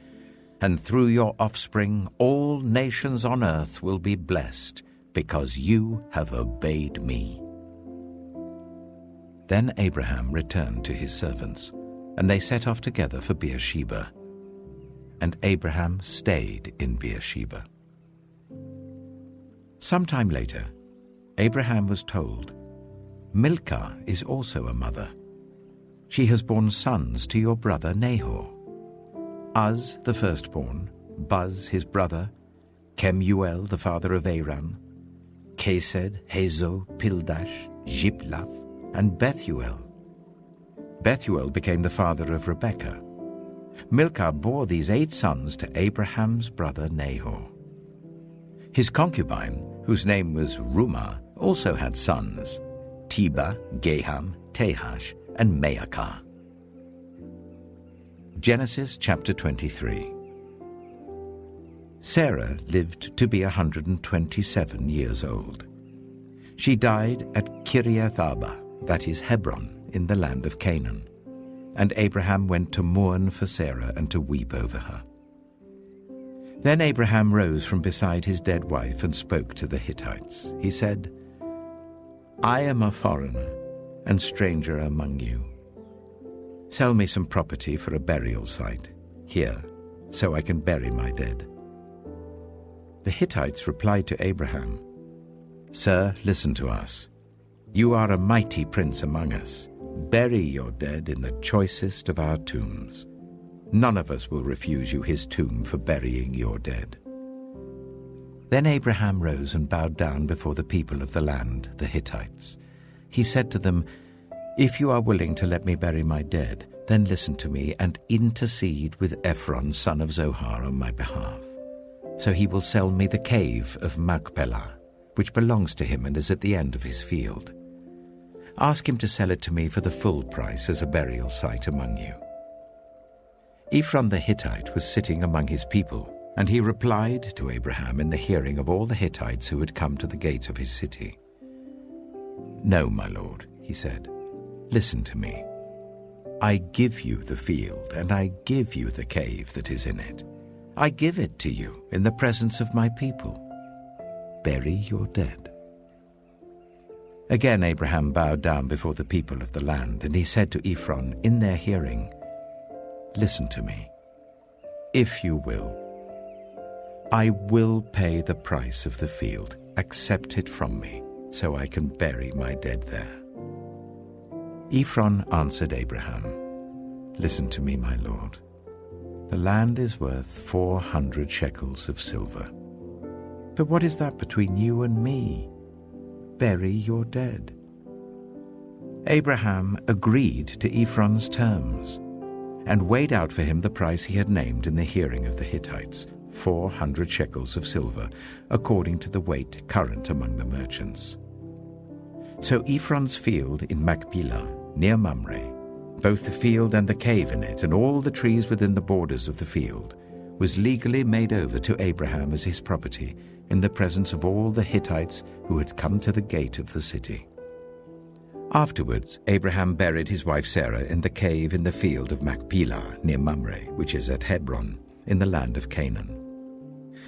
and through your offspring all nations on earth will be blessed, because you have obeyed me." Then Abraham returned to his servants, and they set off together for Beersheba. And Abraham stayed in Beersheba. Sometime later, Abraham was told, "Milcah is also a mother. She has borne sons to your brother Nahor. Uz the firstborn, Buz his brother, Kemuel the father of Aram, Kesed, Hazo, Pildash, Jiplaph, and Bethuel. Bethuel became the father of Rebekah. Milcah bore these 8 sons to Abraham's brother Nahor. His concubine, whose name was Rumah, also had sons, Tebah, Gaham, Tahash, and Maacah." Genesis chapter 23. Sarah lived to be 127 years old. She died at Kiriath Arba, that is Hebron, in the land of Canaan. And Abraham went to mourn for Sarah and to weep over her. Then Abraham rose from beside his dead wife and spoke to the Hittites. He said, "I am a foreigner and stranger among you. Sell me some property for a burial site here, so I can bury my dead." The Hittites replied to Abraham, "Sir, listen to us. You are a mighty prince among us. Bury your dead in the choicest of our tombs. None of us will refuse you his tomb for burying your dead." Then Abraham rose and bowed down before the people of the land, the Hittites. He said to them, "If you are willing to let me bury my dead, then listen to me and intercede with Ephron, son of Zohar, on my behalf. So he will sell me the cave of Machpelah, which belongs to him and is at the end of his field. Ask him to sell it to me for the full price as a burial site among you." Ephron the Hittite was sitting among his people, and he replied to Abraham in the hearing of all the Hittites who had come to the gate of his city. "No, my lord," he said, "listen to me. I give you the field, and I give you the cave that is in it. I give it to you in the presence of my people. Bury your dead." Again Abraham bowed down before the people of the land, and he said to Ephron in their hearing, "Listen to me. If you will, I will pay the price of the field. Accept it from me, so I can bury my dead there." Ephron answered Abraham, "Listen to me, my lord. The land is worth 400 shekels of silver. But what is that between you and me? Bury your dead." Abraham agreed to Ephron's terms and weighed out for him the price he had named in the hearing of the Hittites, 400 shekels of silver, according to the weight current among the merchants. So Ephron's field in Machpelah, near Mamre, both the field and the cave in it, and all the trees within the borders of the field, was legally made over to Abraham as his property in the presence of all the Hittites who had come to the gate of the city. Afterwards, Abraham buried his wife Sarah in the cave in the field of Machpelah, near Mamre, which is at Hebron, in the land of Canaan.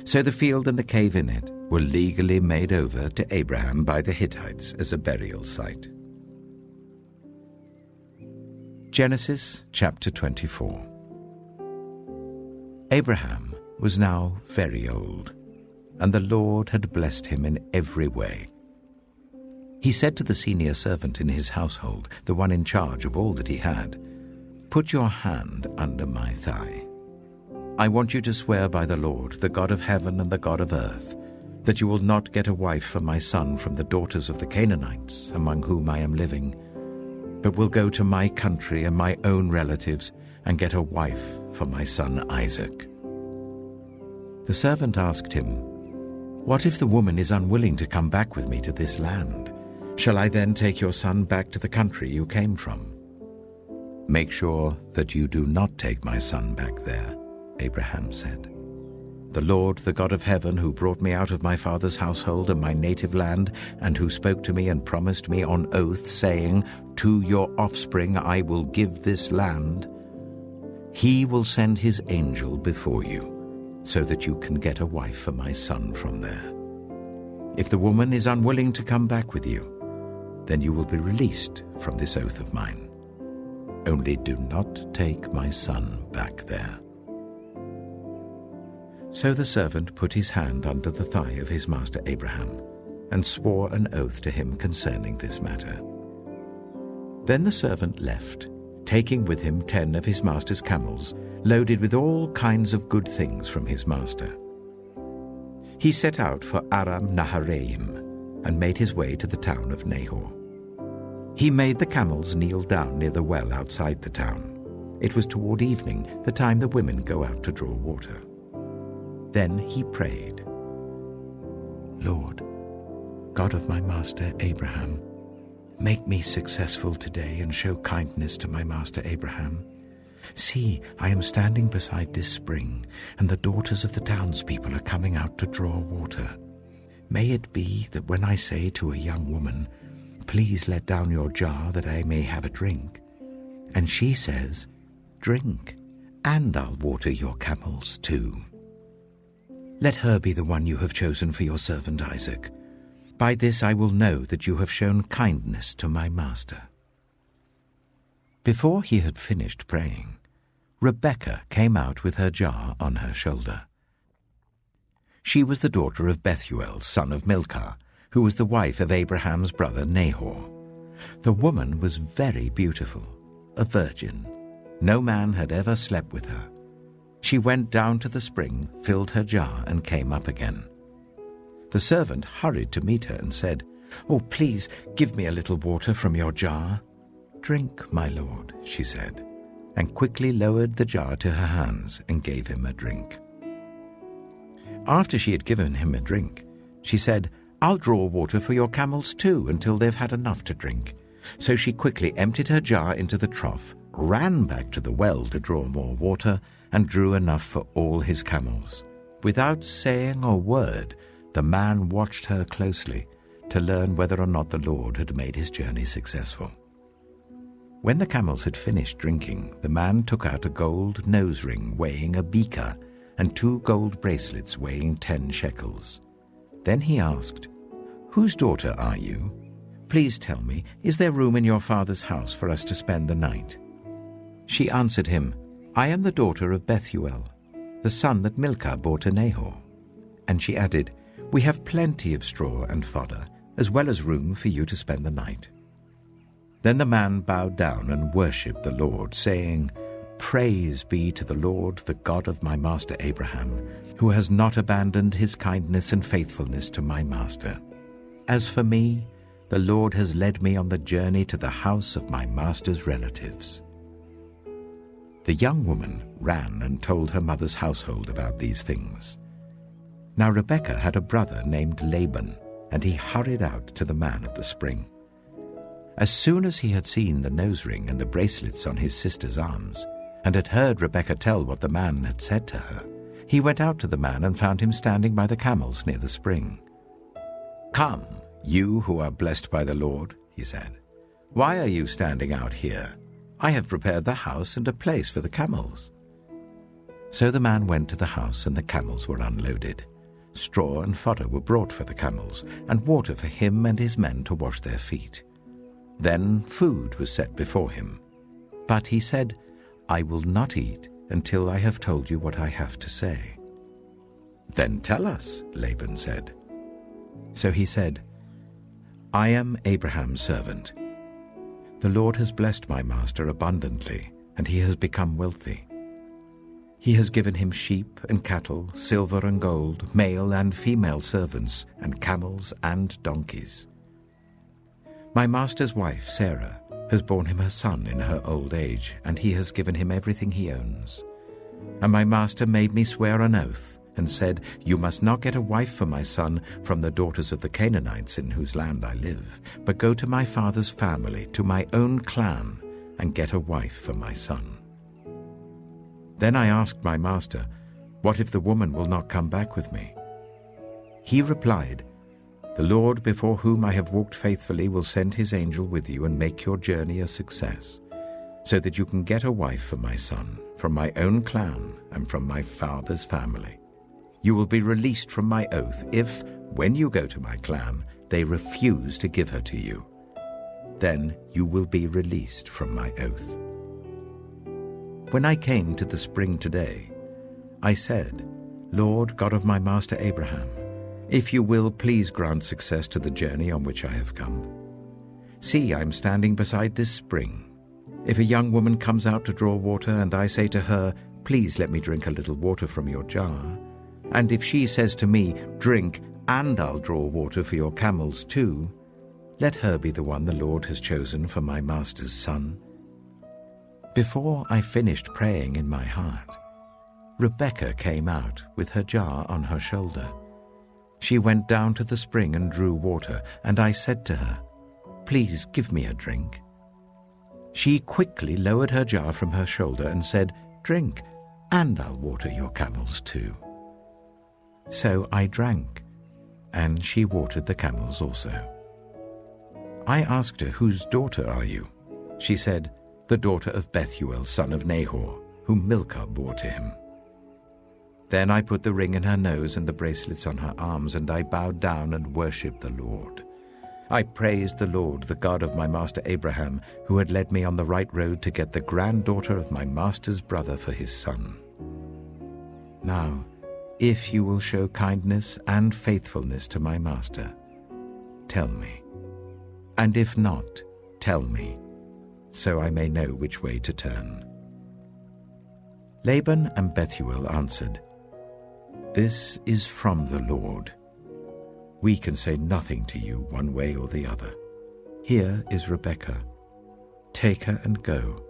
So the field and the cave in it were legally made over to Abraham by the Hittites as a burial site. Genesis chapter 24. Abraham was now very old, and the Lord had blessed him in every way. He said to the senior servant in his household, the one in charge of all that he had, "Put your hand under my thigh. I want you to swear by the Lord, the God of heaven and the God of earth, that you will not get a wife for my son from the daughters of the Canaanites, among whom I am living, but will go to my country and my own relatives and get a wife for my son Isaac." The servant asked him, "What if the woman is unwilling to come back with me to this land? Shall I then take your son back to the country you came from?" "Make sure that you do not take my son back there," Abraham said. "The Lord, the God of heaven, who brought me out of my father's household and my native land, and who spoke to me and promised me on oath, saying, 'To your offspring I will give this land,' he will send his angel before you, so that you can get a wife for my son from there. If the woman is unwilling to come back with you, then you will be released from this oath of mine. Only do not take my son back there." So the servant put his hand under the thigh of his master Abraham and swore an oath to him concerning this matter. Then the servant left, taking with him 10 of his master's camels, loaded with all kinds of good things from his master. He set out for Aram Naharaim and made his way to the town of Nahor. He made the camels kneel down near the well outside the town. It was toward evening, the time the women go out to draw water. Then he prayed, "Lord, God of my master Abraham, make me successful today and show kindness to my master Abraham. See, I am standing beside this spring, and the daughters of the townspeople are coming out to draw water. May it be that when I say to a young woman, 'Please let down your jar that I may have a drink,' and she says, 'Drink, and I'll water your camels too.' Let her be the one you have chosen for your servant Isaac. By this I will know that you have shown kindness to my master." Before he had finished praying, Rebekah came out with her jar on her shoulder. She was the daughter of Bethuel, son of Milcah, who was the wife of Abraham's brother Nahor. The woman was very beautiful, a virgin. No man had ever slept with her. She went down to the spring, filled her jar, and came up again. The servant hurried to meet her and said, "Oh, please give me a little water from your jar." "Drink, my lord," she said, and quickly lowered the jar to her hands and gave him a drink. After she had given him a drink, she said, "I'll draw water for your camels too until they've had enough to drink." So she quickly emptied her jar into the trough, ran back to the well to draw more water, and drew enough for all his camels. Without saying a word, the man watched her closely to learn whether or not the Lord had made his journey successful. When the camels had finished drinking, the man took out a gold nose ring weighing a beaker and 2 gold bracelets weighing 10 shekels. Then he asked, "Whose daughter are you? Please tell me, is there room in your father's house for us to spend the night?" She answered him, "I am the daughter of Bethuel, the son that Milcah bore to Nahor." And she added, "We have plenty of straw and fodder, as well as room for you to spend the night." Then the man bowed down and worshipped the Lord, saying, "Praise be to the Lord, the God of my master Abraham, who has not abandoned his kindness and faithfulness to my master. As for me, the Lord has led me on the journey to the house of my master's relatives." The young woman ran and told her mother's household about these things. Now Rebekah had a brother named Laban, and he hurried out to the man at the spring. As soon as he had seen the nose ring and the bracelets on his sister's arms, and had heard Rebekah tell what the man had said to her, he went out to the man and found him standing by the camels near the spring. "Come, you who are blessed by the Lord," he said. "Why are you standing out here? I have prepared the house and a place for the camels." So the man went to the house, and the camels were unloaded. Straw and fodder were brought for the camels, and water for him and his men to wash their feet. Then food was set before him. But he said, "I will not eat until I have told you what I have to say." "Then tell us," Laban said. So he said, "I am Abraham's servant. The Lord has blessed my master abundantly, and he has become wealthy. He has given him sheep and cattle, silver and gold, male and female servants, and camels and donkeys. My master's wife, Sarah, has borne him a son in her old age, and he has given him everything he owns. And my master made me swear an oath, and said, 'You must not get a wife for my son from the daughters of the Canaanites in whose land I live, but go to my father's family, to my own clan, and get a wife for my son.' Then I asked my master, 'What if the woman will not come back with me?' He replied, 'The Lord before whom I have walked faithfully will send his angel with you and make your journey a success, so that you can get a wife for my son from my own clan and from my father's family. You will be released from my oath if, when you go to my clan, they refuse to give her to you. Then you will be released from my oath. When I came to the spring today, I said, Lord, God of my master Abraham, if you will, please grant success to the journey on which I have come. See, I am standing beside this spring. If a young woman comes out to draw water, and I say to her, please let me drink a little water from your jar, and if she says to me, drink, and I'll draw water for your camels too, let her be the one the Lord has chosen for my master's son. Before I finished praying in my heart, Rebekah came out with her jar on her shoulder. She went down to the spring and drew water, and I said to her, please give me a drink. She quickly lowered her jar from her shoulder and said, drink, and I'll water your camels too. So I drank, and she watered the camels also. I asked her, whose daughter are you? She said, the daughter of Bethuel, son of Nahor, whom Milcah bore to him. Then I put the ring in her nose and the bracelets on her arms, and I bowed down and worshipped the Lord. I praised the Lord, the God of my master Abraham, who had led me on the right road to get the granddaughter of my master's brother for his son. Now, if you will show kindness and faithfulness to my master, tell me. And if not, tell me, so I may know which way to turn. Laban and Bethuel answered, this is from the Lord. We can say nothing to you one way or the other. Here is Rebekah. Take her and go,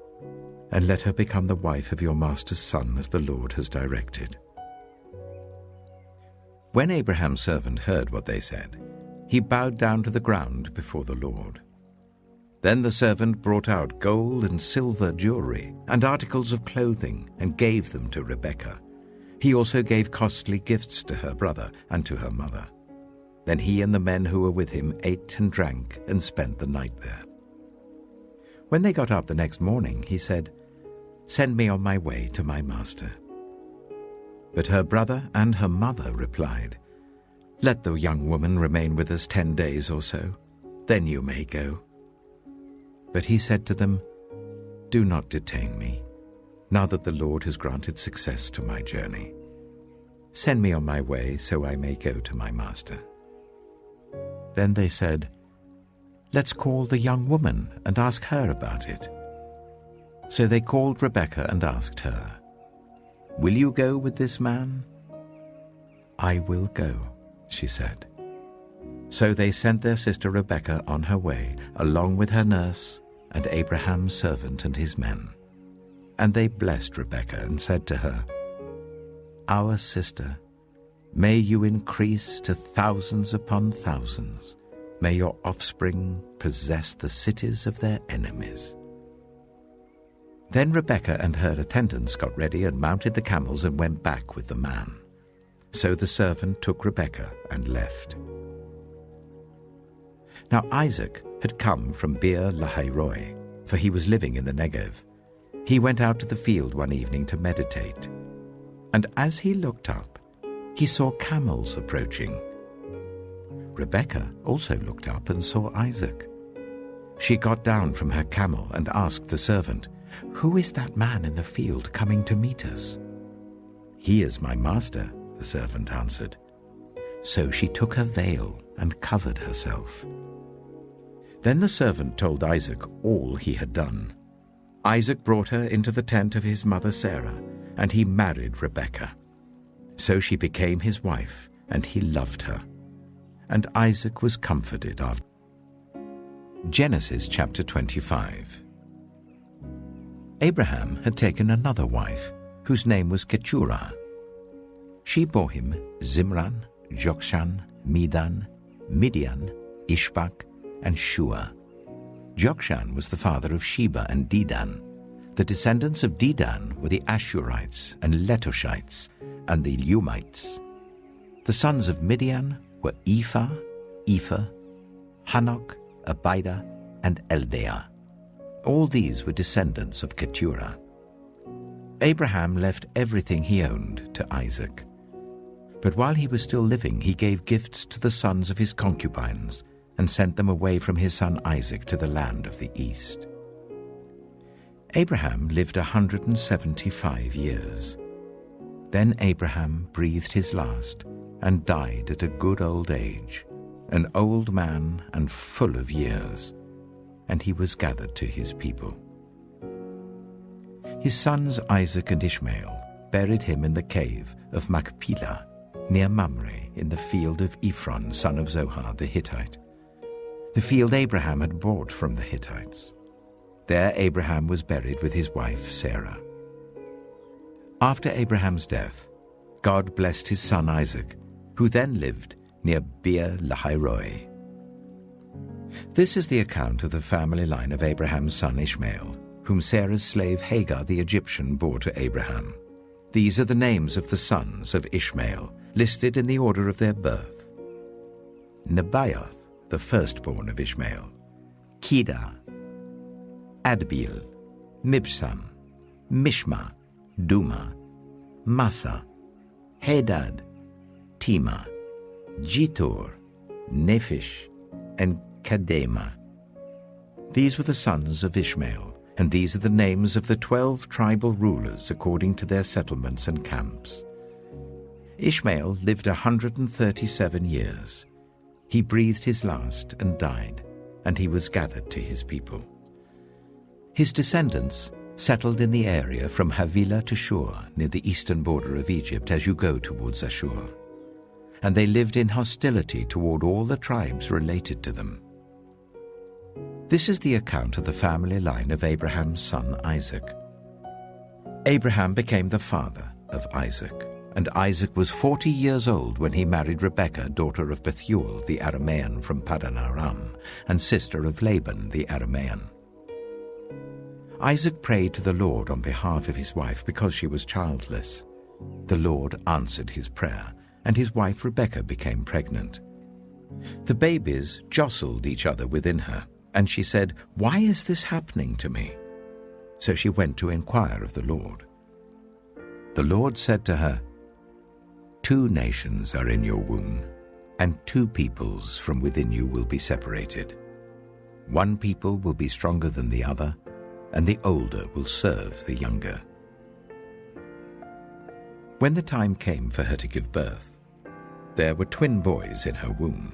and let her become the wife of your master's son, as the Lord has directed. When Abraham's servant heard what they said, he bowed down to the ground before the Lord. Then the servant brought out gold and silver jewelry and articles of clothing and gave them to Rebekah. He also gave costly gifts to her brother and to her mother. Then he and the men who were with him ate and drank and spent the night there. When they got up the next morning, he said, send me on my way to my master. But her brother and her mother replied, let the young woman remain with us 10 days or so, then you may go. But he said to them, do not detain me, now that the Lord has granted success to my journey. Send me on my way so I may go to my master. Then they said, let's call the young woman and ask her about it. So they called Rebekah and asked her, will you go with this man? I will go, she said. So they sent their sister Rebekah on her way, along with her nurse and Abraham's servant and his men. And they blessed Rebekah and said to her, our sister, may you increase to thousands upon thousands. May your offspring possess the cities of their enemies. Then Rebekah and her attendants got ready and mounted the camels and went back with the man. So the servant took Rebekah and left. Now Isaac had come from Beer Lahairoi, for he was living in the Negev. He went out to the field one evening to meditate. And as he looked up, he saw camels approaching. Rebekah also looked up and saw Isaac. She got down from her camel and asked the servant, who is that man in the field coming to meet us? He is my master, the servant answered. So she took her veil and covered herself. Then the servant told Isaac all he had done. Isaac brought her into the tent of his mother Sarah, and he married Rebekah. So she became his wife, and he loved her. And Isaac was comforted after. Genesis chapter 25. Abraham had taken another wife, whose name was Keturah. She bore him Zimran, Jokshan, Medan, Midian, Ishbak, and Shua. Jokshan was the father of Sheba and Dedan. The descendants of Dedan were the Ashurites and Letoshites and the Lumites. The sons of Midian were Ephah, Hanok, Abida, and Eldaah. All these were descendants of Keturah. Abraham left everything he owned to Isaac. But while he was still living, he gave gifts to the sons of his concubines, and sent them away from his son Isaac to the land of the east. Abraham lived 175 years. Then Abraham breathed his last and died at a good old age, an old man and full of years, and he was gathered to his people. His sons Isaac and Ishmael buried him in the cave of Machpelah, near Mamre, in the field of Ephron, son of Zohar the Hittite, the field Abraham had bought from the Hittites. There Abraham was buried with his wife Sarah. After Abraham's death, God blessed his son Isaac, who then lived near Beer Lahai-roi. This is the account of the family line of Abraham's son Ishmael, whom Sarah's slave Hagar the Egyptian bore to Abraham. These are the names of the sons of Ishmael, listed in the order of their birth: Nebaioth, the firstborn of Ishmael; Kedah, Adbeel, Mibsam, Mishma, Duma, Massa, Hadad, Tema, Jitor, Nephish, and Kedema. These were the sons of Ishmael, and these are the names of the 12 tribal rulers according to their settlements and camps. Ishmael lived 137 years. He breathed his last and died, and he was gathered to his people. His descendants settled in the area from Havilah to Shur, near the eastern border of Egypt as you go towards Ashur. And they lived in hostility toward all the tribes related to them. This is the account of the family line of Abraham's son Isaac. Abraham became the father of Isaac, and Isaac was 40 years old when he married Rebekah, daughter of Bethuel the Aramean from Padan Aram, and sister of Laban the Aramean. Isaac prayed to the Lord on behalf of his wife because she was childless. The Lord answered his prayer, and his wife Rebekah became pregnant. The babies jostled each other within her, and she said, "Why is this happening to me?" So she went to inquire of the Lord. The Lord said to her, "2 nations are in your womb, and 2 peoples from within you will be separated. 1 people will be stronger than the other, and the older will serve the younger." When the time came for her to give birth, there were twin boys in her womb.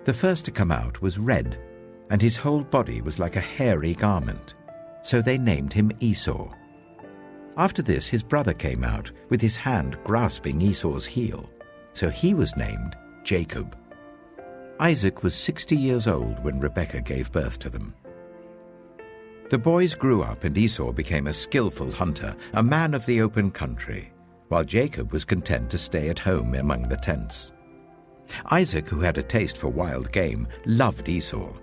The first to come out was red, and his whole body was like a hairy garment, so they named him Esau. After this his brother came out, with his hand grasping Esau's heel, so he was named Jacob. Isaac was 60 years old when Rebekah gave birth to them. The boys grew up, and Esau became a skillful hunter, a man of the open country, while Jacob was content to stay at home among the tents. Isaac, who had a taste for wild game, loved Esau,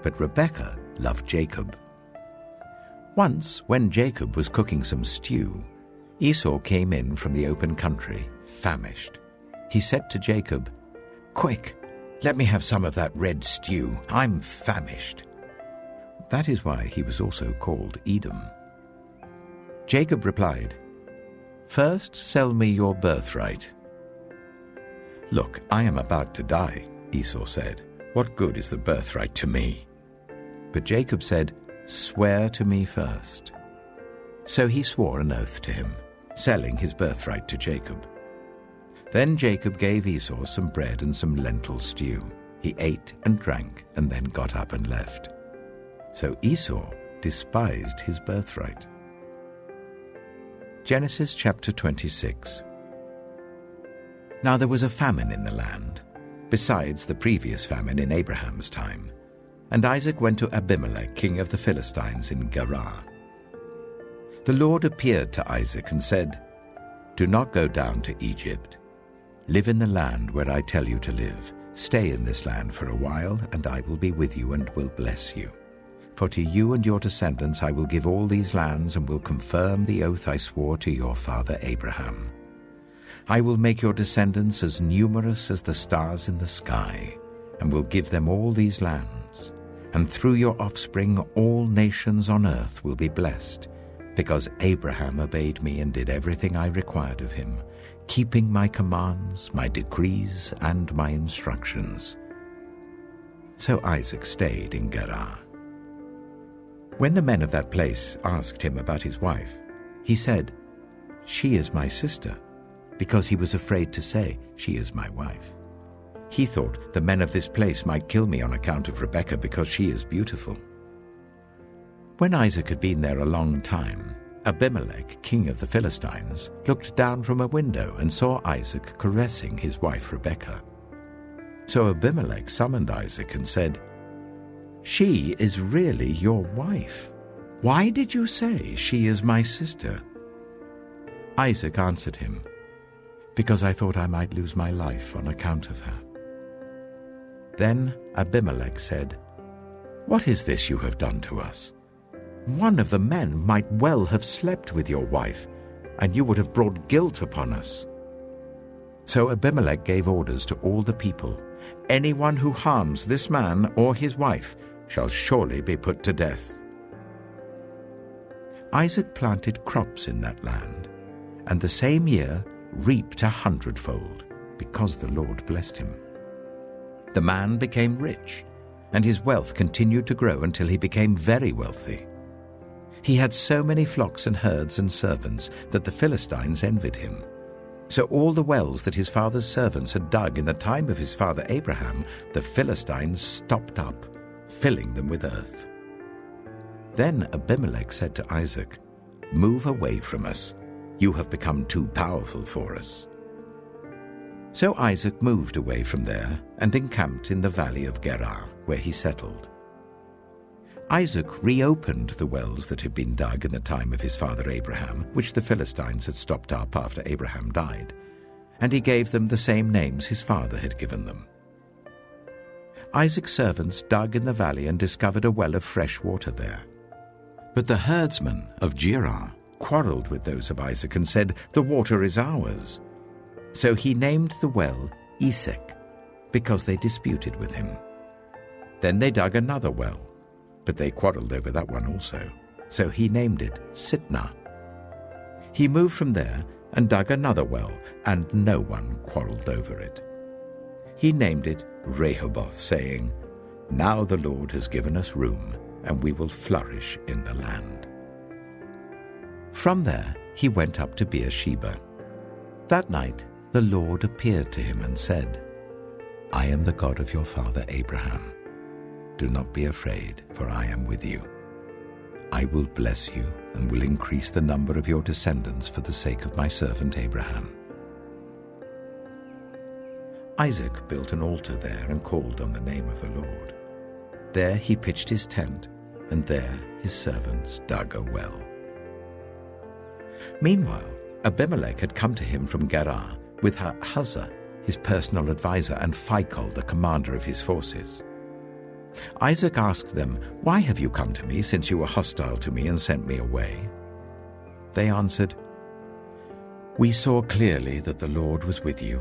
but Rebekah loved Jacob. Once, when Jacob was cooking some stew, Esau came in from the open country, famished. He said to Jacob, "Quick, let me have some of that red stew. I'm famished." That is why he was also called Edom. Jacob replied, "First sell me your birthright." "Look, I am about to die," Esau said. "What good is the birthright to me?" But Jacob said, "Swear to me first." So he swore an oath to him, selling his birthright to Jacob. Then Jacob gave Esau some bread and some lentil stew. He ate and drank and then got up and left. So Esau despised his birthright. Genesis chapter 26. Now there was a famine in the land, besides the previous famine in Abraham's time, and Isaac went to Abimelech, king of the Philistines, in Gerar. The Lord appeared to Isaac and said, "Do not go down to Egypt. Live in the land where I tell you to live. Stay in this land for a while, and I will be with you and will bless you. For to you and your descendants I will give all these lands, and will confirm the oath I swore to your father Abraham. I will make your descendants as numerous as the stars in the sky, and will give them all these lands. And through your offspring all nations on earth will be blessed, because Abraham obeyed me and did everything I required of him, keeping my commands, my decrees, and my instructions. So Isaac stayed in Gerar. When the men of that place asked him about his wife, he said, "She is my sister," because he was afraid to say, "She is my wife." He thought, "The men of this place might kill me on account of Rebekah, because she is beautiful." When Isaac had been there a long time, Abimelech, king of the Philistines, looked down from a window and saw Isaac caressing his wife Rebekah. So Abimelech summoned Isaac and said, "She is really your wife. Why did you say, 'She is my sister'?" Isaac answered him, "Because I thought I might lose my life on account of her." Then Abimelech said, "What is this you have done to us? One of the men might well have slept with your wife, and you would have brought guilt upon us." So Abimelech gave orders to all the people, "Anyone who harms this man or his wife shall surely be put to death." Isaac planted crops in that land, and the same year reaped 100-fold, because the Lord blessed him. The man became rich, and his wealth continued to grow until he became very wealthy. He had so many flocks and herds and servants that the Philistines envied him. So all the wells that his father's servants had dug in the time of his father Abraham, the Philistines stopped up, filling them with earth. Then Abimelech said to Isaac, "Move away from us. You have become too powerful for us." So Isaac moved away from there and encamped in the valley of Gerar, where he settled. Isaac reopened the wells that had been dug in the time of his father Abraham, which the Philistines had stopped up after Abraham died, and he gave them the same names his father had given them. Isaac's servants dug in the valley and discovered a well of fresh water there. But the herdsmen of Gerar quarreled with those of Isaac and said, "The water is ours." So he named the well Esek, because they disputed with him. Then they dug another well, but they quarreled over that one also. So he named it Sitnah. He moved from there and dug another well, and no one quarreled over it. He named it Rehoboth, saying, "Now the Lord has given us room, and we will flourish in the land." From there he went up to Beersheba. That night the Lord appeared to him and said, "I am the God of your father Abraham. Do not be afraid, for I am with you. I will bless you and will increase the number of your descendants for the sake of my servant Abraham." Isaac built an altar there and called on the name of the Lord. There he pitched his tent, and there his servants dug a well. Meanwhile, Abimelech had come to him from Gerar with Huzzah, his personal advisor, and Phicol, the commander of his forces. Isaac asked them, "Why have you come to me, since you were hostile to me and sent me away?" They answered, "We saw clearly that the Lord was with you.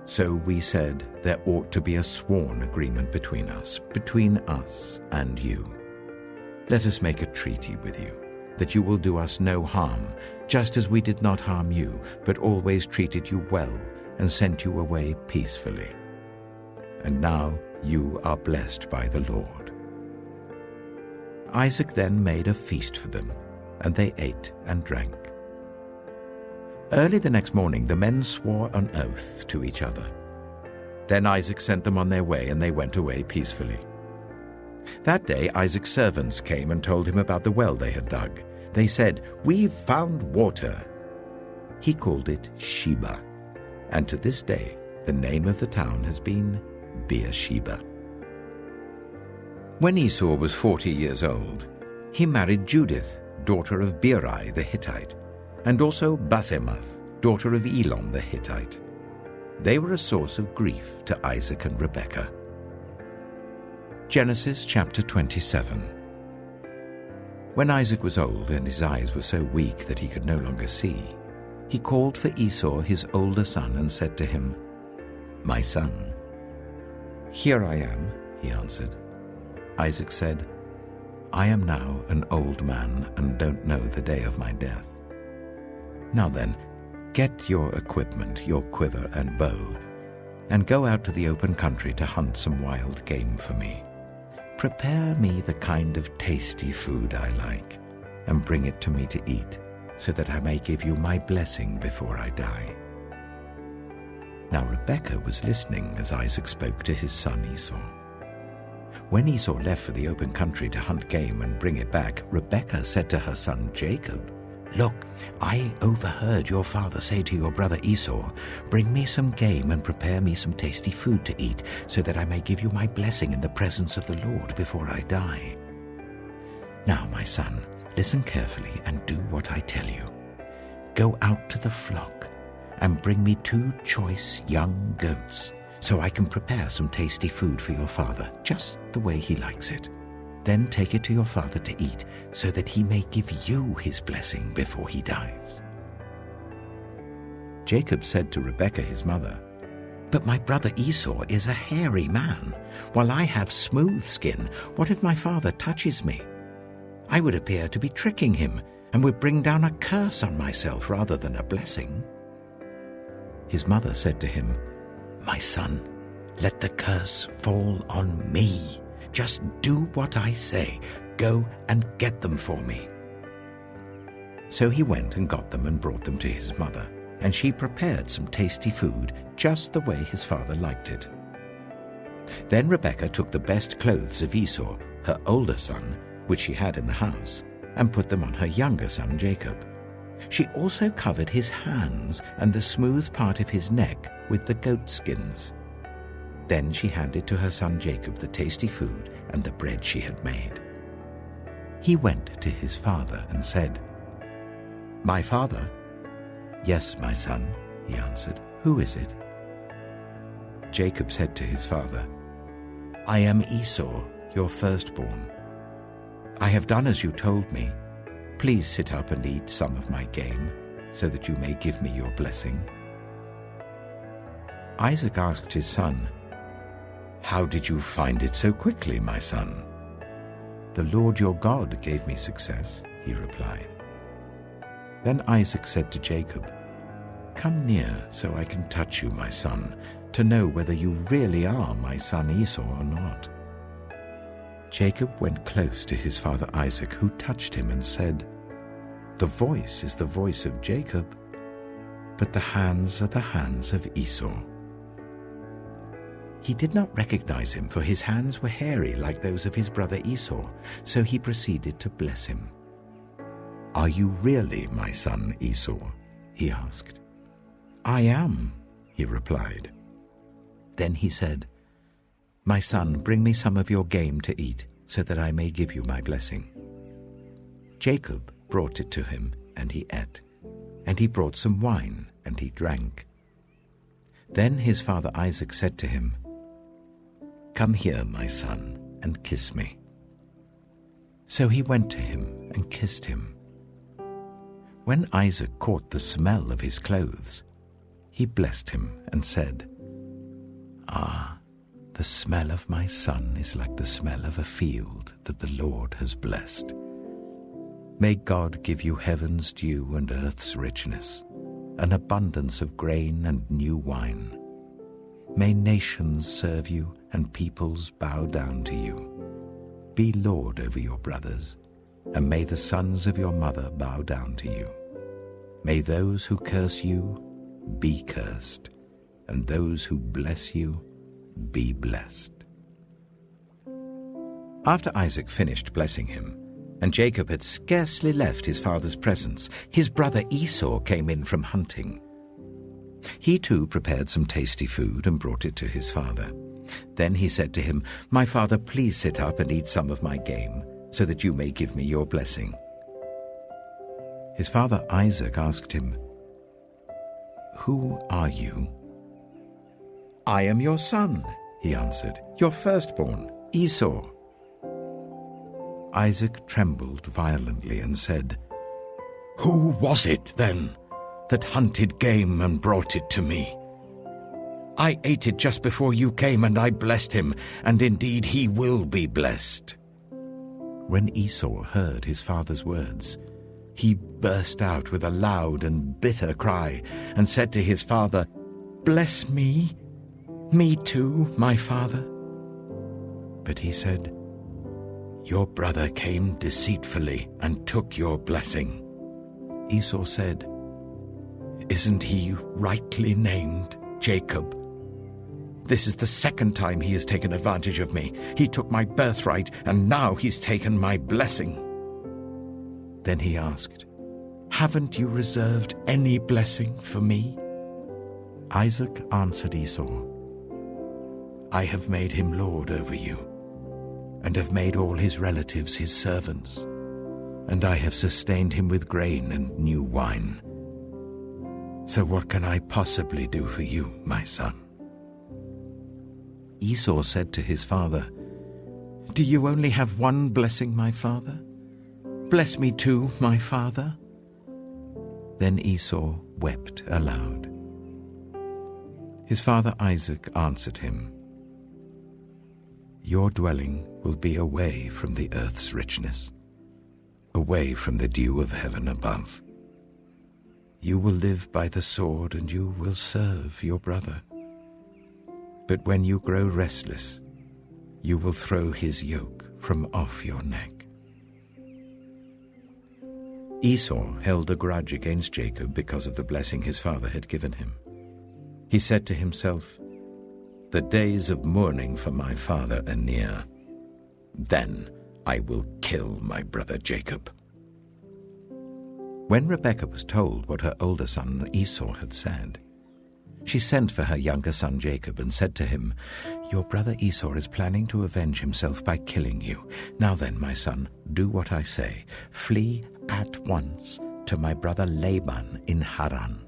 So we said there ought to be a sworn agreement between us and you. Let us make a treaty with you, that you will do us no harm, just as we did not harm you, but always treated you well and sent you away peacefully. And now you are blessed by the Lord." Isaac then made a feast for them, and they ate and drank. Early the next morning the men swore an oath to each other. Then Isaac sent them on their way, and they went away peacefully. That day Isaac's servants came and told him about the well they had dug. They said, "We've found water." He called it Sheba, and to this day the name of the town has been Beersheba. When Esau was 40 years old, he married Judith, daughter of Beeri the Hittite, and also Basemath, daughter of Elon the Hittite. They were a source of grief to Isaac and Rebekah. Genesis chapter 27. When Isaac was old and his eyes were so weak that he could no longer see, he called for Esau his older son and said to him, "My son." "Here I am," he answered. Isaac said, "I am now an old man and don't know the day of my death. Now then, get your equipment, your quiver and bow, and go out to the open country to hunt some wild game for me. Prepare me the kind of tasty food I like, and bring it to me to eat, so that I may give you my blessing before I die." Now Rebekah was listening as Isaac spoke to his son Esau. When Esau left for the open country to hunt game and bring it back, Rebekah said to her son Jacob, "Look, I overheard your father say to your brother Esau, 'Bring me some game and prepare me some tasty food to eat, so that I may give you my blessing in the presence of the Lord before I die.' Now, my son, listen carefully and do what I tell you. Go out to the flock and bring me 2 choice young goats, so I can prepare some tasty food for your father, just the way he likes it. Then take it to your father to eat, so that he may give you his blessing before he dies." Jacob said to Rebekah his mother, "But my brother Esau is a hairy man, while I have smooth skin. What if my father touches me? I would appear to be tricking him, and would bring down a curse on myself rather than a blessing." His mother said to him, "My son, let the curse fall on me. Just do what I say. Go and get them for me." So he went and got them and brought them to his mother, and she prepared some tasty food just the way his father liked it. Then Rebekah took the best clothes of Esau, her older son, which she had in the house, and put them on her younger son Jacob. She also covered his hands and the smooth part of his neck with the goat skins. Then she handed to her son Jacob the tasty food and the bread she had made. He went to his father and said, "My father?" "Yes, my son," he answered. "Who is it?" Jacob said to his father, "I am Esau, your firstborn. I have done as you told me. Please sit up and eat some of my game, so that you may give me your blessing." Isaac asked his son, "How did you find it so quickly, my son?" "The Lord your God gave me success," he replied. Then Isaac said to Jacob, "Come near so I can touch you, my son, to know whether you really are my son Esau or not." Jacob went close to his father Isaac, who touched him and said, "The voice is the voice of Jacob, but the hands are the hands of Esau." He did not recognize him, for his hands were hairy like those of his brother Esau, so he proceeded to bless him. "Are you really my son Esau?" he asked. "I am," he replied. Then he said, "My son, bring me some of your game to eat, so that I may give you my blessing." Jacob brought it to him, and he ate, and he brought some wine, and he drank. Then his father Isaac said to him, "Come here, my son, and kiss me." So he went to him and kissed him. When Isaac caught the smell of his clothes, he blessed him and said, "Ah, the smell of my son is like the smell of a field that the Lord has blessed. May God give you heaven's dew and earth's richness, an abundance of grain and new wine. May nations serve you and peoples bow down to you. Be Lord over your brothers, and may the sons of your mother bow down to you. May those who curse you be cursed, and those who bless you be blessed." After Isaac finished blessing him, and Jacob had scarcely left his father's presence, his brother Esau came in from hunting. He too prepared some tasty food and brought it to his father. Then he said to him, "My father, please sit up and eat some of my game, so that you may give me your blessing." His father Isaac asked him, "Who are you?" "I am your son," he answered, "your firstborn, Esau." Isaac trembled violently and said, "Who was it, then, that hunted game and brought it to me? I ate it just before you came, and I blessed him, and indeed he will be blessed." When Esau heard his father's words, he burst out with a loud and bitter cry and said to his father, "Bless me, Me too, my father?" But he said, "Your brother came deceitfully and took your blessing." Esau said, "Isn't he rightly named Jacob? This is the second time he has taken advantage of me. He took my birthright, and now he's taken my blessing." Then he asked, "Haven't you reserved any blessing for me?" Isaac answered Esau, "I have made him lord over you, and have made all his relatives his servants, and I have sustained him with grain and new wine. So what can I possibly do for you, my son?" Esau said to his father, "Do you only have one blessing, my father? Bless me too, my father." Then Esau wept aloud. His father Isaac answered him, "Your dwelling will be away from the earth's richness, away from the dew of heaven above. You will live by the sword, and you will serve your brother. But when you grow restless, you will throw his yoke from off your neck." Esau held a grudge against Jacob because of the blessing his father had given him. He said to himself, "The days of mourning for my father are near. Then I will kill my brother Jacob." When Rebekah was told what her older son Esau had said, she sent for her younger son Jacob and said to him, "Your brother Esau is planning to avenge himself by killing you. Now then, my son, do what I say. Flee at once to my brother Laban in Haran.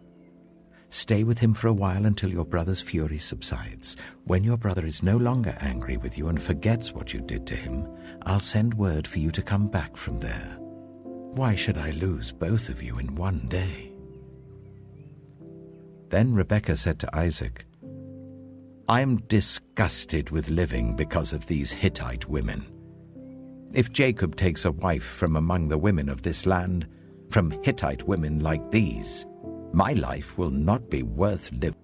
Stay with him for a while until your brother's fury subsides. When your brother is no longer angry with you and forgets what you did to him, I'll send word for you to come back from there. Why should I lose both of you in one day?" Then Rebekah said to Isaac, "I am disgusted with living because of these Hittite women. If Jacob takes a wife from among the women of this land, from Hittite women like these, my life will not be worth living."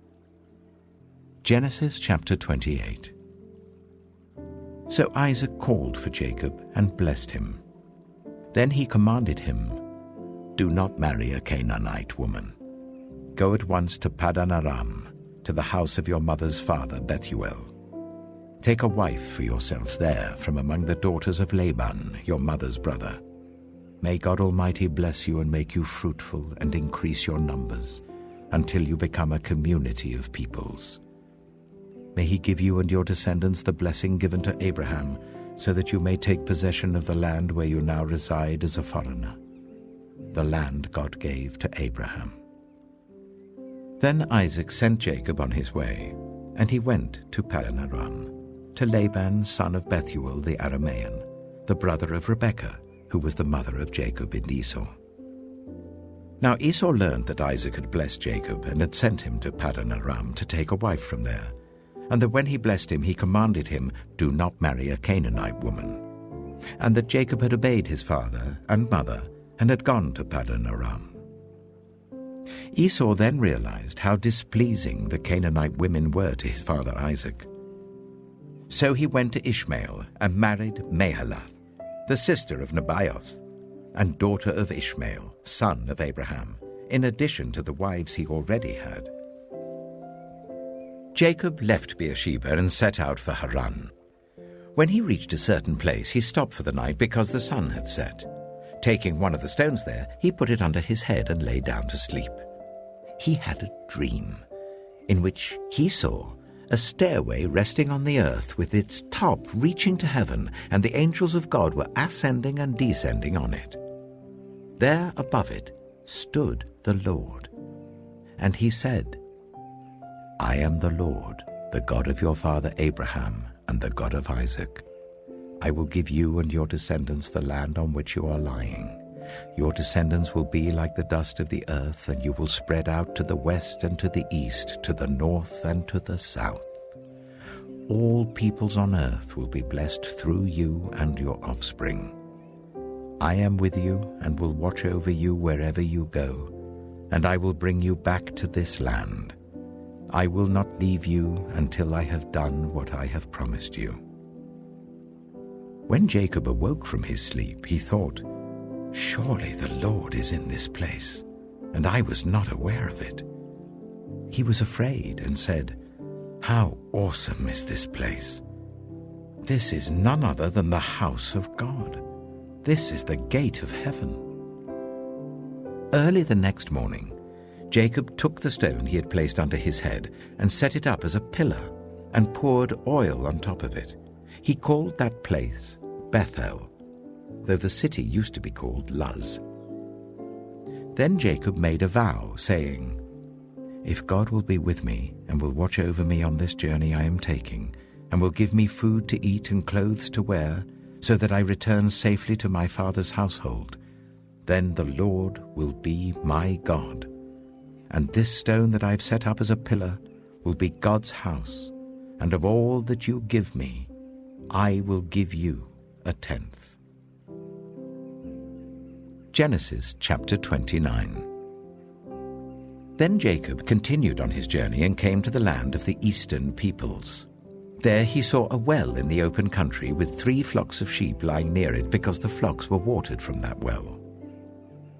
Genesis chapter 28. So Isaac called for Jacob and blessed him. Then he commanded him, "Do not marry a Canaanite woman. Go at once to Padan Aram, to the house of your mother's father Bethuel. Take a wife for yourself there from among the daughters of Laban, your mother's brother. May God Almighty bless you and make you fruitful and increase your numbers until you become a community of peoples. May he give you and your descendants the blessing given to Abraham, so that you may take possession of the land where you now reside as a foreigner, the land God gave to Abraham." Then Isaac sent Jacob on his way, and he went to Padan Aram, to Laban son of Bethuel the Aramean, the brother of Rebekah, who was the mother of Jacob and Esau. Now Esau learned that Isaac had blessed Jacob and had sent him to Padan Aram to take a wife from there, and that when he blessed him he commanded him, "Do not marry a Canaanite woman," and that Jacob had obeyed his father and mother and had gone to Padan Aram. Esau then realized how displeasing the Canaanite women were to his father Isaac. So he went to Ishmael and married Mahalath, the sister of Nebaioth, and daughter of Ishmael, son of Abraham, in addition to the wives he already had. Jacob left Beersheba and set out for Haran. When he reached a certain place, he stopped for the night because the sun had set. Taking one of the stones there, he put it under his head and lay down to sleep. He had a dream in which he saw a stairway resting on the earth with its top reaching to heaven, and the angels of God were ascending and descending on it. There above it stood the Lord, and he said, "I am the Lord, the God of your father Abraham and the God of Isaac. I will give you and your descendants the land on which you are lying. Your descendants will be like the dust of the earth, and you will spread out to the west and to the east, to the north and to the south. All peoples on earth will be blessed through you and your offspring. I am with you and will watch over you wherever you go, and I will bring you back to this land. I will not leave you until I have done what I have promised you." When Jacob awoke from his sleep, he thought, "Surely the Lord is in this place, and I was not aware of it." He was afraid and said, "How awesome is this place! This is none other than the house of God. This is the gate of heaven." Early the next morning, Jacob took the stone he had placed under his head and set it up as a pillar and poured oil on top of it. He called that place Bethel, though the city used to be called Luz. Then Jacob made a vow, saying, "If God will be with me and will watch over me on this journey I am taking, and will give me food to eat and clothes to wear, so that I return safely to my father's household, then the Lord will be my God. And this stone that I have set up as a pillar will be God's house, and of all that you give me, I will give you a tenth." Genesis chapter 29. Then Jacob continued on his journey and came to the land of the eastern peoples. There he saw a well in the open country with 3 flocks of sheep lying near it, because the flocks were watered from that well.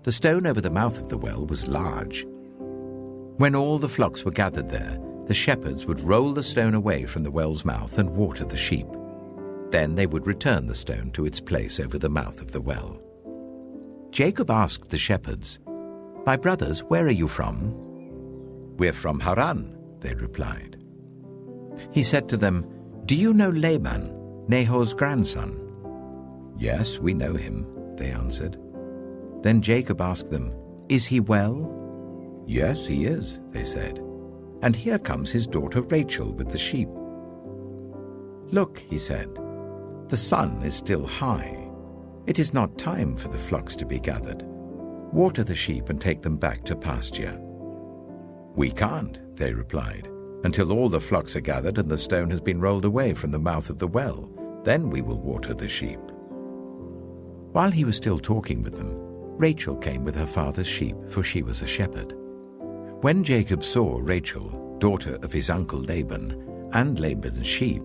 The stone over the mouth of the well was large. When all the flocks were gathered there, the shepherds would roll the stone away from the well's mouth and water the sheep. Then they would return the stone to its place over the mouth of the well. Jacob asked the shepherds, "My brothers, where are you from?" "We're from Haran," they replied. He said to them, "Do you know Laban, Nahor's grandson?" "Yes, we know him," they answered. Then Jacob asked them, "Is he well?" "Yes, he is," they said. "And here comes his daughter Rachel with the sheep." "Look," he said, "the sun is still high. It is not time for the flocks to be gathered. Water the sheep and take them back to pasture." "We can't," they replied, "until all the flocks are gathered and the stone has been rolled away from the mouth of the well. Then we will water the sheep." While he was still talking with them, Rachel came with her father's sheep, for she was a shepherd. When Jacob saw Rachel, daughter of his uncle Laban, and Laban's sheep,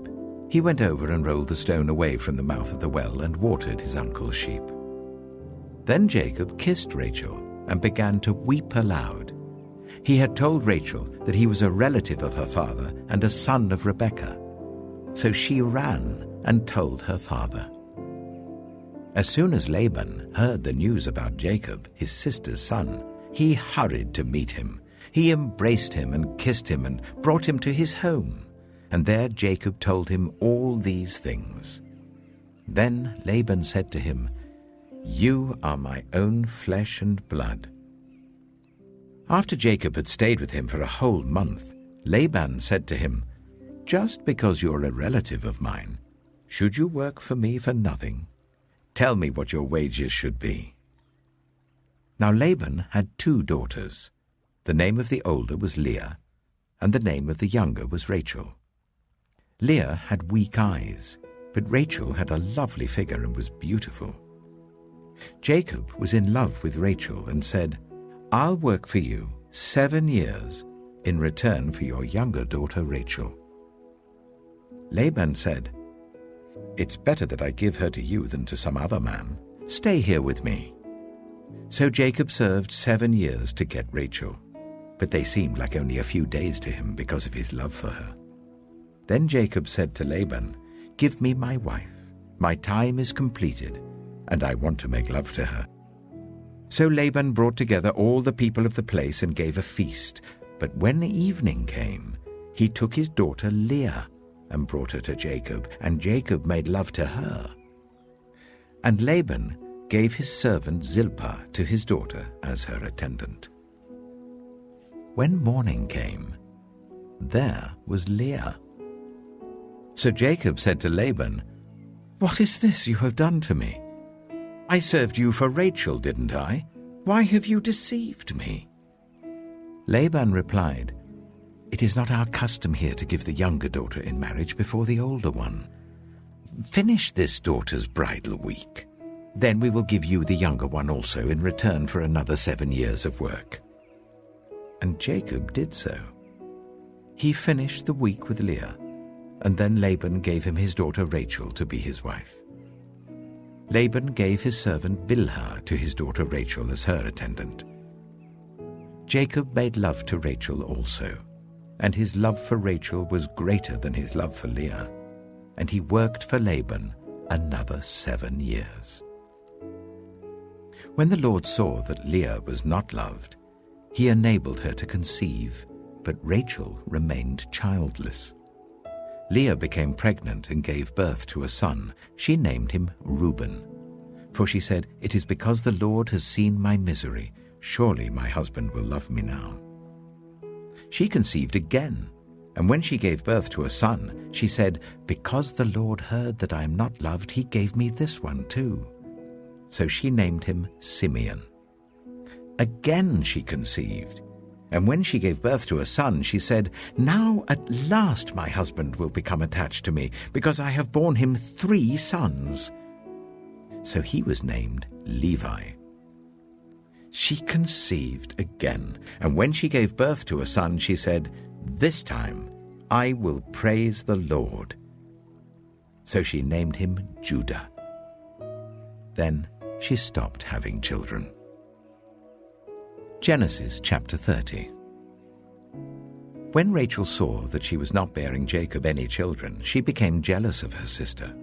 he went over and rolled the stone away from the mouth of the well and watered his uncle's sheep. Then Jacob kissed Rachel and began to weep aloud. He had told Rachel that he was a relative of her father and a son of Rebekah. So she ran and told her father. As soon as Laban heard the news about Jacob, his sister's son, he hurried to meet him. He embraced him and kissed him and brought him to his home. And there Jacob told him all these things. Then Laban said to him, "You are my own flesh and blood." After Jacob had stayed with him for a whole month, Laban said to him, "Just because you're a relative of mine, should you work for me for nothing? Tell me what your wages should be." Now Laban had 2 daughters. The name of the older was Leah, and the name of the younger was Rachel. Leah had weak eyes, but Rachel had a lovely figure and was beautiful. Jacob was in love with Rachel and said, "I'll work for you 7 years in return for your younger daughter Rachel." Laban said, "It's better that I give her to you than to some other man. Stay here with me." So Jacob served 7 years to get Rachel, but they seemed like only a few days to him because of his love for her. Then Jacob said to Laban, "Give me my wife. My time is completed, and I want to make love to her." So Laban brought together all the people of the place and gave a feast. But when evening came, he took his daughter Leah and brought her to Jacob, and Jacob made love to her. And Laban gave his servant Zilpah to his daughter as her attendant. When morning came, there was Leah. So Jacob said to Laban, "What is this you have done to me? I served you for Rachel, didn't I? Why have you deceived me?" Laban replied, "It is not our custom here to give the younger daughter in marriage before the older one. Finish this daughter's bridal week. Then we will give you the younger one also in return for another 7 years of work." And Jacob did so. He finished the week with Leah, and then Laban gave him his daughter Rachel to be his wife. Laban gave his servant Bilhah to his daughter Rachel as her attendant. Jacob made love to Rachel also, and his love for Rachel was greater than his love for Leah, and he worked for Laban another 7 years. When the Lord saw that Leah was not loved, he enabled her to conceive, but Rachel remained childless. Leah became pregnant and gave birth to a son. She named him Reuben, for she said, "It is because the Lord has seen my misery. Surely my husband will love me now." She conceived again, and when she gave birth to a son, she said, "Because the Lord heard that I am not loved, he gave me this one too." So she named him Simeon. Again she conceived, and when she gave birth to a son, she said, "Now at last my husband will become attached to me, because I have borne him 3 sons." So he was named Levi. She conceived again, and when she gave birth to a son, she said, "This time I will praise the Lord." So she named him Judah. Then she stopped having children. Genesis chapter 30. When Rachel saw that she was not bearing Jacob any children, she became jealous of her sister.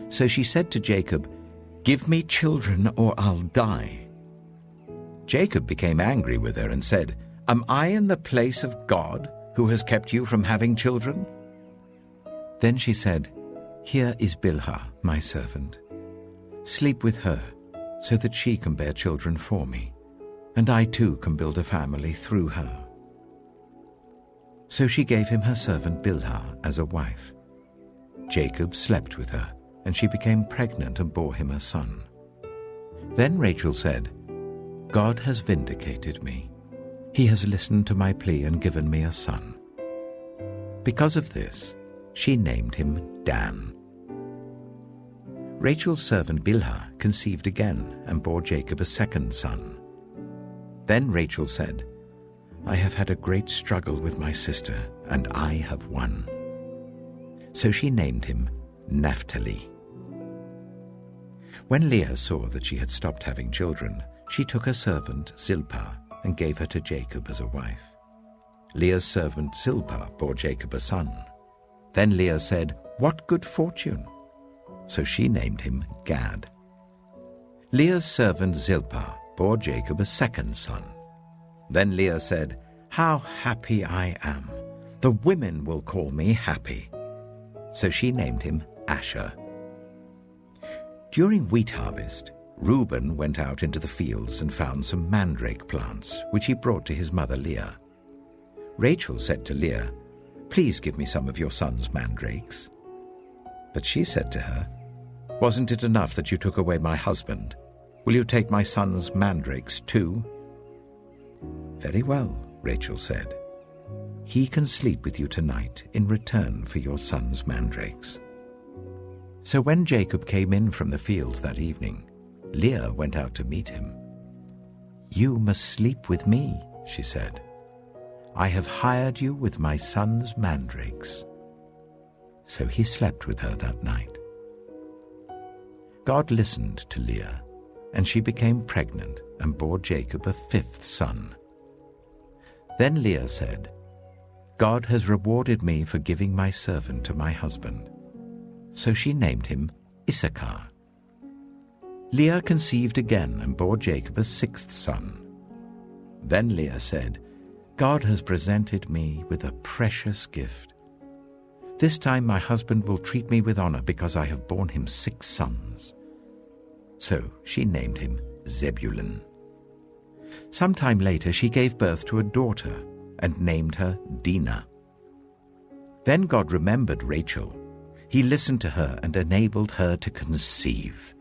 So she said to Jacob, "Give me children or I'll die." Jacob became angry with her and said, "Am I in the place of God, who has kept you from having children?" Then she said, "Here is Bilhah, my servant. Sleep with her, so that she can bear children for me, and I too can build a family through her." So she gave him her servant Bilhah as a wife. Jacob slept with her, and she became pregnant and bore him a son. Then Rachel said, "God has vindicated me. He has listened to my plea and given me a son." Because of this, she named him Dan. Rachel's servant Bilhah conceived again and bore Jacob a second son. Then Rachel said, "I have had a great struggle with my sister, and I have won." So she named him Naphtali. When Leah saw that she had stopped having children, she took her servant Zilpah and gave her to Jacob as a wife. Leah's servant Zilpah bore Jacob a son. Then Leah said, "What good fortune!" So she named him Gad. Leah's servant Zilpah bore Jacob a second son. Then Leah said, "How happy I am! The women will call me happy." So she named him Asher. During wheat harvest, Reuben went out into the fields and found some mandrake plants, which he brought to his mother Leah. Rachel said to Leah, "Please give me some of your son's mandrakes." But she said to her, "Wasn't it enough that you took away my husband? Will you take my son's mandrakes too?" "Very well," Rachel said. "He can sleep with you tonight in return for your son's mandrakes." So when Jacob came in from the fields that evening, Leah went out to meet him. "You must sleep with me," she said. "I have hired you with my son's mandrakes." So he slept with her that night. God listened to Leah, and she became pregnant and bore Jacob a 5th son. Then Leah said, "God has rewarded me for giving my servant to my husband." So she named him Issachar. Leah conceived again and bore Jacob a 6th son. Then Leah said, "God has presented me with a precious gift. This time my husband will treat me with honor because I have borne him 6 sons." So she named him Zebulun. Some time later she gave birth to a daughter and named her Dinah. Then God remembered Rachel. He listened to her and enabled her to conceive.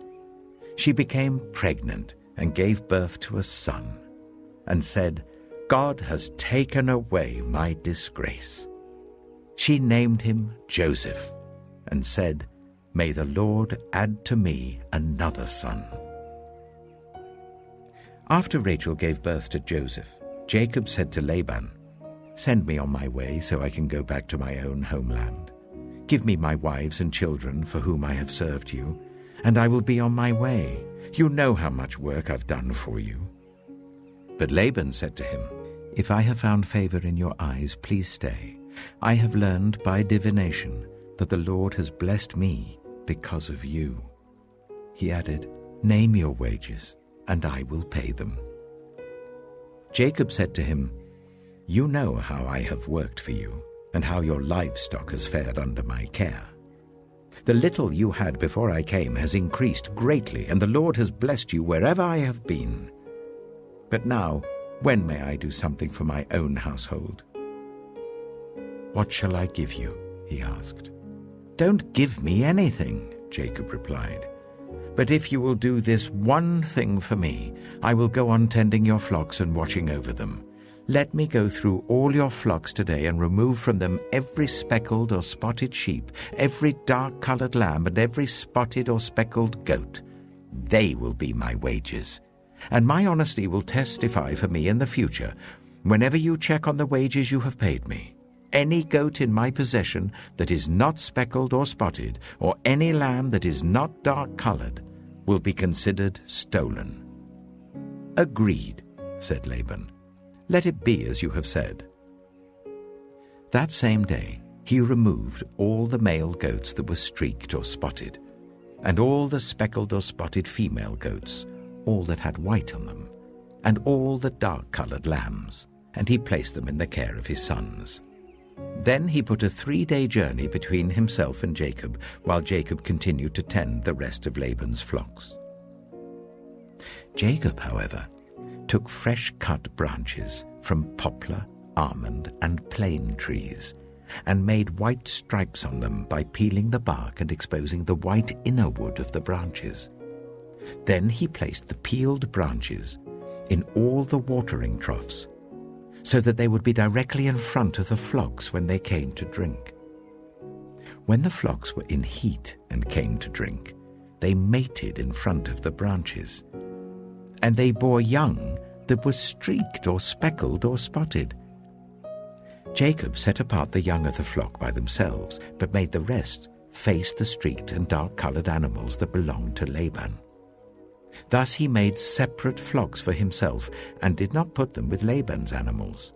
She became pregnant and gave birth to a son, and said, "God has taken away my disgrace." She named him Joseph, and said, "May the Lord add to me another son." After Rachel gave birth to Joseph, Jacob said to Laban, Send me on my way so I can go back to my own homeland. Give me my wives and children for whom I have served you, and I will be on my way. You know how much work I've done for you." But Laban said to him, "If I have found favor in your eyes, please stay. I have learned by divination that the Lord has blessed me because of you." He added, "Name your wages, and I will pay them." Jacob said to him, "You know how I have worked for you, and how your livestock has fared under my care. The little you had before I came has increased greatly, and the Lord has blessed you wherever I have been. But now, when may I do something for my own household?" "What shall I give you?" he asked. "Don't give me anything," Jacob replied. "But if you will do this one thing for me, I will go on tending your flocks and watching over them. Let me go through all your flocks today and remove from them every speckled or spotted sheep, every dark-colored lamb, and every spotted or speckled goat. They will be my wages. And my honesty will testify for me in the future, whenever you check on the wages you have paid me. Any goat in my possession that is not speckled or spotted, or any lamb that is not dark-colored, will be considered stolen." "Agreed," said Laban. "Let it be as you have said." That same day he removed all the male goats that were streaked or spotted, and all the speckled or spotted female goats, all that had white on them, and all the dark-colored lambs, and he placed them in the care of his sons. Then he put a 3-day journey between himself and Jacob, while Jacob continued to tend the rest of Laban's flocks. Jacob, however, took fresh-cut branches from poplar, almond, and plane trees, and made white stripes on them by peeling the bark and exposing the white inner wood of the branches. Then he placed the peeled branches in all the watering troughs, so that they would be directly in front of the flocks when they came to drink. When the flocks were in heat and came to drink, they mated in front of the branches, and they bore young that were streaked or speckled or spotted. Jacob set apart the young of the flock by themselves, but made the rest face the streaked and dark-colored animals that belonged to Laban. Thus he made separate flocks for himself, and did not put them with Laban's animals.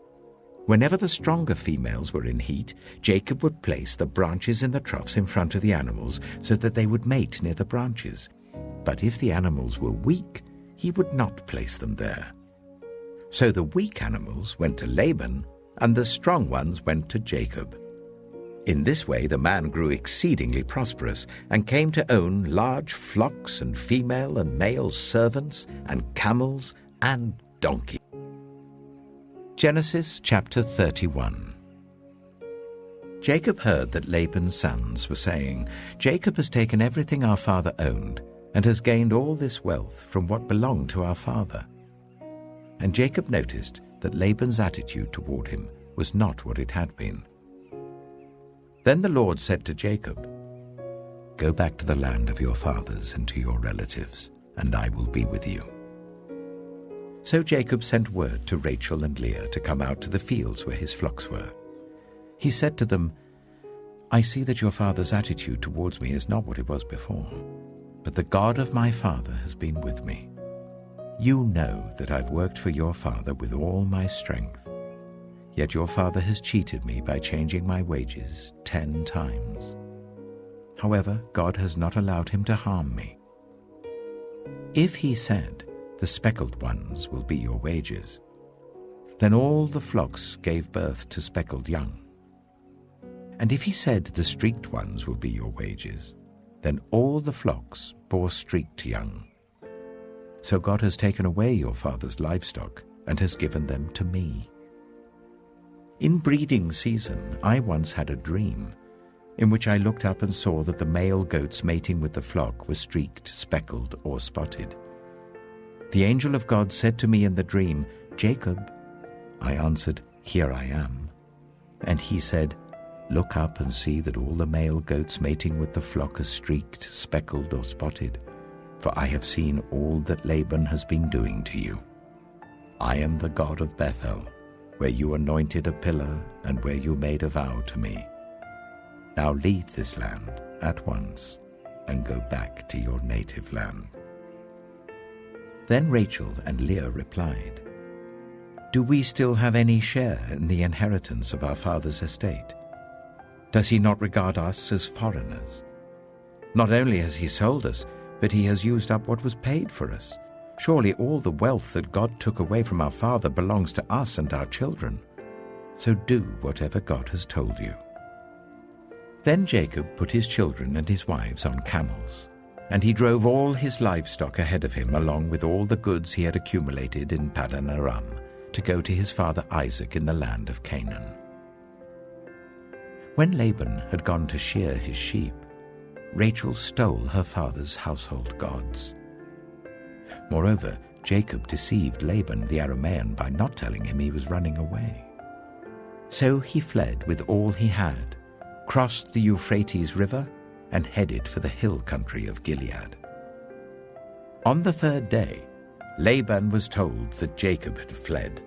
Whenever the stronger females were in heat, Jacob would place the branches in the troughs in front of the animals, so that they would mate near the branches. But if the animals were weak, he would not place them there. So the weak animals went to Laban, and the strong ones went to Jacob. In this way the man grew exceedingly prosperous, and came to own large flocks and female and male servants and camels and donkeys. Genesis chapter 31. Jacob heard that Laban's sons were saying, "Jacob has taken everything our father owned, and has gained all this wealth from what belonged to our father." And Jacob noticed that Laban's attitude toward him was not what it had been. Then the Lord said to Jacob, "Go back to the land of your fathers and to your relatives, and I will be with you." So Jacob sent word to Rachel and Leah to come out to the fields where his flocks were. He said to them, "I see that your father's attitude towards me is not what it was before, but the God of my father has been with me. You know that I've worked for your father with all my strength. Yet your father has cheated me by changing my wages 10 times. However, God has not allowed him to harm me. If he said, 'The speckled ones will be your wages,' then all the flocks gave birth to speckled young. And if he said, 'The streaked ones will be your wages,' then all the flocks bore streaked young. So God has taken away your father's livestock and has given them to me. In breeding season, I once had a dream, in which I looked up and saw that the male goats mating with the flock were streaked, speckled, or spotted. The angel of God said to me in the dream, 'Jacob.' I answered, 'Here I am.' And he said, 'Look up and see that all the male goats mating with the flock are streaked, speckled, or spotted, for I have seen all that Laban has been doing to you. I am the God of Bethel, where you anointed a pillar and where you made a vow to me. Now leave this land at once and go back to your native land." Then Rachel and Leah replied, "Do we still have any share in the inheritance of our father's estate? Does he not regard us as foreigners? Not only has he sold us, but he has used up what was paid for us. Surely all the wealth that God took away from our father belongs to us and our children. So do whatever God has told you." Then Jacob put his children and his wives on camels, and he drove all his livestock ahead of him along with all the goods he had accumulated in Padan Aram to go to his father Isaac in the land of Canaan. When Laban had gone to shear his sheep, Rachel stole her father's household gods. Moreover, Jacob deceived Laban the Aramean by not telling him he was running away. So he fled with all he had, crossed the Euphrates River, and headed for the hill country of Gilead. On the third day, Laban was told that Jacob had fled.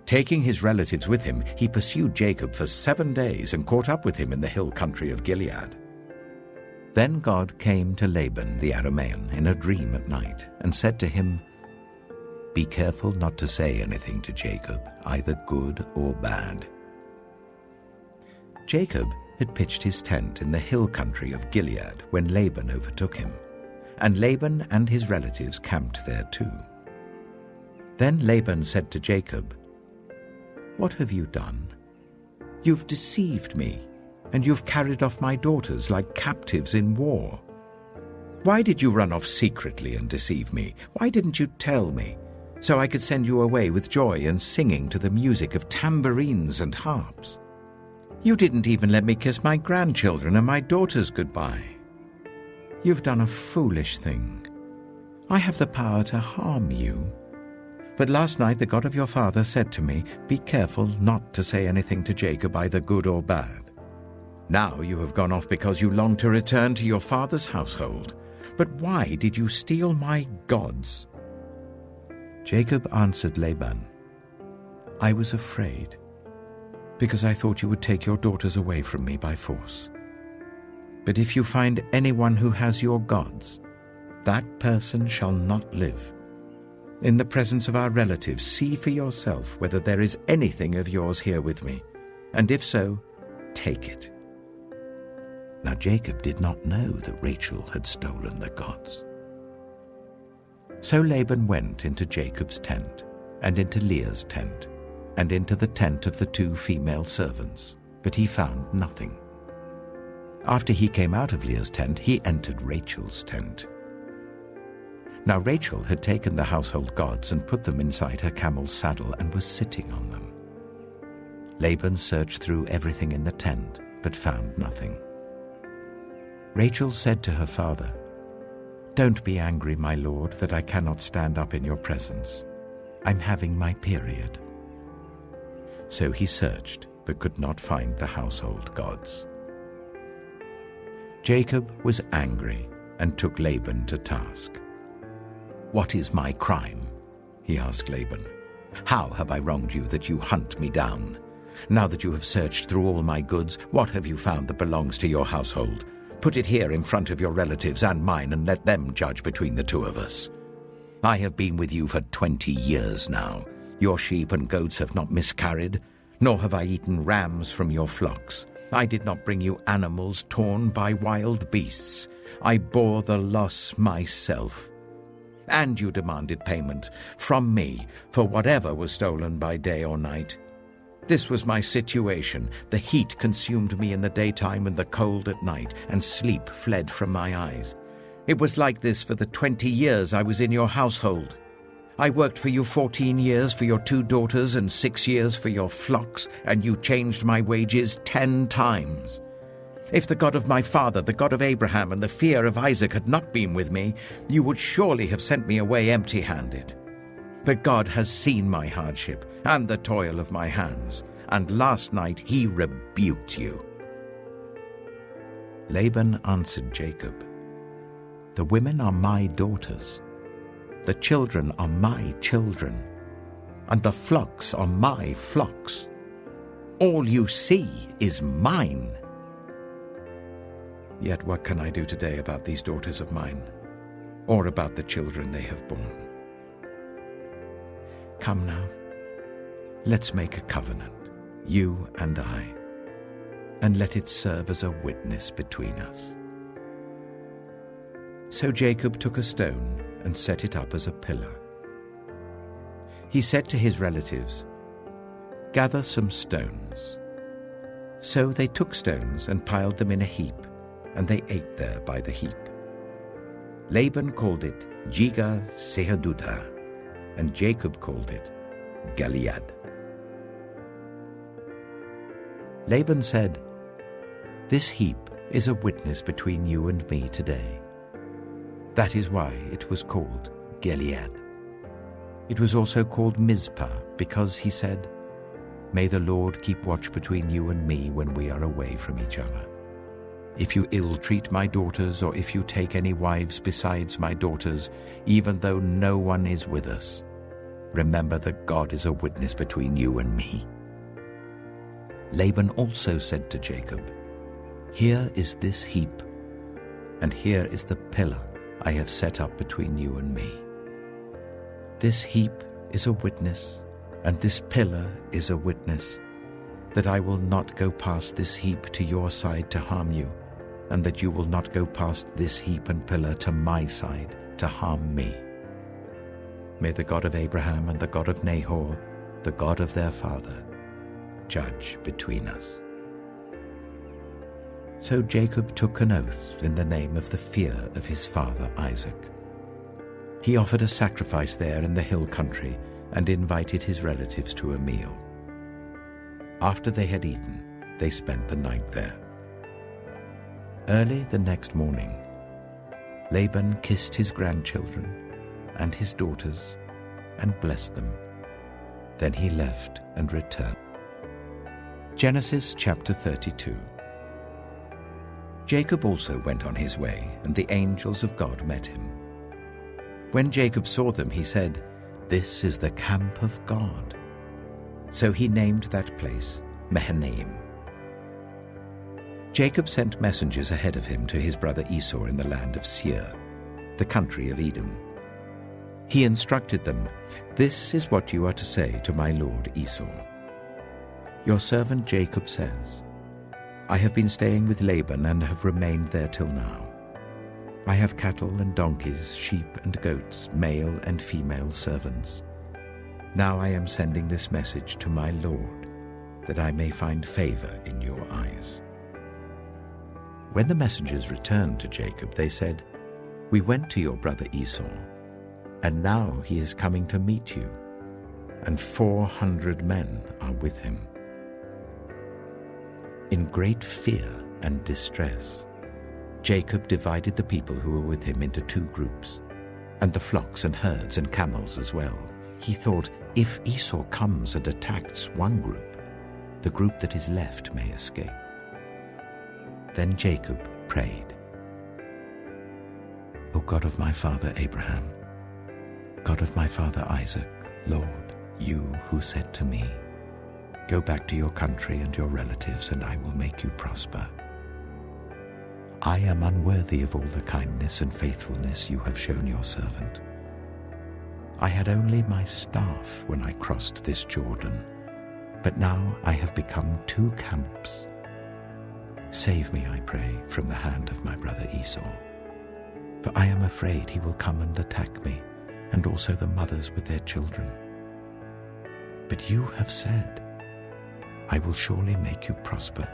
Taking his relatives with him, he pursued Jacob for 7 days and caught up with him in the hill country of Gilead. Then God came to Laban the Aramean in a dream at night and said to him, "Be careful not to say anything to Jacob, either good or bad." Jacob had pitched his tent in the hill country of Gilead when Laban overtook him, and Laban and his relatives camped there too. Then Laban said to Jacob, "What have you done? You've deceived me, and you've carried off my daughters like captives in war. Why did you run off secretly and deceive me? Why didn't you tell me, so I could send you away with joy and singing to the music of tambourines and harps? You didn't even let me kiss my grandchildren and my daughters goodbye. You've done a foolish thing. I have the power to harm you. But last night the God of your father said to me, 'Be careful not to say anything to Jacob, either good or bad.' Now you have gone off because you long to return to your father's household. But why did you steal my gods?" Jacob answered Laban, "I was afraid, because I thought you would take your daughters away from me by force. But if you find anyone who has your gods, that person shall not live. In the presence of our relatives, see for yourself whether there is anything of yours here with me, and if so, take it." Now Jacob did not know that Rachel had stolen the gods. So Laban went into Jacob's tent, and into Leah's tent, and into the tent of the 2 female servants, but he found nothing. After he came out of Leah's tent, he entered Rachel's tent. Now Rachel had taken the household gods and put them inside her camel's saddle and was sitting on them. Laban searched through everything in the tent, but found nothing. Rachel said to her father, "Don't be angry, my lord, that I cannot stand up in your presence. I'm having my period." So he searched, but could not find the household gods. Jacob was angry and took Laban to task. "What is my crime?" he asked Laban. "How have I wronged you that you hunt me down? Now that you have searched through all my goods, what have you found that belongs to your household? Put it here in front of your relatives and mine, and let them judge between the 2 of us. I have been with you for 20 years now. Your sheep and goats have not miscarried, nor have I eaten rams from your flocks. I did not bring you animals torn by wild beasts. I bore the loss myself. And you demanded payment from me for whatever was stolen by day or night. This was my situation. The heat consumed me in the daytime and the cold at night, and sleep fled from my eyes. It was like this for the 20 years I was in your household. I worked for you 14 years for your 2 daughters and 6 years for your flocks, and you changed my wages 10 times. If the God of my father, the God of Abraham, and the fear of Isaac had not been with me, you would surely have sent me away empty-handed. But God has seen my hardship and the toil of my hands, and last night he rebuked you." Laban answered Jacob, "The women are my daughters. The children are my children. and the flocks are my flocks. All you see is mine. Yet what can I do today about these daughters of mine, or about the children they have borne? Come now, let's make a covenant, you and I, and let it serve as a witness between us." So Jacob took a stone and set it up as a pillar. He said to his relatives, "Gather some stones." So they took stones and piled them in a heap, and they ate there by the heap. Laban called it Jegar Sahadutha, and Jacob called it Gilead. Laban said, "This heap is a witness between you and me today." That is why it was called Gilead. It was also called Mizpah, because he said, "May the Lord keep watch between you and me when we are away from each other. If you ill-treat my daughters, or if you take any wives besides my daughters, even though no one is with us, remember that God is a witness between you and me." Laban also said to Jacob, "Here is this heap, and here is the pillar I have set up between you and me. This heap is a witness, and this pillar is a witness, that I will not go past this heap to your side to harm you, and that you will not go past this heap and pillar to my side to harm me. May the God of Abraham and the God of Nahor, the God of their father, judge between us." So Jacob took an oath in the name of the fear of his father Isaac. He offered a sacrifice there in the hill country and invited his relatives to a meal. After they had eaten, they spent the night there. Early the next morning, Laban kissed his grandchildren and his daughters and blessed them. Then he left and returned. Genesis chapter 32. Jacob also went on his way, and the angels of God met him. When Jacob saw them, he said, "This is the camp of God." So he named that place Mahanaim. Jacob sent messengers ahead of him to his brother Esau in the land of Seir, the country of Edom. He instructed them, "This is what you are to say to my lord Esau. Your servant Jacob says, I have been staying with Laban and have remained there till now. I have cattle and donkeys, sheep and goats, male and female servants. Now I am sending this message to my lord, that I may find favor in your eyes." When the messengers returned to Jacob, they said, "We went to your brother Esau, and now he is coming to meet you, and 400 men are with him." In great fear and distress, Jacob divided the people who were with him into 2 groups, and the flocks and herds and camels as well. He thought, if Esau comes and attacks one group, the group that is left may escape. Then Jacob prayed, "O God of my father Abraham, God of my father Isaac, Lord, you who said to me, 'Go back to your country and your relatives, and I will make you prosper.' I am unworthy of all the kindness and faithfulness you have shown your servant. I had only my staff when I crossed this Jordan, but now I have become 2 camps. Save me, I pray, from the hand of my brother Esau, for I am afraid he will come and attack me, and also the mothers with their children. But you have said, I will surely make you prosper,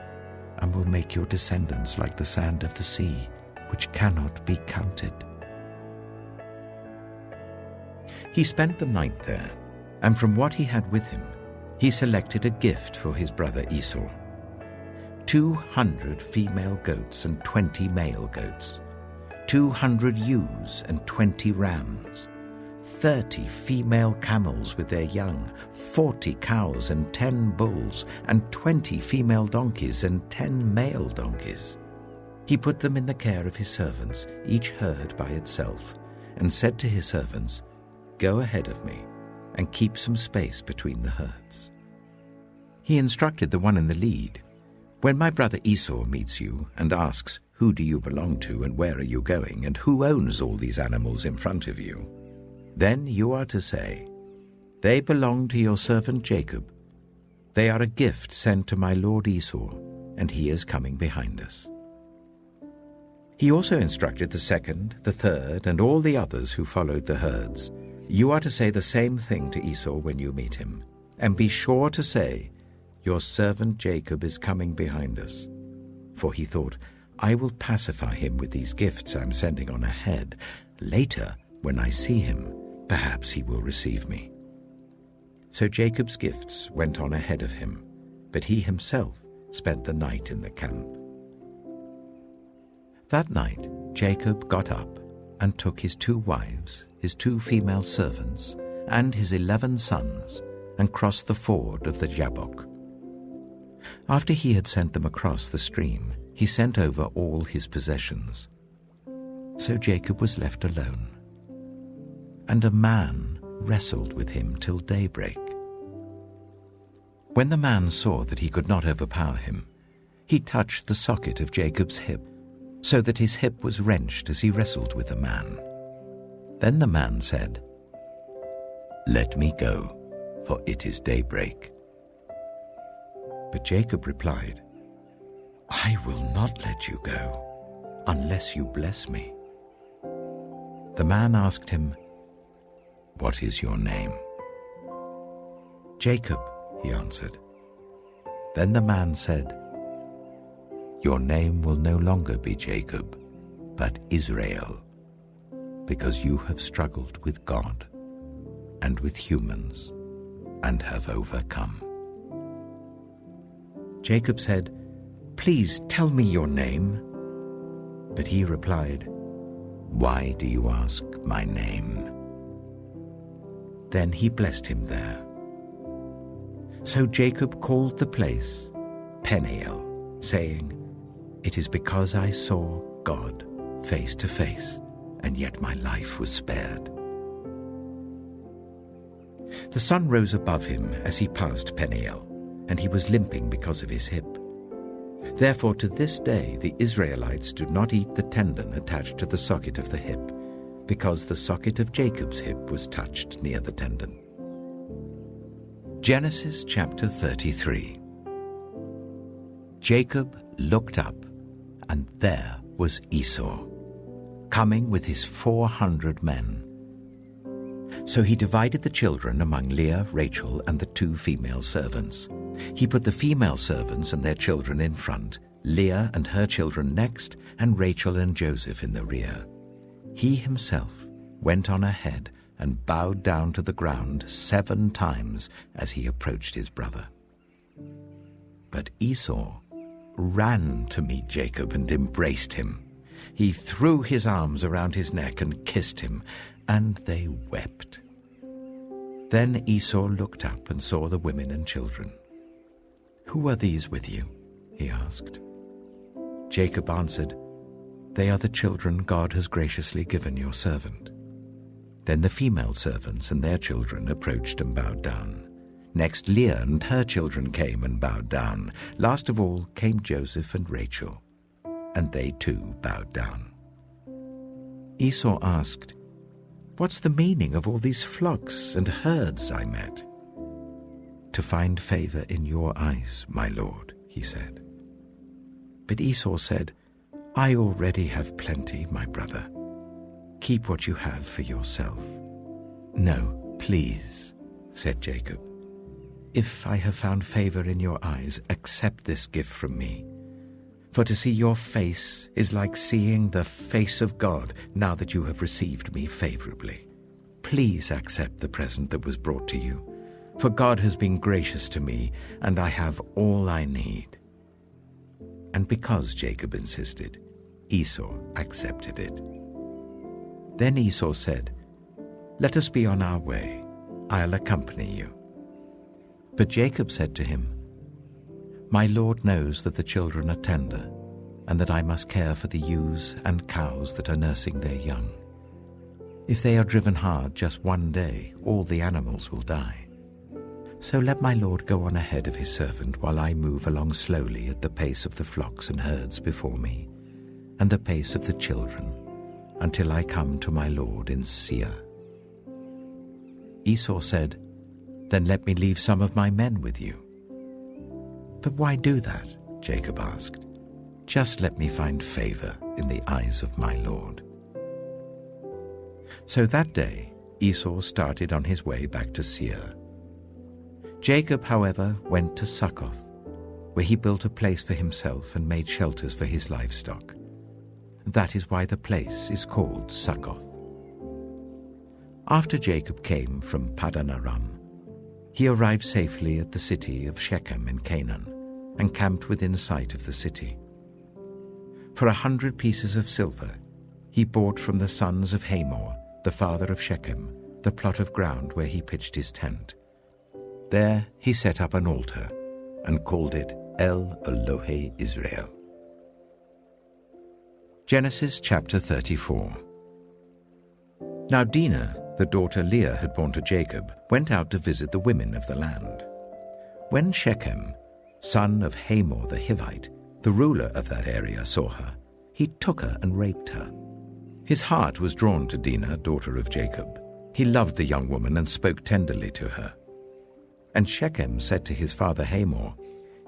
and will make your descendants like the sand of the sea, which cannot be counted." He spent the night there, and from what he had with him, he selected a gift for his brother Esau: 200 female goats and 20 male goats, 200 ewes and 20 rams, 30 female camels with their young, 40 cows and 10 bulls, and 20 female donkeys and 10 male donkeys. He put them in the care of his servants, each herd by itself, and said to his servants, "Go ahead of me, and keep some space between the herds. He instructed the one in the lead, "When my brother Esau meets you and asks, 'Who do you belong to and where are you going and who owns all these animals in front of you?' then you are to say, 'They belong to your servant Jacob. They are a gift sent to my lord Esau, and he is coming behind us.'" He also instructed the second, the third, and all the others who followed the herds, "You are to say the same thing to Esau when you meet him, and be sure to say, 'Your servant Jacob is coming behind us.' For he thought, 'I will pacify him with these gifts I'm sending on ahead. Later, when I see him, perhaps he will receive me.' So Jacob's gifts went on ahead of him, but he himself spent the night in the camp. That night Jacob got up and took his 2 wives, his 2 female servants, and his 11 sons, and crossed the ford of the Jabbok. After he had sent them across the stream, he sent over all his possessions. So Jacob was left alone, and a man wrestled with him till daybreak. When the man saw that he could not overpower him, he touched the socket of Jacob's hip, so that his hip was wrenched as he wrestled with the man. Then the man said, "Let me go, for it is daybreak." But Jacob replied, "I will not let you go, unless you bless me." The man asked him, "What is your name?" "Jacob," he answered. Then the man said, "Your name will no longer be Jacob, but Israel, because you have struggled with God and with humans and have overcome." Jacob said, "Please tell me your name." But he replied, "Why do you ask my name?" Then he blessed him there. So Jacob called the place Peniel, saying, "It is because I saw God face to face, and yet my life was spared." The sun rose above him as he passed Peniel, and he was limping because of his hip. Therefore to this day the Israelites do not eat the tendon attached to the socket of the hip, because the socket of Jacob's hip was touched near the tendon. Genesis chapter 33. Jacob looked up, and there was Esau, coming with his 400 men. So he divided the children among Leah, Rachel, and the 2 female servants. He put the female servants and their children in front, Leah and her children next, and Rachel and Joseph in the rear. He himself went on ahead and bowed down to the ground 7 times as he approached his brother. But Esau ran to meet Jacob and embraced him. He threw his arms around his neck and kissed him, and they wept. Then Esau looked up and saw the women and children. "Who are these with you?" he asked. Jacob answered, "They are the children God has graciously given your servant." Then the female servants and their children approached and bowed down. Next Leah and her children came and bowed down. Last of all came Joseph and Rachel, and they too bowed down. Esau asked, "What's the meaning of all these flocks and herds I met?" "To find favor in your eyes, my lord," he said. But Esau said, "I already have plenty, my brother. Keep what you have for yourself." "No, please," said Jacob. "If I have found favor in your eyes, accept this gift from me. For to see your face is like seeing the face of God now that you have received me favorably. Please accept the present that was brought to you, for God has been gracious to me, and I have all I need." And because Jacob insisted, Esau accepted it. Then Esau said, "Let us be on our way. I'll accompany you." But Jacob said to him, "My Lord knows that the children are tender, and that I must care for the ewes and cows that are nursing their young. If they are driven hard just one day, all the animals will die. So let my lord go on ahead of his servant while I move along slowly at the pace of the flocks and herds before me, and the pace of the children, until I come to my lord in Seir." Esau said, "Then let me leave some of my men with you." "But why do that?" Jacob asked. "Just let me find favor in the eyes of my lord." So that day Esau started on his way back to Seir. Jacob, however, went to Succoth, where he built a place for himself and made shelters for his livestock. That is why the place is called Succoth. After Jacob came from Padan Aram, he arrived safely at the city of Shechem in Canaan and camped within sight of the city. For 100 pieces of silver he bought from the sons of Hamor, the father of Shechem, the plot of ground where he pitched his tent. There he set up an altar and called it El Elohe Israel. Genesis chapter 34. Now Dinah, the daughter Leah had borne to Jacob, went out to visit the women of the land. When Shechem, son of Hamor the Hivite, the ruler of that area, saw her, he took her and raped her. His heart was drawn to Dinah, daughter of Jacob. He loved the young woman and spoke tenderly to her. And Shechem said to his father Hamor,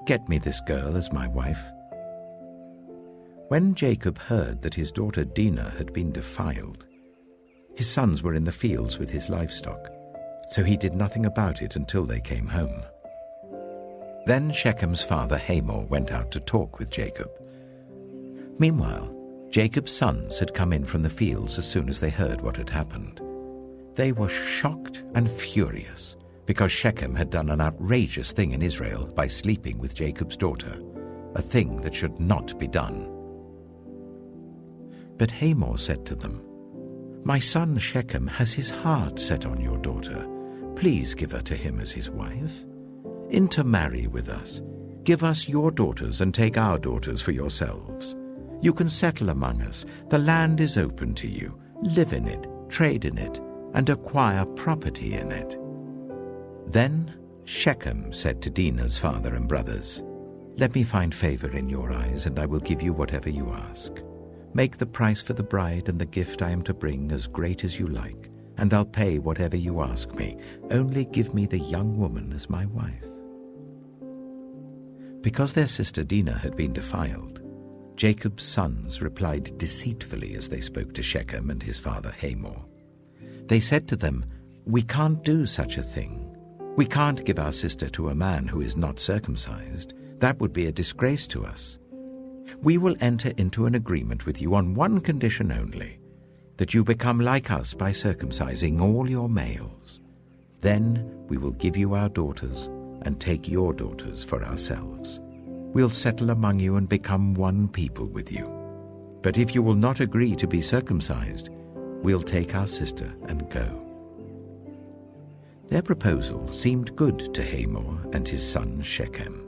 "Get me this girl as my wife." When Jacob heard that his daughter Dinah had been defiled, his sons were in the fields with his livestock, so he did nothing about it until they came home. Then Shechem's father Hamor went out to talk with Jacob. Meanwhile, Jacob's sons had come in from the fields as soon as they heard what had happened. They were shocked and furious because Shechem had done an outrageous thing in Israel by sleeping with Jacob's daughter, a thing that should not be done. But Hamor said to them, "My son Shechem has his heart set on your daughter. Please give her to him as his wife. Intermarry with us. Give us your daughters and take our daughters for yourselves. You can settle among us. The land is open to you. Live in it, trade in it, and acquire property in it." Then Shechem said to Dinah's father and brothers, "Let me find favor in your eyes, and I will give you whatever you ask. Make the price for the bride and the gift I am to bring as great as you like, and I'll pay whatever you ask me. Only give me the young woman as my wife." Because their sister Dinah had been defiled, Jacob's sons replied deceitfully as they spoke to Shechem and his father Hamor. They said to them, "We can't do such a thing. We can't give our sister to a man who is not circumcised. That would be a disgrace to us. We will enter into an agreement with you on one condition only, that you become like us by circumcising all your males. Then we will give you our daughters and take your daughters for ourselves. We'll settle among you and become one people with you. But if you will not agree to be circumcised, we'll take our sister and go." Their proposal seemed good to Hamor and his son Shechem.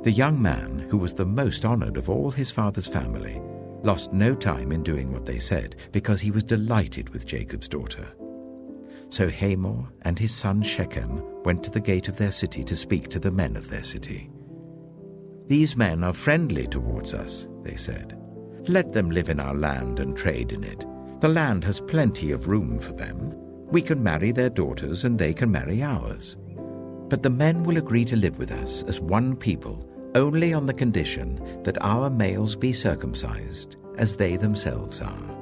The young man, who was the most honored of all his father's family, lost no time in doing what they said, because he was delighted with Jacob's daughter. So Hamor and his son Shechem went to the gate of their city to speak to the men of their city. "These men are friendly towards us," they said. "Let them live in our land and trade in it. The land has plenty of room for them. We can marry their daughters and they can marry ours. But the men will agree to live with us as one people, only on the condition that our males be circumcised, as they themselves are.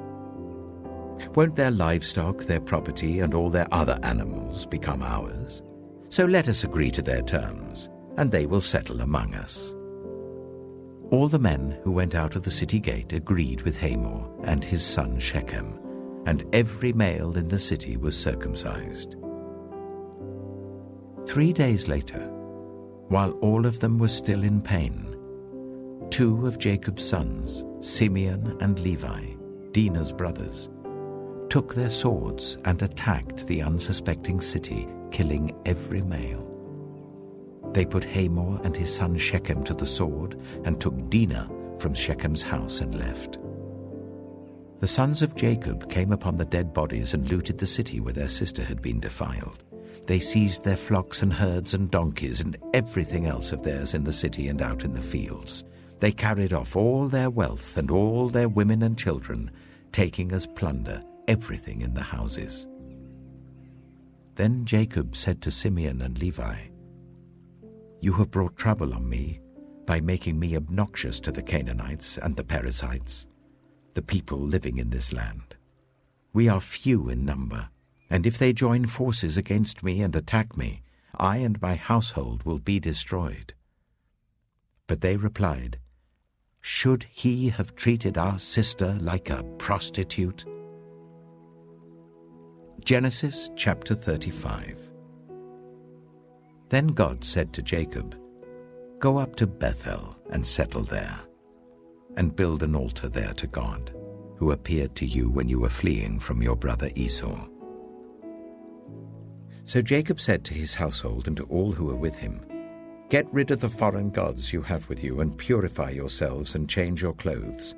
Won't their livestock, their property, and all their other animals become ours? So let us agree to their terms, and they will settle among us." All the men who went out of the city gate agreed with Hamor and his son Shechem, and every male in the city was circumcised. 3 days later, while all of them were still in pain, 2 of Jacob's sons, Simeon and Levi, Dinah's brothers, took their swords and attacked the unsuspecting city, killing every male. They put Hamor and his son Shechem to the sword and took Dinah from Shechem's house and left. The sons of Jacob came upon the dead bodies and looted the city where their sister had been defiled. They seized their flocks and herds and donkeys and everything else of theirs in the city and out in the fields. They carried off all their wealth and all their women and children, taking as plunder everything in the houses. Then Jacob said to Simeon and Levi, "You have brought trouble on me by making me obnoxious to the Canaanites and the Perizzites, the people living in this land. We are few in number, and if they join forces against me and attack me, I and my household will be destroyed." But they replied, "Should he have treated our sister like a prostitute?" Genesis chapter 35. Then God said to Jacob, "Go up to Bethel and settle there, and build an altar there to God, who appeared to you when you were fleeing from your brother Esau." So Jacob said to his household and to all who were with him, "Get rid of the foreign gods you have with you, and purify yourselves and change your clothes.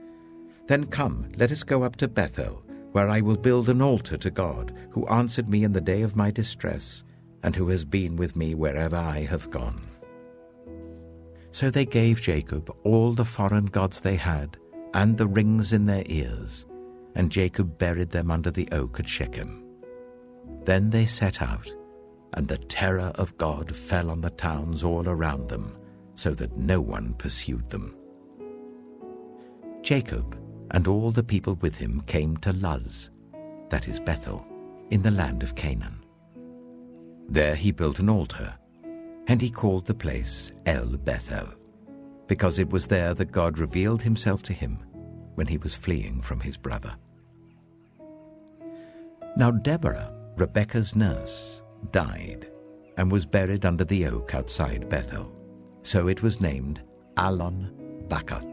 Then come, let us go up to Bethel, where I will build an altar to God, who answered me in the day of my distress, and who has been with me wherever I have gone." So they gave Jacob all the foreign gods they had, and the rings in their ears, and Jacob buried them under the oak at Shechem. Then they set out, and the terror of God fell on the towns all around them, so that no one pursued them. Jacob and all the people with him came to Luz, that is Bethel, in the land of Canaan. There he built an altar, and he called the place El Bethel, because it was there that God revealed himself to him when he was fleeing from his brother. Now Deborah, Rebekah's nurse, died and was buried under the oak outside Bethel. So it was named Allon Bacuth.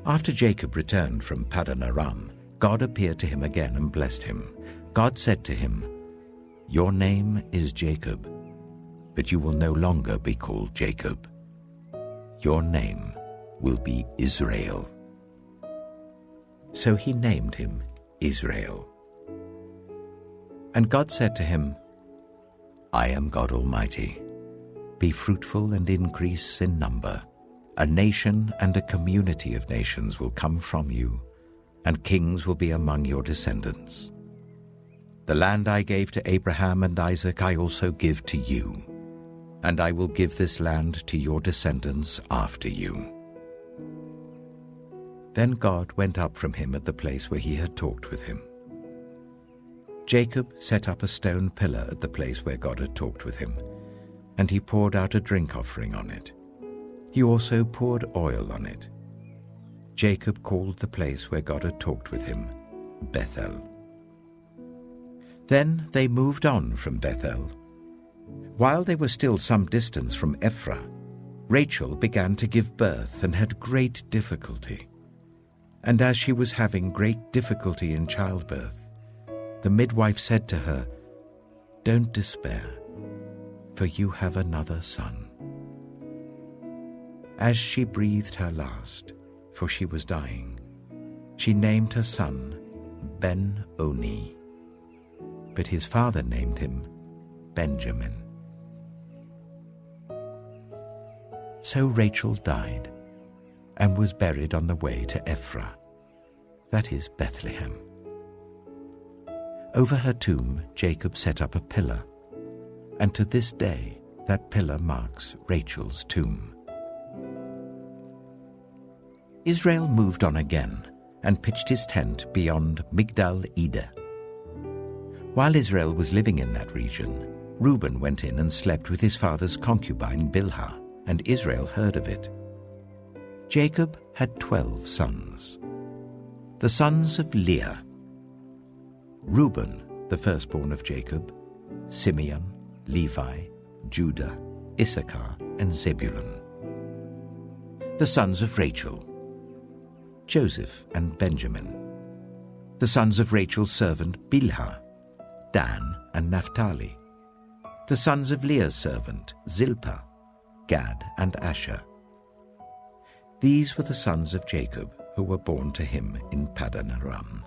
After Jacob returned from Padan Aram, God appeared to him again and blessed him. God said to him, "Your name is Jacob, but you will no longer be called Jacob. Your name will be Israel." So he named him Israel. And God said to him, "I am God Almighty. Be fruitful and increase in number. A nation and a community of nations will come from you, and kings will be among your descendants. The land I gave to Abraham and Isaac I also give to you, and I will give this land to your descendants after you." Then God went up from him at the place where he had talked with him. Jacob set up a stone pillar at the place where God had talked with him, and he poured out a drink offering on it. He also poured oil on it. Jacob called the place where God had talked with him Bethel. Then they moved on from Bethel. While they were still some distance from Ephrath, Rachel began to give birth and had great difficulty. And as she was having great difficulty in childbirth, the midwife said to her, "Don't despair, for you have another son." As she breathed her last, for she was dying, she named her son Ben-Oni, but his father named him Benjamin. So Rachel died and was buried on the way to Ephrath, that is Bethlehem. Over her tomb Jacob set up a pillar, and to this day that pillar marks Rachel's tomb. Israel moved on again and pitched his tent beyond Migdal-Eder. While Israel was living in that region, Reuben went in and slept with his father's concubine Bilhah, and Israel heard of it. Jacob had 12 sons. The sons of Leah: Reuben, the firstborn of Jacob, Simeon, Levi, Judah, Issachar, and Zebulun. The sons of Rachel: Joseph and Benjamin. The sons of Rachel's servant Bilhah: Dan and Naphtali. The sons of Leah's servant Zilpah: Gad and Asher. These were the sons of Jacob, who were born to him in Padan Aram.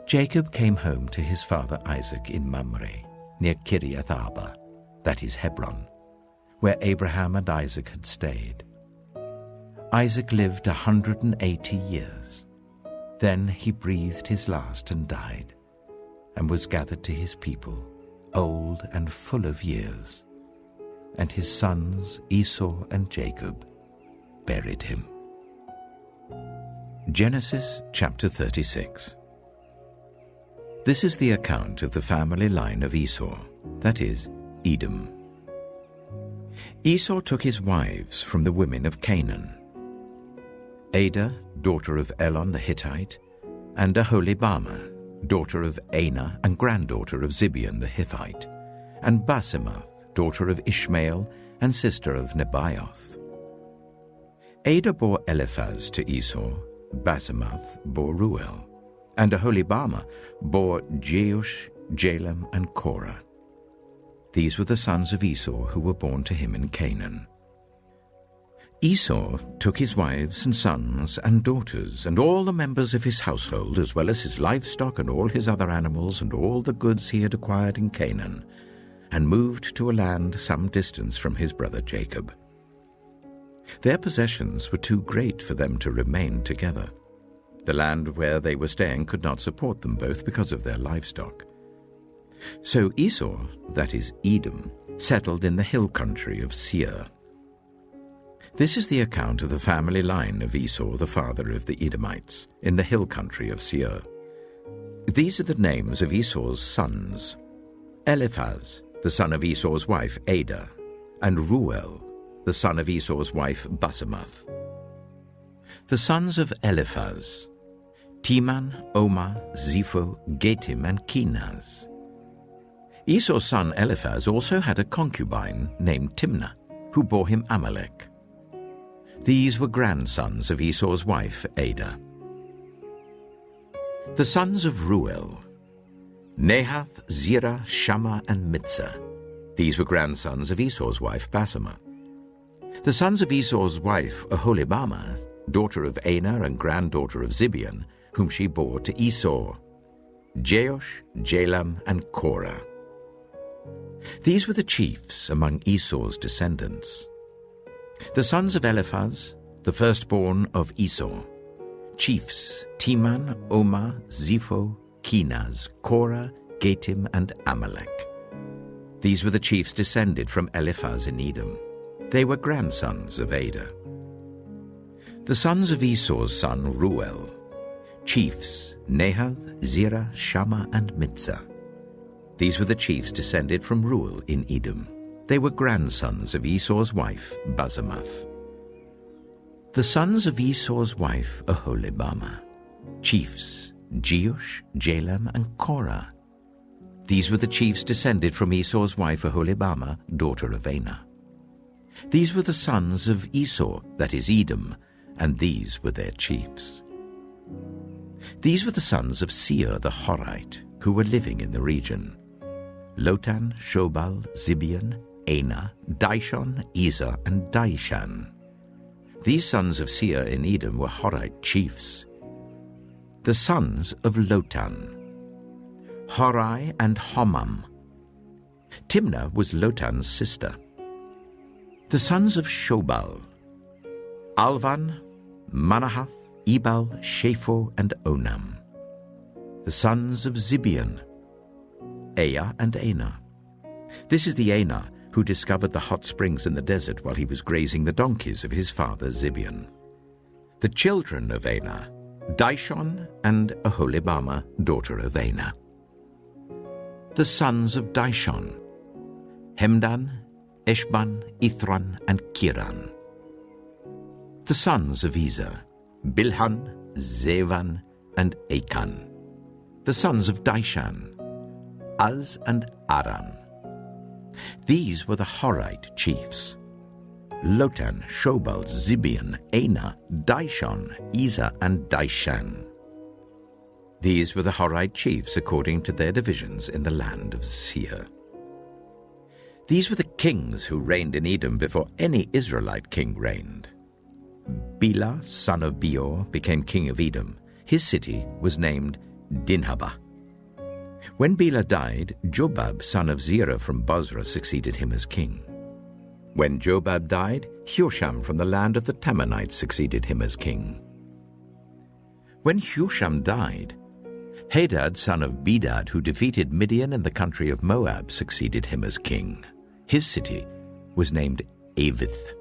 Jacob came home to his father Isaac in Mamre, near Kiriath Arba, that is Hebron, where Abraham and Isaac had stayed. Isaac lived 180 years. Then he breathed his last and died, and was gathered to his people, old and full of years. And his sons Esau and Jacob buried him. Genesis chapter 36. This is the account of the family line of Esau, that is, Edom. Esau took his wives from the women of Canaan: Adah, daughter of Elon the Hittite, and Aholibamah, daughter of Anah and granddaughter of Zibeon the Hittite, and Basemath, daughter of Ishmael and sister of Nebaioth. Adah bore Eliphaz to Esau, Basemath bore Ruel, and Aholibamah bore Jeush, Jalam, and Korah. These were the sons of Esau who were born to him in Canaan. Esau took his wives and sons and daughters and all the members of his household, as well as his livestock and all his other animals and all the goods he had acquired in Canaan, and moved to a land some distance from his brother Jacob. Their possessions were too great for them to remain together. The land where they were staying could not support them both because of their livestock. So Esau, that is Edom, settled in the hill country of Seir. This is the account of the family line of Esau, the father of the Edomites, in the hill country of Seir. These are the names of Esau's sons: Eliphaz, the son of Esau's wife Adah, and Ruel, the son of Esau's wife Basemath. The sons of Eliphaz: Teman, Omar, Zepho, Getim, and Kenaz. Esau's son Eliphaz also had a concubine named Timnah, who bore him Amalek. These were grandsons of Esau's wife Adah. The sons of Ruel: Nahath, Zerah, Shammah, and Mitzah. These were grandsons of Esau's wife Basemath. The sons of Esau's wife Aholibamah, daughter of Anah and granddaughter of Zibeon, whom she bore to Esau: Jeush, Jalam, and Korah. These were the chiefs among Esau's descendants. The sons of Eliphaz, the firstborn of Esau: chiefs Teman, Omar, Zepho, Kenaz, Korah, Getim, and Amalek. These were the chiefs descended from Eliphaz in Edom. They were grandsons of Adah. The sons of Esau's son Ruel: chiefs Nahath, Zerah, Shammah, and Mitzah. These were the chiefs descended from Ruel in Edom. They were grandsons of Esau's wife Basemath. The sons of Esau's wife Aholibamah: chiefs Jeush, Jalam, and Korah. These were the chiefs descended from Esau's wife Aholibamah, daughter of Anah. These were the sons of Esau, that is Edom, and these were their chiefs. These were the sons of Seir the Horite, who were living in the region: Lotan, Shobal, Zibeon, Anah, Dishon, Ezer, and Dishan. These sons of Seir in Edom were Horite chiefs. The sons of Lotan: Horai and Homam. Timnah was Lotan's sister. The sons of Shobal: Alvan, Manahath, Ebal, Shapho, and Onam. The sons of Zibeon: Aya and Anah. This is the Anah who discovered the hot springs in the desert while he was grazing the donkeys of his father Zibeon. The children of Anah: Dishon and Aholibamah, daughter of Anah. The sons of Dishon: Hemdan, Eshban, Ithran, and Kiran. The sons of Ezer: Bilhan, Zevan, and Achan. The sons of Dishan: Az and Aram. These were the Horite chiefs: Lotan, Shobal, Zibeon, Anah, Dishon, Ezer, and Dishan. These were the Horite chiefs according to their divisions in the land of Seir. These were the kings who reigned in Edom before any Israelite king reigned. Bela, son of Beor, became king of Edom. His city was named Dinhabah. When Bela died, Jobab, son of Zerah from Bozrah, succeeded him as king. When Jobab died, Husham from the land of the Tammanites succeeded him as king. When Husham died, Hadad, son of Bedad, who defeated Midian in the country of Moab, succeeded him as king. His city was named Avith.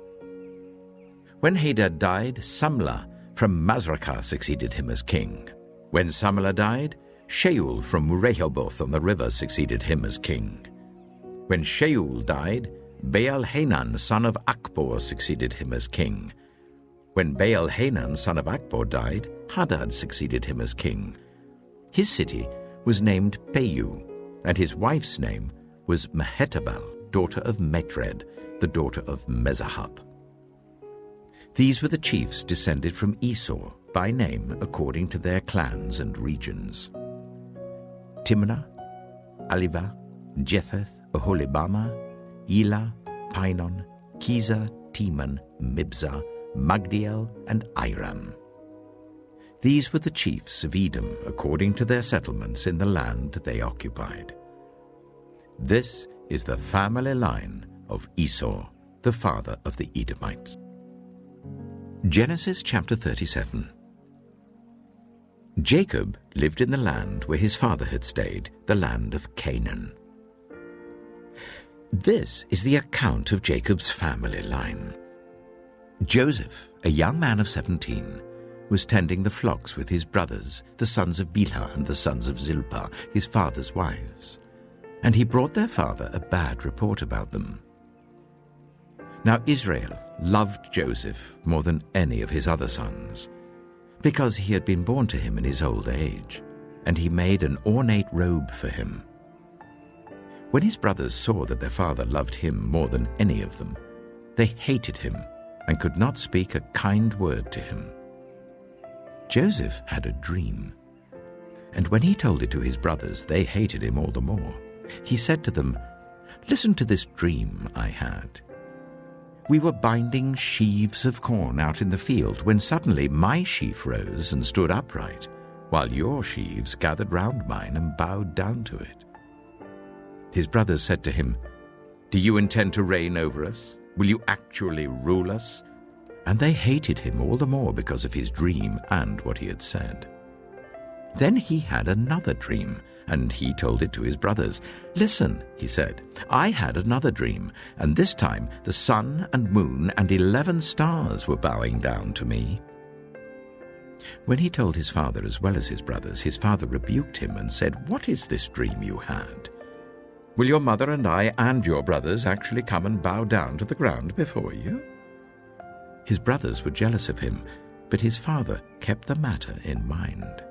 When Hadad died, Samlah from Masrekah succeeded him as king. When Samlah died, Shaul from Rehoboth on the river succeeded him as king. When Shaul died, Baal-Hanan, son of Akbor, succeeded him as king. When Baal-Hanan, son of Akbor, died, Hadad succeeded him as king. His city was named Peiu, and his wife's name was Mehetabel, daughter of Metred, the daughter of Mezahab. These were the chiefs descended from Esau, by name according to their clans and regions: Timnah, Alivah, Jetheth, Oholibamah, Elah, Pinon, Kizah, Teman, Mibzah, Magdiel, and Aram. These were the chiefs of Edom according to their settlements in the land they occupied. This is the family line of Esau, the father of the Edomites. Genesis chapter 37. Jacob lived in the land where his father had stayed, the land of Canaan. This is the account of Jacob's family line. Joseph, a young man of 17, was tending the flocks with his brothers, the sons of Bilhah and the sons of Zilpah, his father's wives, and he brought their father a bad report about them. Now Israel loved Joseph more than any of his other sons, because he had been born to him in his old age, and he made an ornate robe for him. When his brothers saw that their father loved him more than any of them, they hated him and could not speak a kind word to him. Joseph had a dream, and when he told it to his brothers, they hated him all the more. He said to them, "Listen to this dream I had. We were binding sheaves of corn out in the field when suddenly my sheaf rose and stood upright, while your sheaves gathered round mine and bowed down to it." His brothers said to him, "Do you intend to reign over us? Will you actually rule us?" And they hated him all the more because of his dream and what he had said. Then he had another dream, and he told it to his brothers. "Listen," he said, "I had another dream, and this time the sun and moon and 11 stars were bowing down to me." When he told his father as well as his brothers, his father rebuked him and said, "What is this dream you had? Will your mother and I and your brothers actually come and bow down to the ground before you?" His brothers were jealous of him, but his father kept the matter in mind.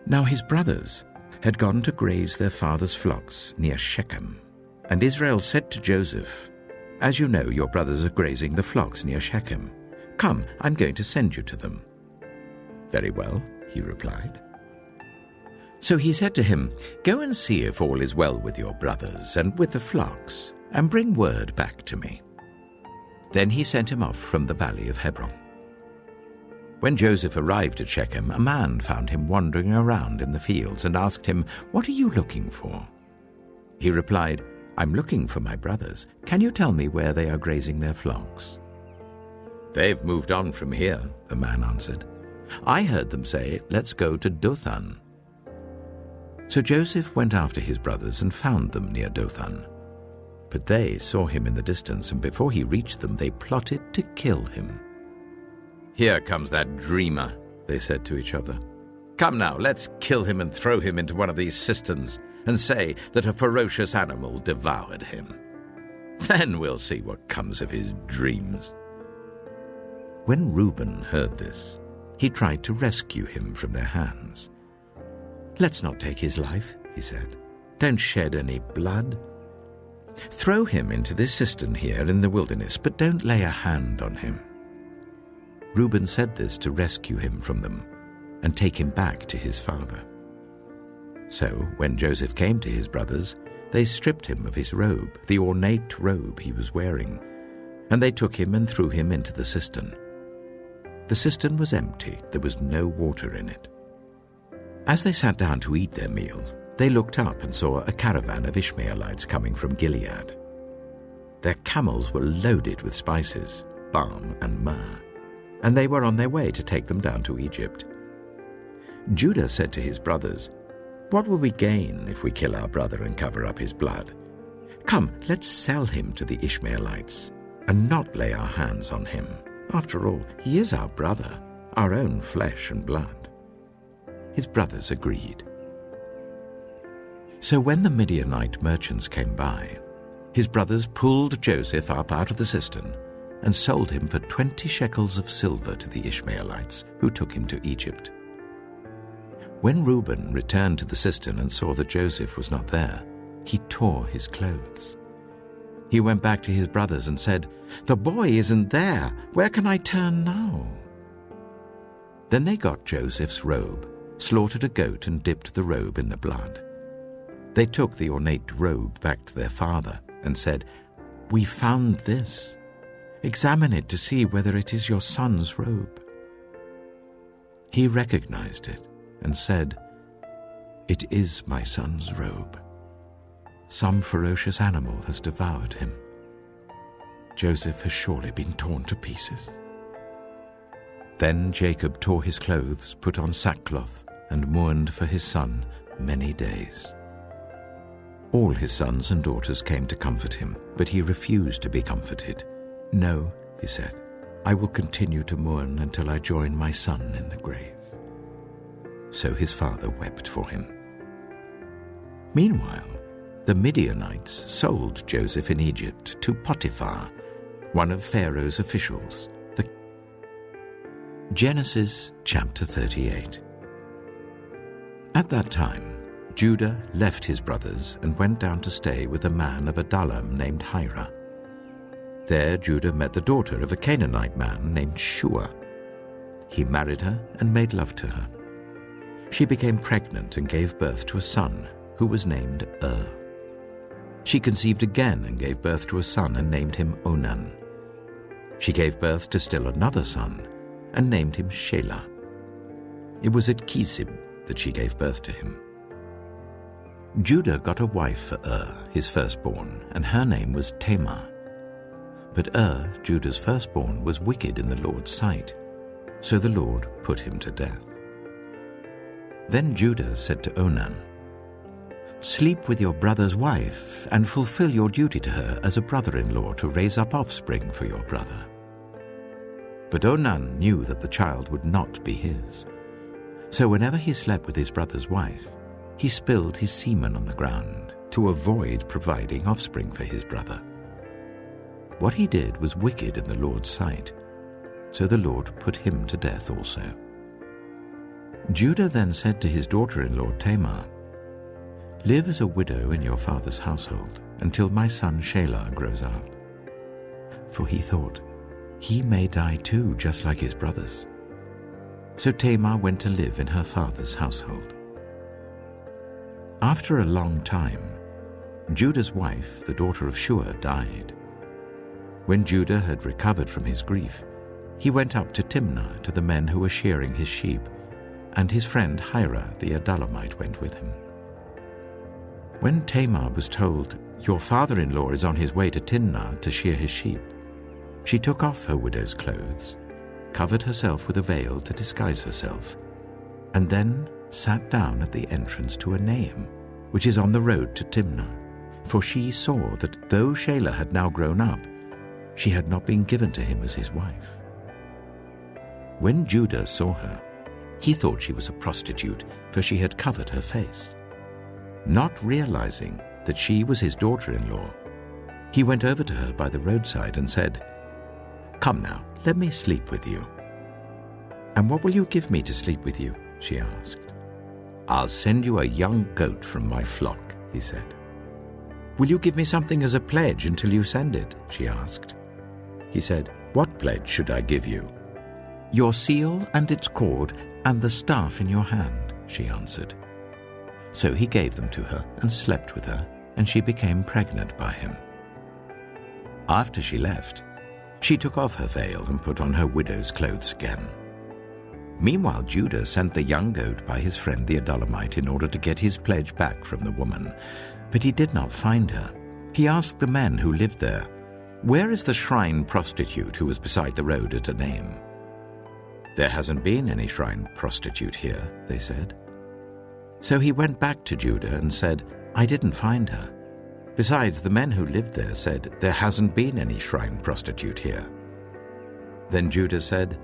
Now his brothers had gone to graze their father's flocks near Shechem, and Israel said to Joseph, "As you know, your brothers are grazing the flocks near Shechem. Come, I'm going to send you to them." "Very well," he replied. So he said to him, "Go and see if all is well with your brothers and with the flocks, and bring word back to me." Then he sent him off from the valley of Hebron. When Joseph arrived at Shechem, a man found him wandering around in the fields and asked him, "What are you looking for?" He replied, "I'm looking for my brothers. Can you tell me where they are grazing their flocks?" "They've moved on from here," the man answered. "I heard them say, 'Let's go to Dothan.'" So Joseph went after his brothers and found them near Dothan. But they saw him in the distance, and before he reached them, they plotted to kill him. "Here comes that dreamer," they said to each other. "Come now, let's kill him and throw him into one of these cisterns and say that a ferocious animal devoured him. Then we'll see what comes of his dreams." When Reuben heard this, he tried to rescue him from their hands. "Let's not take his life," he said. "Don't shed any blood. Throw him into this cistern here in the wilderness, but don't lay a hand on him." Reuben said this to rescue him from them and take him back to his father. So when Joseph came to his brothers, they stripped him of his robe, the ornate robe he was wearing, and they took him and threw him into the cistern. The cistern was empty, there was no water in it. As they sat down to eat their meal, they looked up and saw a caravan of Ishmaelites coming from Gilead. Their camels were loaded with spices, balm and myrrh, and they were on their way to take them down to Egypt. Judah said to his brothers, "What will we gain if we kill our brother and cover up his blood? Come, let's sell him to the Ishmaelites and not lay our hands on him. After all, he is our brother, our own flesh and blood." His brothers agreed. So when the Midianite merchants came by, his brothers pulled Joseph up out of the cistern and sold him for 20 shekels of silver to the Ishmaelites, who took him to Egypt. When Reuben returned to the cistern and saw that Joseph was not there, he tore his clothes. He went back to his brothers and said, "The boy isn't there. Where can I turn now?" Then they got Joseph's robe, slaughtered a goat and dipped the robe in the blood. They took the ornate robe back to their father and said, "We found this. Examine it to see whether it is your son's robe." He recognized it and said, "It is my son's robe. Some ferocious animal has devoured him. Joseph has surely been torn to pieces." Then Jacob tore his clothes, put on sackcloth, and mourned for his son many days. All his sons and daughters came to comfort him, but he refused to be comforted. "No," he said, "I will continue to mourn until I join my son in the grave." So his father wept for him. Meanwhile, the Midianites sold Joseph in Egypt to Potiphar, one of Pharaoh's officials. Genesis chapter 38. At that time, Judah left his brothers and went down to stay with a man of Adullam named Hira. There Judah met the daughter of a Canaanite man named Shua. He married her and made love to her. She became pregnant and gave birth to a son, who was named She conceived again and gave birth to a son and named him Onan. She gave birth to still another son and named him Shelah. It was at Kisib that she gave birth to him. Judah got a wife for his firstborn, and her name was Tamar. But Judah's firstborn, was wicked in the Lord's sight, so the Lord put him to death. Then Judah said to Onan, "Sleep with your brother's wife and fulfill your duty to her as a brother-in-law to raise up offspring for your brother." But Onan knew that the child would not be his. So whenever he slept with his brother's wife, he spilled his semen on the ground to avoid providing offspring for his brother. What he did was wicked in the Lord's sight, so the Lord put him to death also. Judah then said to his daughter-in-law Tamar, "Live as a widow in your father's household until my son Shelah grows up." For he thought, he may die too, just like his brothers. So Tamar went to live in her father's household. After a long time, Judah's wife, the daughter of Shua, died. When Judah had recovered from his grief, he went up to Timnah to the men who were shearing his sheep, and his friend Hira the Adullamite went with him. When Tamar was told, "Your father-in-law is on his way to Timnah to shear his sheep," she took off her widow's clothes, covered herself with a veil to disguise herself, and then sat down at the entrance to Enaim, which is on the road to Timnah, for she saw that though Shelah had now grown up, she had not been given to him as his wife. When Judah saw her, he thought she was a prostitute, for she had covered her face. Not realizing that she was his daughter-in-law, he went over to her by the roadside and said, "Come now, let me sleep with you." "And what will you give me to sleep with you?" she asked. "I'll send you a young goat from my flock," he said. "Will you give me something as a pledge until you send it?" she asked. He said, "What pledge should I give you?" "Your seal and its cord and the staff in your hand," she answered. So he gave them to her and slept with her, and she became pregnant by him. After she left, She took off her veil and put on her widow's clothes again. Meanwhile, Judah sent the young goat by his friend the Adullamite in order to get his pledge back from the woman, but he did not find her. He asked the men who lived there, "Where is the shrine prostitute who was beside the road at Enaim?" "There hasn't been any shrine prostitute here," they said. So he went back to Judah and said, "I didn't find her. Besides, the men who lived there said, 'There hasn't been any shrine prostitute here.'" Then Judah said,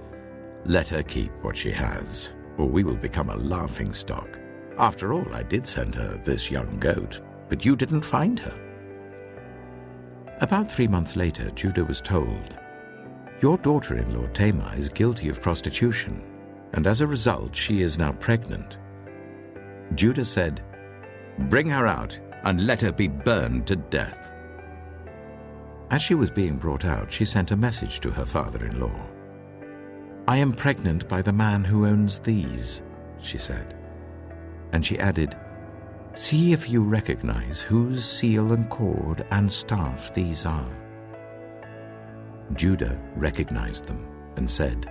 "Let her keep what she has, or we will become a laughingstock. After all, I did send her this young goat, but you didn't find her." About 3 months later, Judah was told, "Your daughter-in-law Tamar is guilty of prostitution, and as a result she is now pregnant." Judah said, "Bring her out and let her be burned to death." As she was being brought out, she sent a message to her father-in-law. "I am pregnant by the man who owns these," she said. And she added, "See if you recognize whose seal and cord and staff these are." Judah recognized them and said,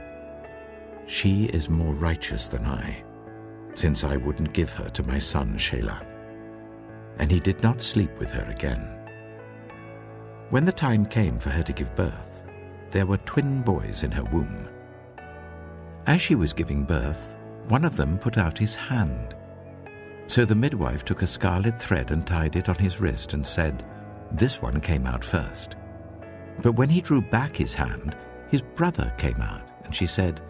"She is more righteous than I, since I wouldn't give her to my son Shelah." And he did not sleep with her again. When the time came for her to give birth, there were twin boys in her womb. As she was giving birth, one of them put out his hand. So the midwife took a scarlet thread and tied it on his wrist and said, "This one came out first." But when he drew back his hand, his brother came out, and she said,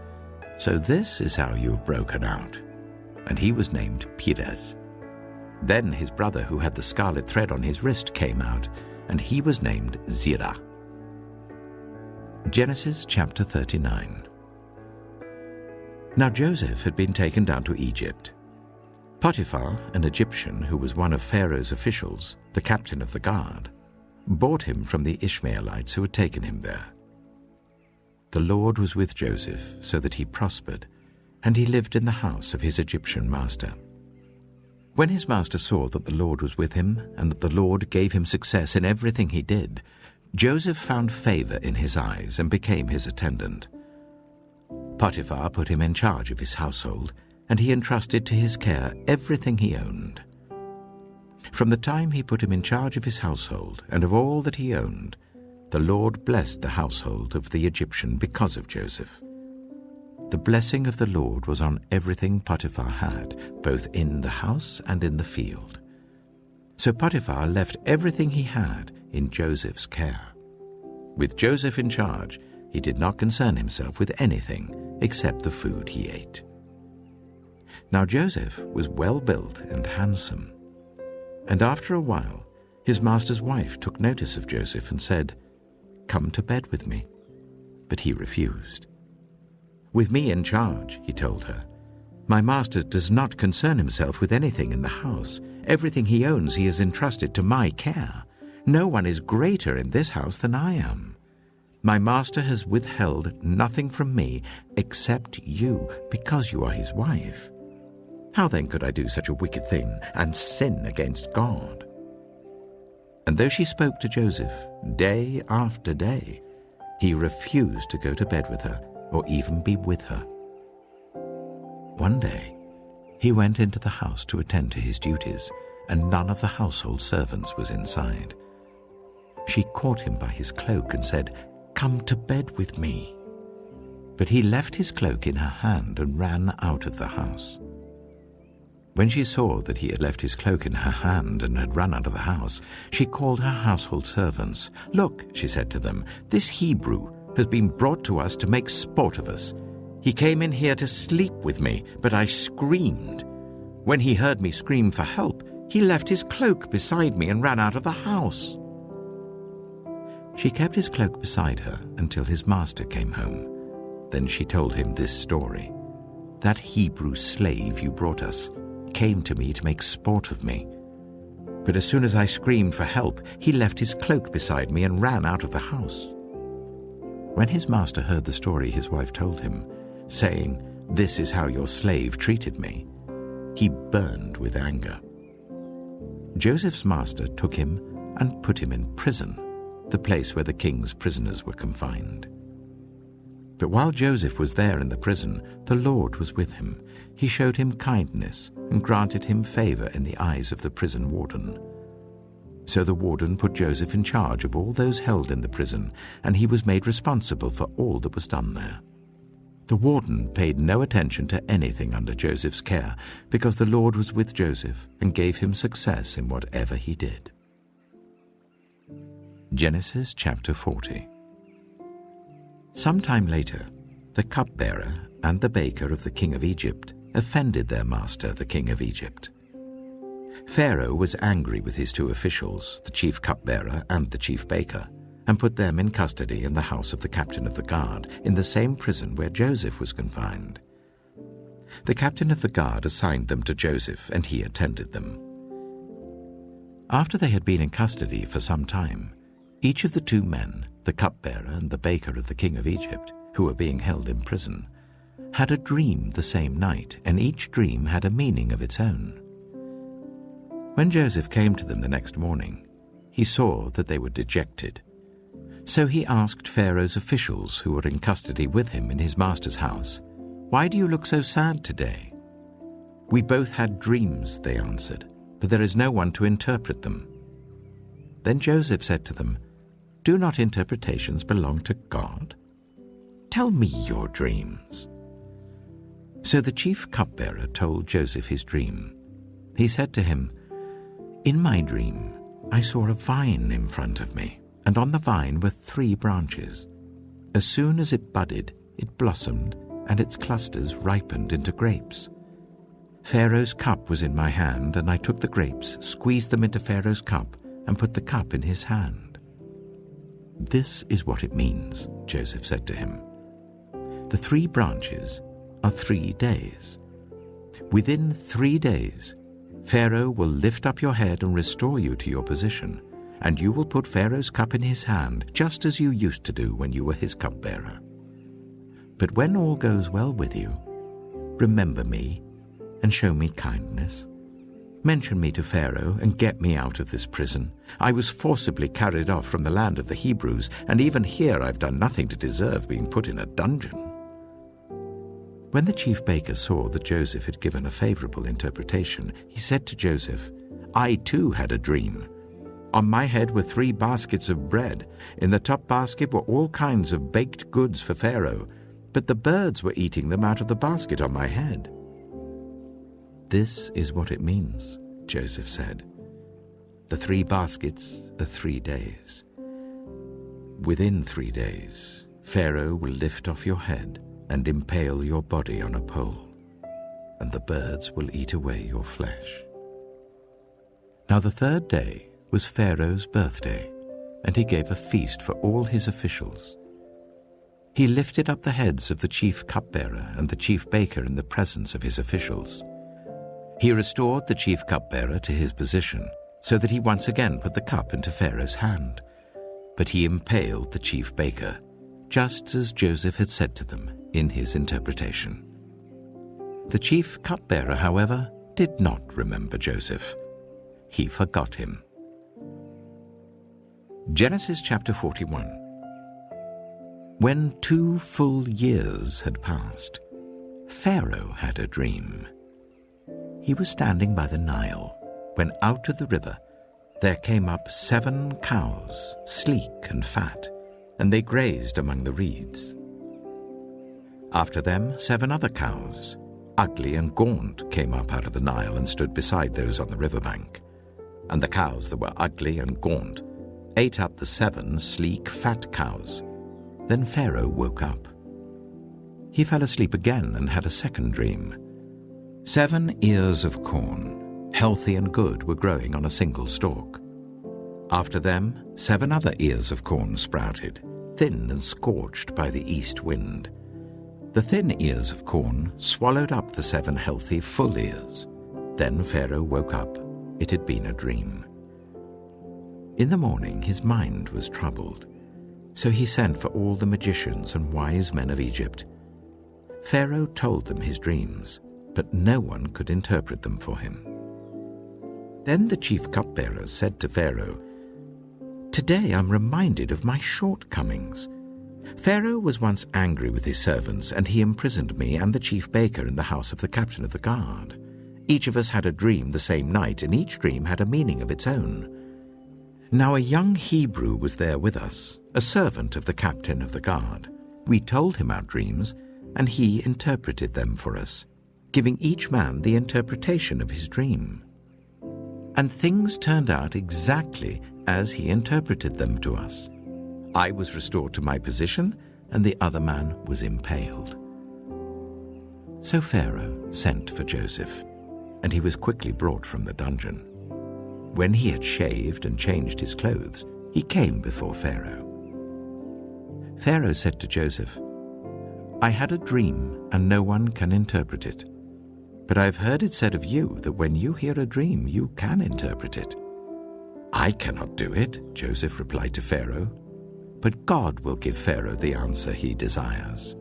"So this is how you have broken out." And he was named Perez. Then his brother who had the scarlet thread on his wrist came out, and he was named Zerah. Genesis chapter 39. Now Joseph had been taken down to Egypt. Potiphar, an Egyptian who was one of Pharaoh's officials, the captain of the guard, bought him from the Ishmaelites who had taken him there. The Lord was with Joseph so that he prospered, and he lived in the house of his Egyptian master. When his master saw that the Lord was with him and that the Lord gave him success in everything he did, Joseph found favor in his eyes and became his attendant. Potiphar put him in charge of his household, and he entrusted to his care everything he owned. From the time he put him in charge of his household and of all that he owned, the Lord blessed the household of the Egyptian because of Joseph. The blessing of the Lord was on everything Potiphar had, both in the house and in the field. So Potiphar left everything he had in Joseph's care. With Joseph in charge, he did not concern himself with anything except the food he ate. Now Joseph was well built and handsome. And after a while, his master's wife took notice of Joseph and said, "Come to bed with me." But he refused. "With me in charge," he told her, "my master does not concern himself with anything in the house. Everything he owns he has entrusted to my care. No one is greater in this house than I am. My master has withheld nothing from me except you, because you are his wife. How then could I do such a wicked thing and sin against God?" And though she spoke to Joseph day after day, he refused to go to bed with her or even be with her. One day, he went into the house to attend to his duties, and none of the household servants was inside. She caught him by his cloak and said, "Come to bed with me." But he left his cloak in her hand and ran out of the house. When she saw that he had left his cloak in her hand and had run out of the house, she called her household servants. "Look," she said to them, "this Hebrew has been brought to us to make sport of us. He came in here to sleep with me, but I screamed. When he heard me scream for help, he left his cloak beside me and ran out of the house." She kept his cloak beside her until his master came home. Then she told him this story. "That Hebrew slave you brought us came to me to make sport of me. But as soon as I screamed for help, he left his cloak beside me and ran out of the house." When his master heard the story his wife told him, saying, "This is how your slave treated me," he burned with anger. Joseph's master took him and put him in prison, the place where the king's prisoners were confined. But while Joseph was there in the prison, the Lord was with him. He showed him kindness and granted him favor in the eyes of the prison warden. So the warden put Joseph in charge of all those held in the prison, and he was made responsible for all that was done there. The warden paid no attention to anything under Joseph's care, because the Lord was with Joseph and gave him success in whatever he did. Genesis chapter 40. Sometime later, the cupbearer and the baker of the king of Egypt offended their master, the king of Egypt. Pharaoh was angry with his two officials, the chief cupbearer and the chief baker, and put them in custody in the house of the captain of the guard, in the same prison where Joseph was confined. The captain of the guard assigned them to Joseph, and he attended them. After they had been in custody for some time, each of the two men, the cupbearer and the baker of the king of Egypt, who were being held in prison, had a dream the same night, and each dream had a meaning of its own. When Joseph came to them the next morning, he saw that they were dejected. So he asked Pharaoh's officials who were in custody with him in his master's house, "Why do you look so sad today?" "We both had dreams," they answered, "but there is no one to interpret them." Then Joseph said to them, "Do not interpretations belong to God? Tell me your dreams." So the chief cupbearer told Joseph his dream. He said to him, "In my dream I saw a vine in front of me, and on the vine were 3 branches. As soon as it budded, it blossomed, and its clusters ripened into grapes. Pharaoh's cup was in my hand, and I took the grapes, squeezed them into Pharaoh's cup, and put the cup in his hand." "This is what it means," Joseph said to him. "The 3 branches are 3 days. Within 3 days, Pharaoh will lift up your head and restore you to your position, and you will put Pharaoh's cup in his hand, just as you used to do when you were his cupbearer. But when all goes well with you, remember me and show me kindness. Mention me to Pharaoh and get me out of this prison. I was forcibly carried off from the land of the Hebrews, and even here I've done nothing to deserve being put in a dungeon." When the chief baker saw that Joseph had given a favorable interpretation, he said to Joseph, "I too had a dream. On my head were 3 baskets of bread. In the top basket were all kinds of baked goods for Pharaoh, but the birds were eating them out of the basket on my head." "This is what it means," Joseph said. "The 3 baskets are 3 days. Within 3 days, Pharaoh will lift off your head and impale your body on a pole, and the birds will eat away your flesh." Now the 3rd day was Pharaoh's birthday, and he gave a feast for all his officials. He lifted up the heads of the chief cupbearer and the chief baker in the presence of his officials. He restored the chief cupbearer to his position, so that he once again put the cup into Pharaoh's hand. But he impaled the chief baker, just as Joseph had said to them in his interpretation. The chief cupbearer, however, did not remember Joseph. He forgot him. Genesis chapter 41. When 2 full years had passed, Pharaoh had a dream. He was standing by the Nile, when out of the river there came up 7 cows, sleek and fat, and they grazed among the reeds. After them 7 other cows, ugly and gaunt, came up out of the Nile and stood beside those on the riverbank. And the cows that were ugly and gaunt ate up the 7 sleek, fat cows. Then Pharaoh woke up. He fell asleep again and had a second dream. 7 ears of corn, healthy and good, were growing on a single stalk. After them 7 other ears of corn sprouted, thin and scorched by the east wind. The thin ears of corn swallowed up the 7 healthy, full ears. Then Pharaoh woke up. It had been a dream. In the morning his mind was troubled, so he sent for all the magicians and wise men of Egypt. Pharaoh told them his dreams, but no one could interpret them for him. Then the chief cupbearer said to Pharaoh, Today I'm reminded of my shortcomings. Pharaoh was once angry with his servants, and he imprisoned me and the chief baker in the house of the captain of the guard. Each of us had a dream the same night, and each dream had a meaning of its own. Now a young Hebrew was there with us, a servant of the captain of the guard. We told him our dreams, and he interpreted them for us, giving each man the interpretation of his dream. And things turned out exactly as he interpreted them to us. I was restored to my position, and the other man was impaled. So Pharaoh sent for Joseph, and he was quickly brought from the dungeon. When he had shaved and changed his clothes, he came before Pharaoh. Pharaoh said to Joseph, "I had a dream, and no one can interpret it. But I have heard it said of you that when you hear a dream, you can interpret it." "I cannot do it," Joseph replied to Pharaoh, "but God will give Pharaoh the answer he desires."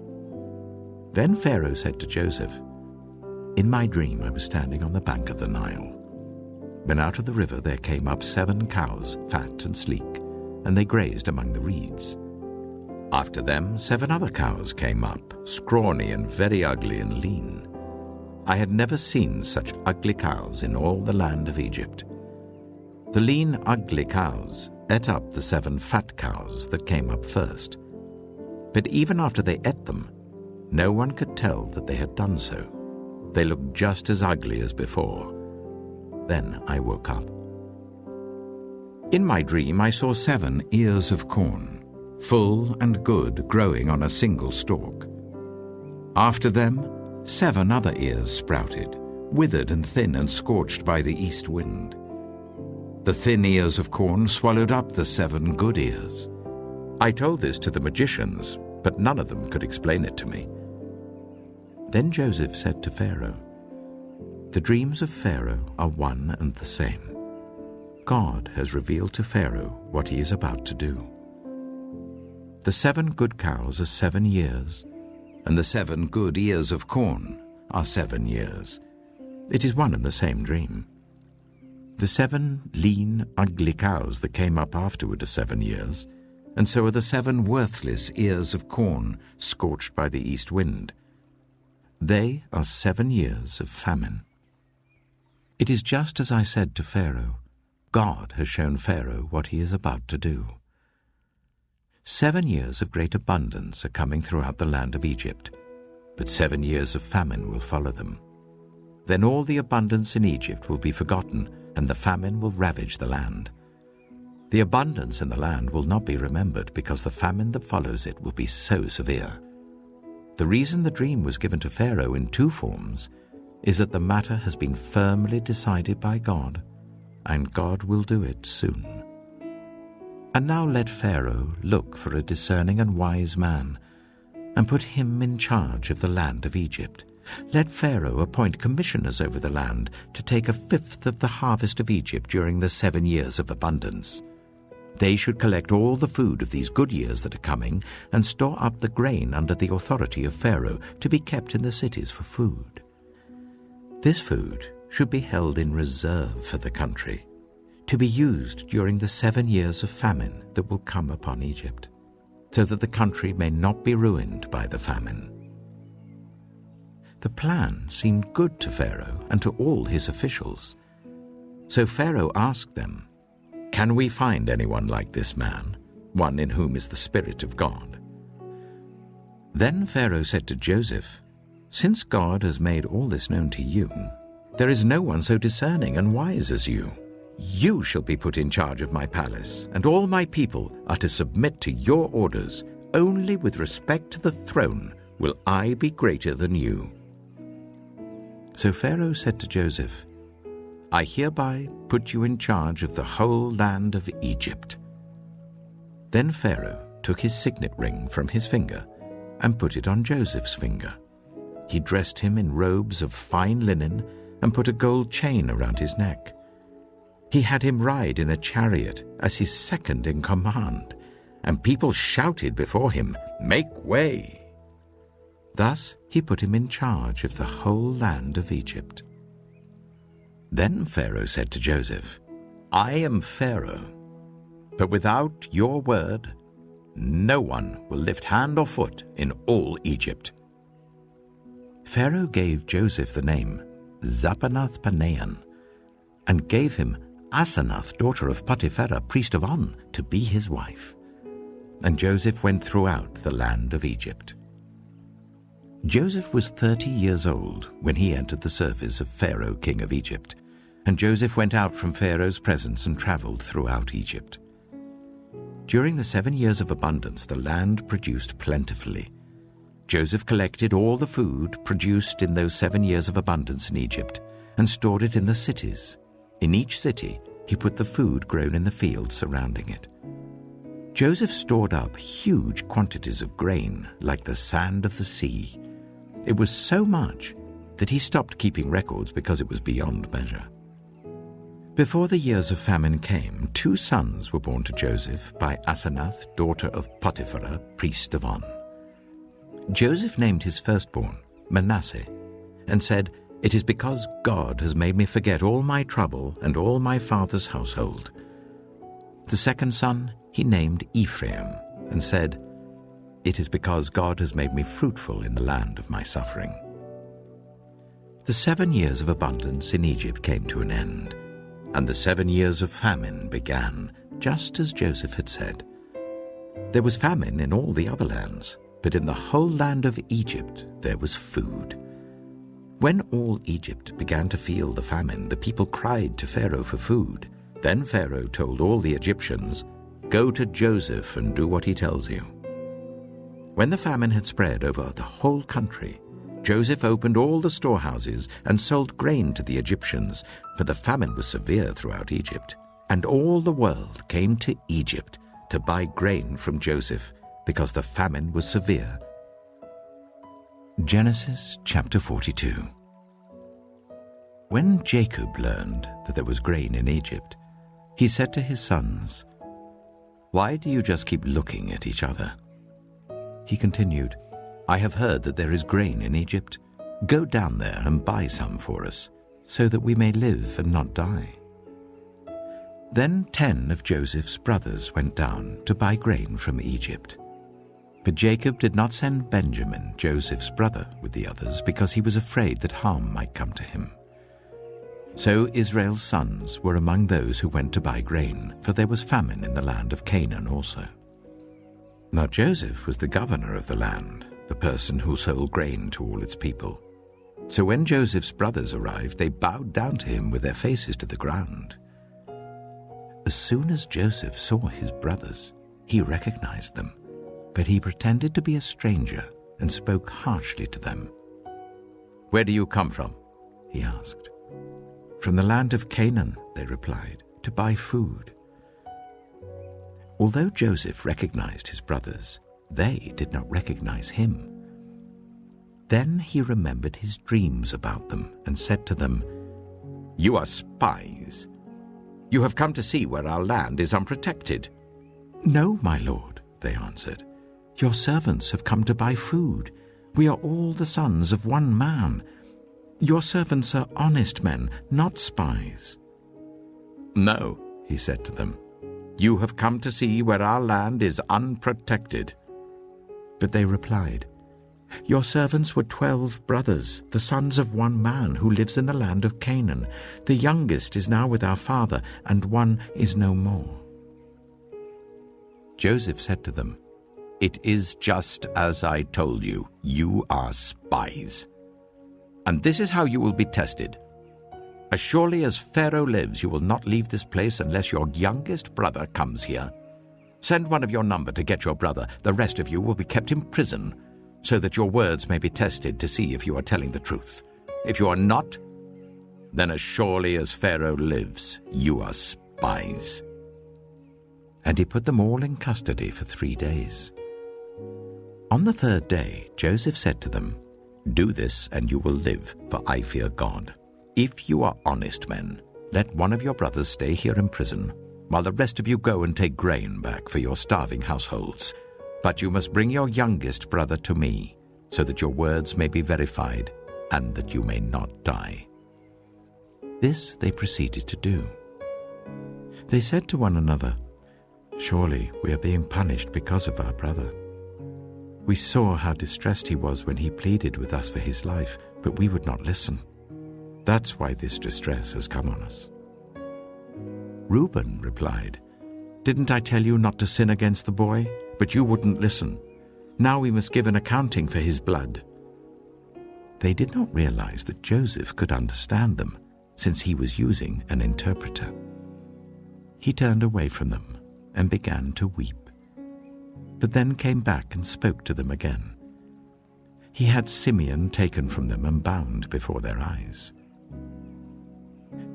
Then Pharaoh said to Joseph, "In my dream I was standing on the bank of the Nile. When out of the river there came up 7 cows, fat and sleek, and they grazed among the reeds. After them 7 other cows came up, scrawny and very ugly and lean. I had never seen such ugly cows in all the land of Egypt. The lean, ugly cows ate up the 7 fat cows that came up first. But even after they ate them, no one could tell that they had done so. They looked just as ugly as before. Then I woke up. In my dream I saw 7 ears of corn, full and good, growing on a single stalk. After them 7 other ears sprouted, withered and thin and scorched by the east wind. The thin ears of corn swallowed up the 7 good ears. I told this to the magicians, but none of them could explain it to me." Then Joseph said to Pharaoh, "The dreams of Pharaoh are one and the same. God has revealed to Pharaoh what he is about to do. The 7 good cows are 7 years, and the 7 good ears of corn are 7 years. It is one and the same dream. The 7 lean, ugly cows that came up afterward are 7 years, and so are the 7 worthless ears of corn scorched by the east wind. They are 7 years of famine. It is just as I said to Pharaoh. God has shown Pharaoh what he is about to do. 7 years of great abundance are coming throughout the land of Egypt, but 7 years of famine will follow them. Then all the abundance in Egypt will be forgotten, and the famine will ravage the land. The abundance in the land will not be remembered, because the famine that follows it will be so severe. The reason the dream was given to Pharaoh in 2 forms is that the matter has been firmly decided by God, and God will do it soon. And now let Pharaoh look for a discerning and wise man, and put him in charge of the land of Egypt. Let Pharaoh appoint commissioners over the land to take 1/5 of the harvest of Egypt during the 7 years of abundance. They should collect all the food of these good years that are coming, and store up the grain under the authority of Pharaoh, to be kept in the cities for food. This food should be held in reserve for the country, to be used during the 7 years of famine that will come upon Egypt, so that the country may not be ruined by the famine." The plan seemed good to Pharaoh and to all his officials. So Pharaoh asked them, "Can we find anyone like this man, one in whom is the Spirit of God?" Then Pharaoh said to Joseph, "Since God has made all this known to you, there is no one so discerning and wise as you. You shall be put in charge of my palace, and all my people are to submit to your orders. Only with respect to the throne will I be greater than you." So Pharaoh said to Joseph, "I hereby put you in charge of the whole land of Egypt." Then Pharaoh took his signet ring from his finger and put it on Joseph's finger. He dressed him in robes of fine linen and put a gold chain around his neck. He had him ride in a chariot as his second in command, and people shouted before him, "Make way!" Thus he put him in charge of the whole land of Egypt. Then Pharaoh said to Joseph, "I am Pharaoh. But without your word, no one will lift hand or foot in all Egypt." Pharaoh gave Joseph the name Zaphenath-Paneah, and gave him Asenath, daughter of Potipharah, priest of On, to be his wife. And Joseph went throughout the land of Egypt. Joseph was 30 years old when he entered the service of Pharaoh, king of Egypt. And Joseph went out from Pharaoh's presence and traveled throughout Egypt. During the 7 years of abundance, the land produced plentifully. Joseph collected all the food produced in those 7 years of abundance in Egypt and stored it in the cities. In each city, he put the food grown in the fields surrounding it. Joseph stored up huge quantities of grain like the sand of the sea. It was so much that he stopped keeping records because it was beyond measure. Before the years of famine came, 2 sons were born to Joseph by Asenath, daughter of Potipharah, priest of On. Joseph named his firstborn Manasseh, and said, "It is because God has made me forget all my trouble and all my father's household." The second son he named Ephraim, and said, "It is because God has made me fruitful in the land of my suffering." The 7 years of abundance in Egypt came to an end, and the 7 years of famine began, just as Joseph had said. There was famine in all the other lands, but in the whole land of Egypt there was food. When all Egypt began to feel the famine, the people cried to Pharaoh for food. Then Pharaoh told all the Egyptians, "Go to Joseph and do what he tells you." When the famine had spread over the whole country, Joseph opened all the storehouses and sold grain to the Egyptians, for the famine was severe throughout Egypt. And all the world came to Egypt to buy grain from Joseph, because the famine was severe. Genesis chapter 42. When Jacob learned that there was grain in Egypt, he said to his sons, "Why do you just keep looking at each other?" He continued, "I have heard that there is grain in Egypt. Go down there and buy some for us, so that we may live and not die." Then 10 of Joseph's brothers went down to buy grain from Egypt. But Jacob did not send Benjamin, Joseph's brother, with the others, because he was afraid that harm might come to him. So Israel's sons were among those who went to buy grain, for there was famine in the land of Canaan also. Now Joseph was the governor of the land, the person who sold grain to all its people. So when Joseph's brothers arrived, they bowed down to him with their faces to the ground. As soon as Joseph saw his brothers, he recognized them, but he pretended to be a stranger and spoke harshly to them. "Where do you come from?" he asked. "From the land of Canaan," they replied, "to buy food." Although Joseph recognized his brothers, they did not recognize him. Then he remembered his dreams about them and said to them, "You are spies. You have come to see where our land is unprotected." "No, my lord," they answered. "Your servants have come to buy food. We are all the sons of one man. Your servants are honest men, not spies." "No," he said to them, "you have come to see where our land is unprotected." But they replied, "Your servants were 12 brothers, the sons of one man who lives in the land of Canaan. The youngest is now with our father, and one is no more." Joseph said to them, "It is just as I told you. You are spies. And this is how you will be tested. As surely as Pharaoh lives, you will not leave this place unless your youngest brother comes here. Send one of your number to get your brother. The rest of you will be kept in prison, so that your words may be tested to see if you are telling the truth. If you are not, then as surely as Pharaoh lives, you are spies." And he put them all in custody for 3 days. On the 3rd day, Joseph said to them, "Do this, and you will live, for I fear God. If you are honest men, let one of your brothers stay here in prison, while the rest of you go and take grain back for your starving households. But you must bring your youngest brother to me, so that your words may be verified, and that you may not die." This they proceeded to do. They said to one another, Surely we are being punished because of our brother. We saw how distressed he was when he pleaded with us for his life, but we would not listen. That's why this distress has come on us." Reuben replied, "Didn't I tell you not to sin against the boy? But you wouldn't listen. Now we must give an accounting for his blood." They did not realize that Joseph could understand them, since he was using an interpreter. He turned away from them and began to weep, but then came back and spoke to them again. He had Simeon taken from them and bound before their eyes.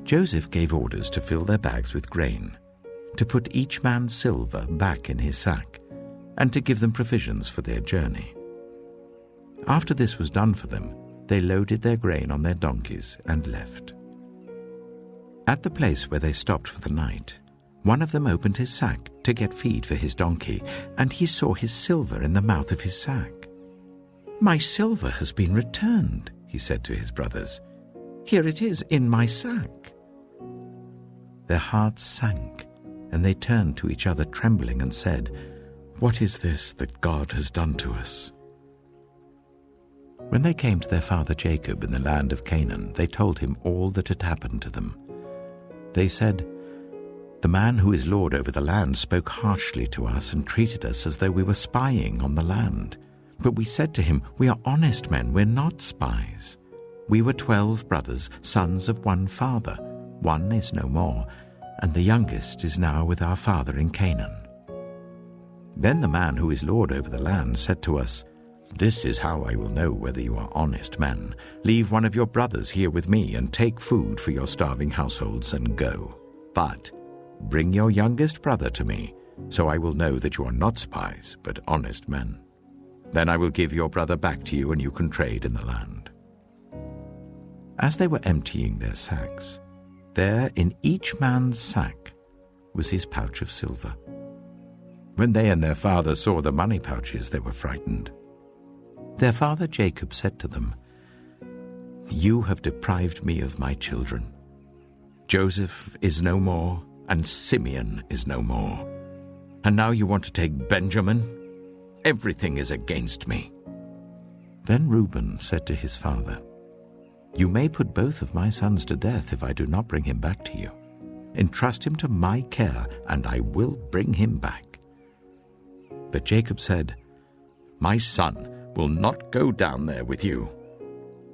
Joseph gave orders to fill their bags with grain, to put each man's silver back in his sack, and to give them provisions for their journey. After this was done for them, they loaded their grain on their donkeys and left. At the place where they stopped for the night, one of them opened his sack to get feed for his donkey, and he saw his silver in the mouth of his sack. "My silver has been returned," he said to his brothers. "Here it is in my sack." Their hearts sank, and they turned to each other trembling and said, "What is this that God has done to us?" When they came to their father Jacob in the land of Canaan, they told him all that had happened to them. They said, "The man who is lord over the land spoke harshly to us and treated us as though we were spying on the land. But we said to him, 'We are honest men, we're not spies. We were 12 brothers, sons of one father. One is no more, and the youngest is now with our father in Canaan.' Then the man who is lord over the land said to us, 'This is how I will know whether you are honest men. Leave one of your brothers here with me and take food for your starving households and go. But bring your youngest brother to me, so I will know that you are not spies, but honest men. Then I will give your brother back to you, and you can trade in the land.' As they were emptying their sacks, there in each man's sack was his pouch of silver. When they and their father saw the money pouches, they were frightened. Their father Jacob said to them, 'You have deprived me of my children. Joseph is no more, and Simeon is no more. And now you want to take Benjamin? Everything is against me.' Then Reuben said to his father, 'You may put both of my sons to death if I do not bring him back to you. Entrust him to my care, and I will bring him back.' But Jacob said, 'My son will not go down there with you.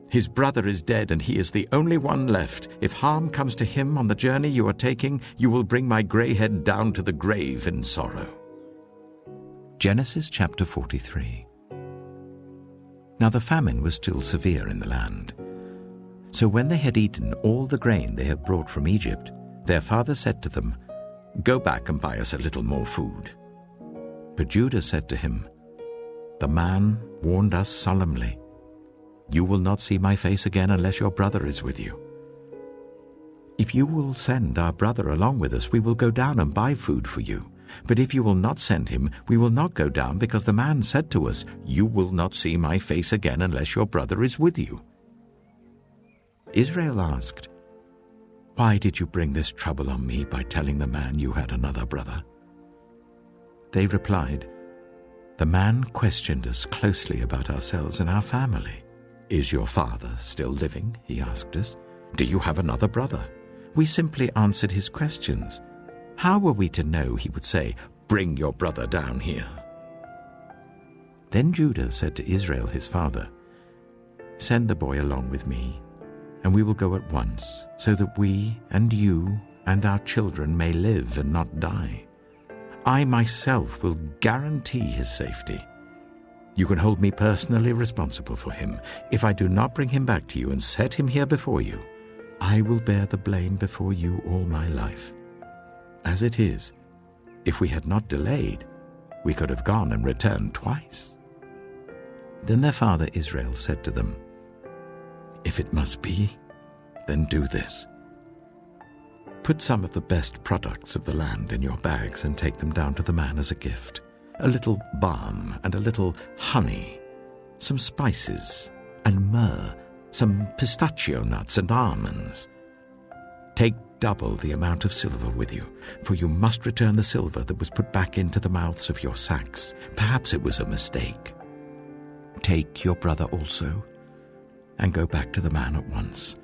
His brother is dead, and he is the only one left. If harm comes to him on the journey you are taking, you will bring my gray head down to the grave in sorrow.'" Genesis chapter 43. Now the famine was still severe in the land. So when they had eaten all the grain they had brought from Egypt, their father said to them, "Go back and buy us a little more food." But Judah said to him, "The man warned us solemnly, 'You will not see my face again unless your brother is with you.' If you will send our brother along with us, we will go down and buy food for you. But if you will not send him, we will not go down, because the man said to us, 'You will not see my face again unless your brother is with you.'" Israel asked, "Why did you bring this trouble on me by telling the man you had another brother?" They replied, "The man questioned us closely about ourselves and our family. 'Is your father still living?' he asked us. 'Do you have another brother?' We simply answered his questions. How were we to know he would say, 'Bring your brother down here'?" Then Judah said to Israel his father, "Send the boy along with me, and we will go at once, so that we and you and our children may live and not die. I myself will guarantee his safety. You can hold me personally responsible for him. If I do not bring him back to you and set him here before you, I will bear the blame before you all my life. As it is, if we had not delayed, we could have gone and returned twice." Then their father Israel said to them, "If it must be, then do this. Put some of the best products of the land in your bags and take them down to the man as a gift. A little balm and a little honey, some spices and myrrh, some pistachio nuts and almonds. Take double the amount of silver with you, for you must return the silver that was put back into the mouths of your sacks. Perhaps it was a mistake. Take your brother also, and go back to the man at once.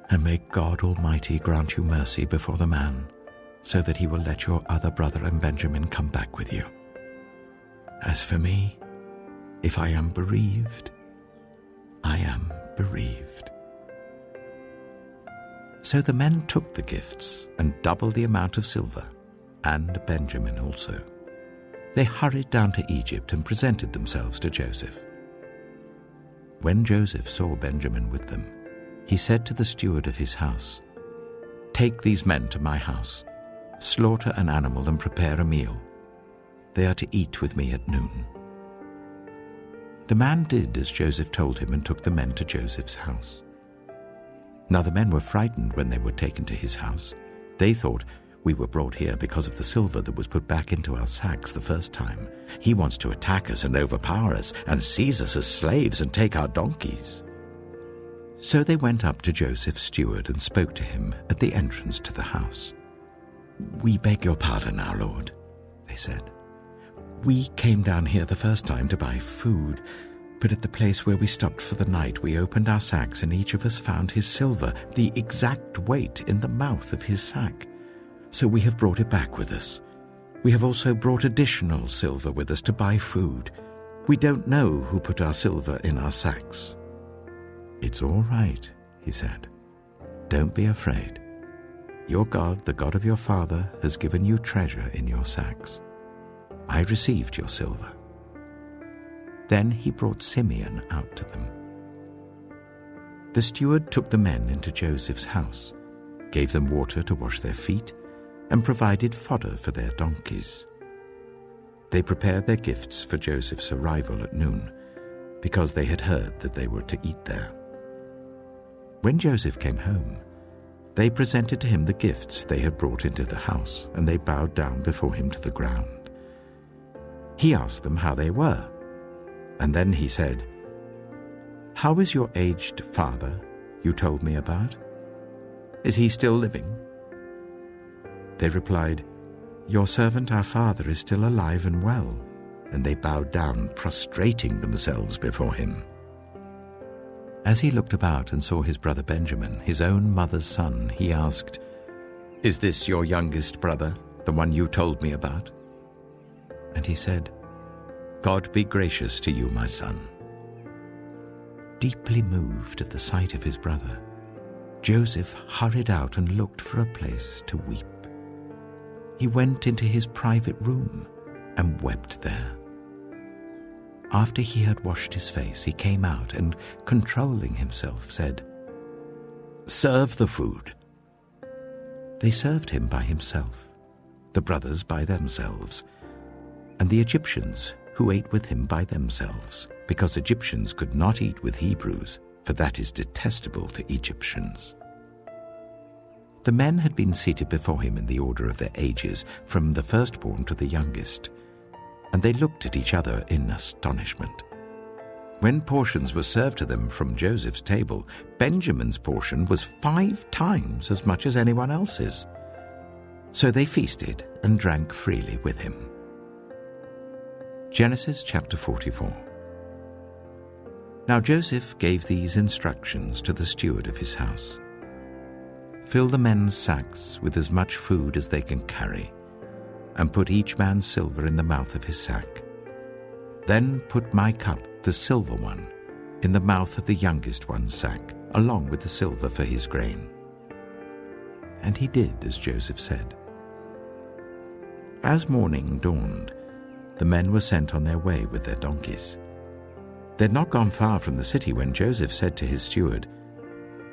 And may God Almighty grant you mercy before the man, so that he will let your other brother and Benjamin come back with you. As for me, if I am bereaved, I am bereaved." So the men took the gifts and doubled the amount of silver, and Benjamin also. They hurried down to Egypt and presented themselves to Joseph. When Joseph saw Benjamin with them, he said to the steward of his house, "Take these men to my house, slaughter an animal and prepare a meal. They are to eat with me at noon." The man did as Joseph told him and took the men to Joseph's house. Now the men were frightened when they were taken to his house. They thought, "We were brought here because of the silver that was put back into our sacks the first time. He wants to attack us and overpower us and seize us as slaves and take our donkeys." So they went up to Joseph's steward and spoke to him at the entrance to the house. "We beg your pardon, our lord," they said. "We came down here the first time to buy food, but at the place where we stopped for the night we opened our sacks and each of us found his silver, the exact weight, in the mouth of his sack. So we have brought it back with us. We have also brought additional silver with us to buy food. We don't know who put our silver in our sacks." "It's all right," he said. "Don't be afraid. Your God, the God of your father, has given you treasure in your sacks. I received your silver." Then he brought Simeon out to them. The steward took the men into Joseph's house, gave them water to wash their feet, and provided fodder for their donkeys. They prepared their gifts for Joseph's arrival at noon, because they had heard that they were to eat there. When Joseph came home, they presented to him the gifts they had brought into the house, and they bowed down before him to the ground. He asked them how they were, and then he said, "How is your aged father you told me about? Is he still living?" They replied, "Your servant our father is still alive and well," and they bowed down, prostrating themselves before him. As he looked about and saw his brother Benjamin, his own mother's son, he asked, "Is this your youngest brother, the one you told me about?" And he said, "God be gracious to you, my son." Deeply moved at the sight of his brother, Joseph hurried out and looked for a place to weep. He went into his private room and wept there. After he had washed his face, he came out and, controlling himself, said, "Serve the food." They served him by himself, the brothers by themselves, and the Egyptians who ate with him by themselves, because Egyptians could not eat with Hebrews, for that is detestable to Egyptians. The men had been seated before him in the order of their ages, from the firstborn to the youngest, and they looked at each other in astonishment. When portions were served to them from Joseph's table, Benjamin's portion was 5 times as much as anyone else's. So they feasted and drank freely with him. Genesis chapter 44. Now Joseph gave these instructions to the steward of his house. "Fill the men's sacks with as much food as they can carry, and put each man's silver in the mouth of his sack. Then put my cup, the silver one, in the mouth of the youngest one's sack, along with the silver for his grain." And he did as Joseph said. As morning dawned, the men were sent on their way with their donkeys. They had not gone far from the city when Joseph said to his steward,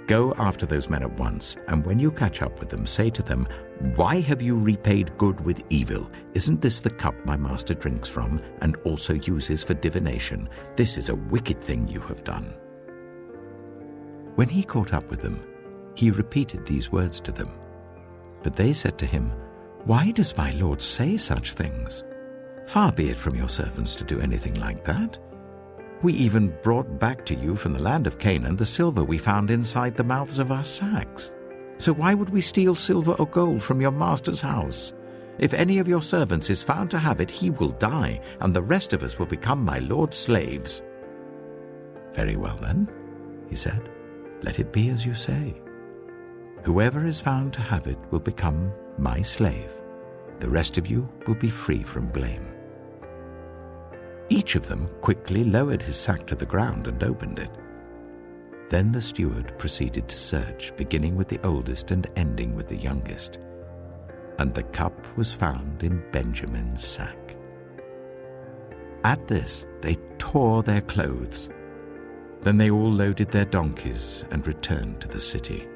"Go after those men at once, and when you catch up with them, say to them, 'Why have you repaid good with evil? Isn't this the cup my master drinks from and also uses for divination? This is a wicked thing you have done.'" When he caught up with them, he repeated these words to them. But they said to him, "Why does my lord say such things? Far be it from your servants to do anything like that. We even brought back to you from the land of Canaan the silver we found inside the mouths of our sacks. So why would we steal silver or gold from your master's house? If any of your servants is found to have it, he will die, and the rest of us will become my lord's slaves." "Very well then," he said, "let it be as you say. Whoever is found to have it will become my slave. The rest of you will be free from blame." Each of them quickly lowered his sack to the ground and opened it. Then the steward proceeded to search, beginning with the oldest and ending with the youngest. And the cup was found in Benjamin's sack. At this they tore their clothes. Then they all loaded their donkeys and returned to the city.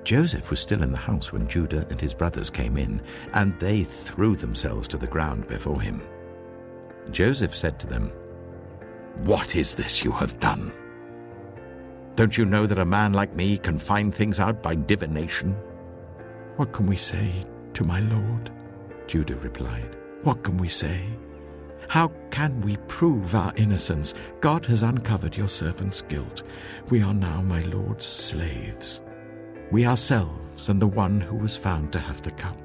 Joseph was still in the house when Judah and his brothers came in, and they threw themselves to the ground before him. Joseph said to them, "What is this you have done? Don't you know that a man like me can find things out by divination?" "What can we say to my lord?" Judah replied. "What can we say? How can we prove our innocence? God has uncovered your servant's guilt. We are now my lord's slaves, we ourselves and the one who was found to have the cup."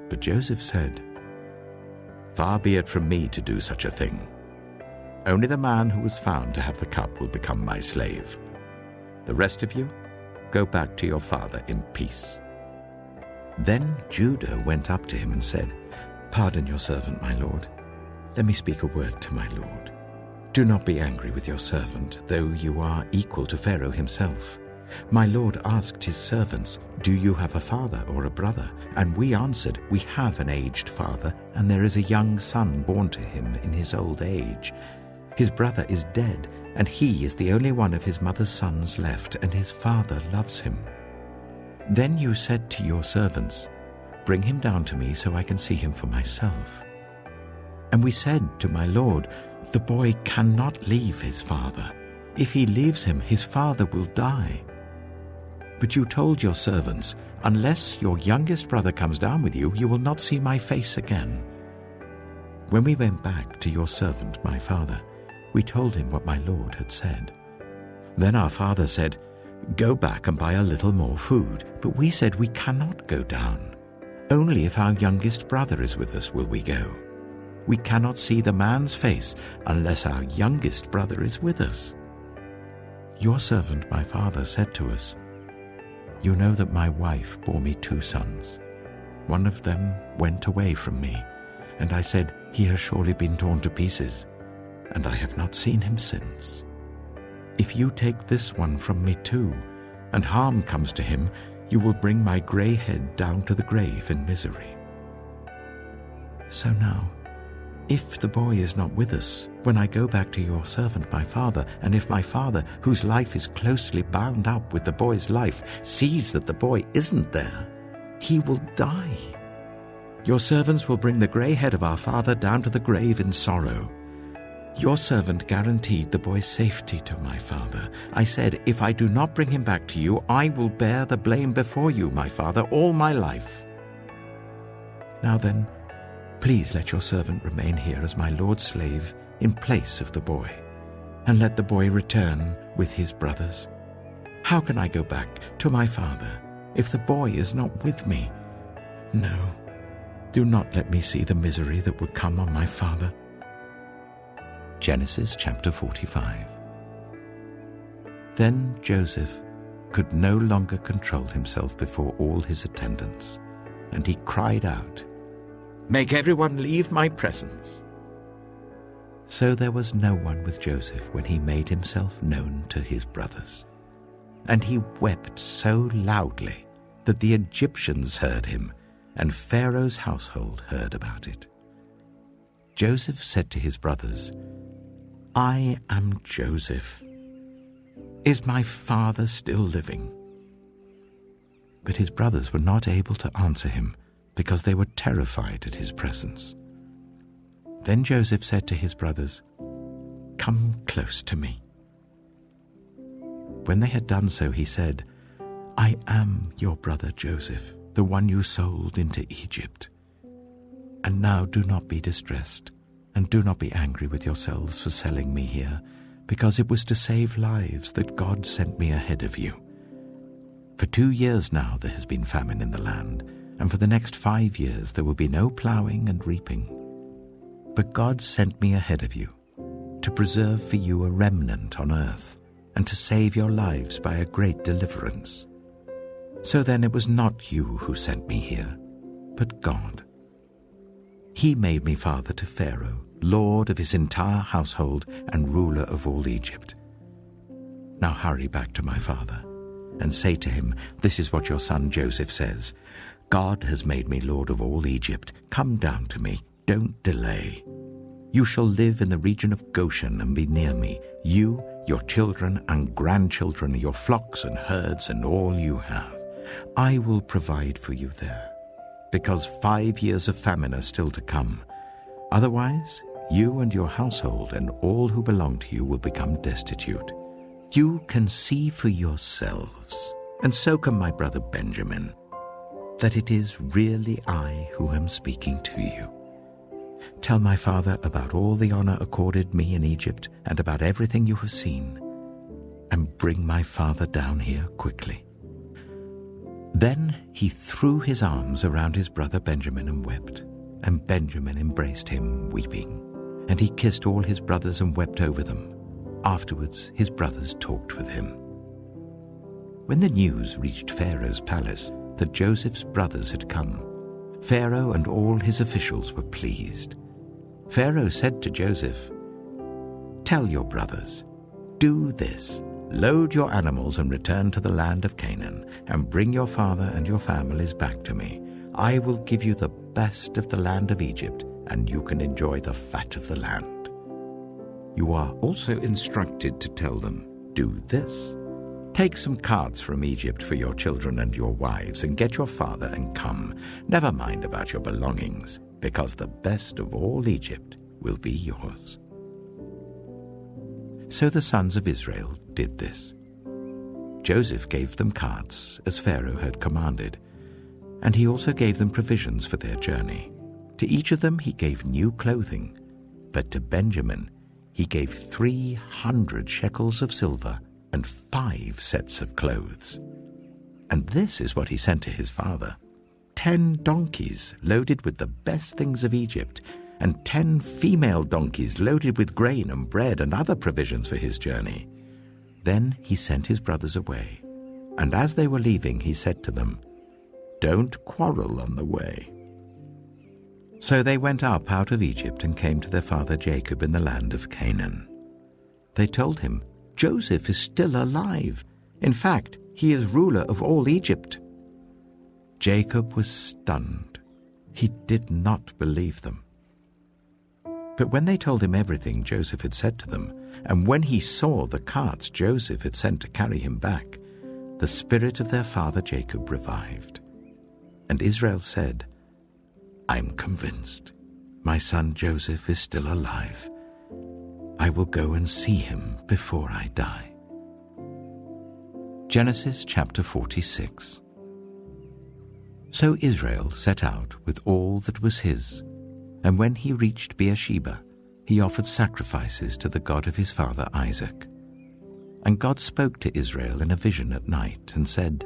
But Joseph said, "Far be it from me to do such a thing. Only the man who was found to have the cup will become my slave. The rest of you, go back to your father in peace." Then Judah went up to him and said, "Pardon your servant, my lord. Let me speak a word to my lord. Do not be angry with your servant, though you are equal to Pharaoh himself. My lord asked his servants, 'Do you have a father or a brother?' And we answered, 'We have an aged father, and there is a young son born to him in his old age. His brother is dead, and he is the only one of his mother's sons left, and his father loves him.' Then you said to your servants, 'Bring him down to me so I can see him for myself.' And we said to my lord, 'The boy cannot leave his father. If he leaves him, his father will die.' But you told your servants, 'Unless your youngest brother comes down with you, you will not see my face again.' When we went back to your servant, my father, we told him what my lord had said. Then our father said, 'Go back and buy a little more food.' But we said, 'We cannot go down. Only if our youngest brother is with us will we go. We cannot see the man's face unless our youngest brother is with us.' Your servant, my father, said to us, 'You know that my wife bore me 2 sons. One of them went away from me, and I said, "He has surely been torn to pieces," and I have not seen him since. If you take this one from me too, and harm comes to him, you will bring my gray head down to the grave in misery. So now, if the boy is not with us, when I go back to your servant my father, and if my father, whose life is closely bound up with the boy's life, sees that the boy isn't there, he will die. Your servants will bring the gray head of our father down to the grave in sorrow. Your servant guaranteed the boy's safety to my father. I said, if I do not bring him back to you, I will bear the blame before you, my father, all my life. Now then, please let your servant remain here as my lord's slave in place of the boy, and let the boy return with his brothers. How can I go back to my father if the boy is not with me? No, do not let me see the misery that would come on my father." Genesis chapter 45. Then Joseph could no longer control himself before all his attendants, and he cried out, "Make everyone leave my presence." So there was no one with Joseph when he made himself known to his brothers. And he wept so loudly that the Egyptians heard him, and Pharaoh's household heard about it. Joseph said to his brothers, "I am Joseph. Is my father still living?" But his brothers were not able to answer him, because they were terrified at his presence. Then Joseph said to his brothers, "Come close to me." When they had done so, he said, "I am your brother Joseph, the one you sold into Egypt. And now do not be distressed, and do not be angry with yourselves for selling me here, because it was to save lives that God sent me ahead of you. For 2 years now there has been famine in the land, and for the next 5 years there will be no plowing and reaping. But God sent me ahead of you, to preserve for you a remnant on earth, and to save your lives by a great deliverance. So then it was not you who sent me here, but God. He made me father to Pharaoh, lord of his entire household and ruler of all Egypt. Now hurry back to my father, and say to him, this is what your son Joseph says, God has made me lord of all Egypt. Come down to me, don't delay. You shall live in the region of Goshen and be near me, you, your children and grandchildren, your flocks and herds and all you have. I will provide for you there, because 5 years of famine are still to come. Otherwise, you and your household and all who belong to you will become destitute. You can see for yourselves, and so can my brother Benjamin, that it is really I who am speaking to you. Tell my father about all the honor accorded me in Egypt and about everything you have seen, and bring my father down here quickly." Then he threw his arms around his brother Benjamin and wept, and Benjamin embraced him, weeping, and he kissed all his brothers and wept over them. Afterwards his brothers talked with him. When the news reached Pharaoh's palace that Joseph's brothers had come, Pharaoh and all his officials were pleased. Pharaoh said to Joseph, "Tell your brothers, do this, load your animals and return to the land of Canaan, and bring your father and your families back to me. I will give you the best of the land of Egypt, and you can enjoy the fat of the land." You are also instructed to tell them, "Do this. Take some carts from Egypt for your children and your wives, and get your father and come. Never mind about your belongings, because the best of all Egypt will be yours." So the sons of Israel did this. Joseph gave them carts, as Pharaoh had commanded, and he also gave them provisions for their journey. To each of them he gave new clothing, but to Benjamin he gave 300 shekels of silver and 5 sets of clothes. And this is what he sent to his father: 10 donkeys loaded with the best things of Egypt, and 10 female donkeys loaded with grain and bread and other provisions for his journey. Then he sent his brothers away, and as they were leaving he said to them, "Don't quarrel on the way." So they went up out of Egypt and came to their father Jacob in the land of Canaan. They told him, "Joseph is still alive. In fact, he is ruler of all Egypt." Jacob was stunned. He did not believe them. But when they told him everything Joseph had said to them, and when he saw the carts Joseph had sent to carry him back, the spirit of their father Jacob revived. And Israel said, "I am convinced my son Joseph is still alive. I will go and see him before I die." Genesis chapter 46. So Israel set out with all that was his, and when he reached Beersheba, he offered sacrifices to the God of his father Isaac. And God spoke to Israel in a vision at night and said,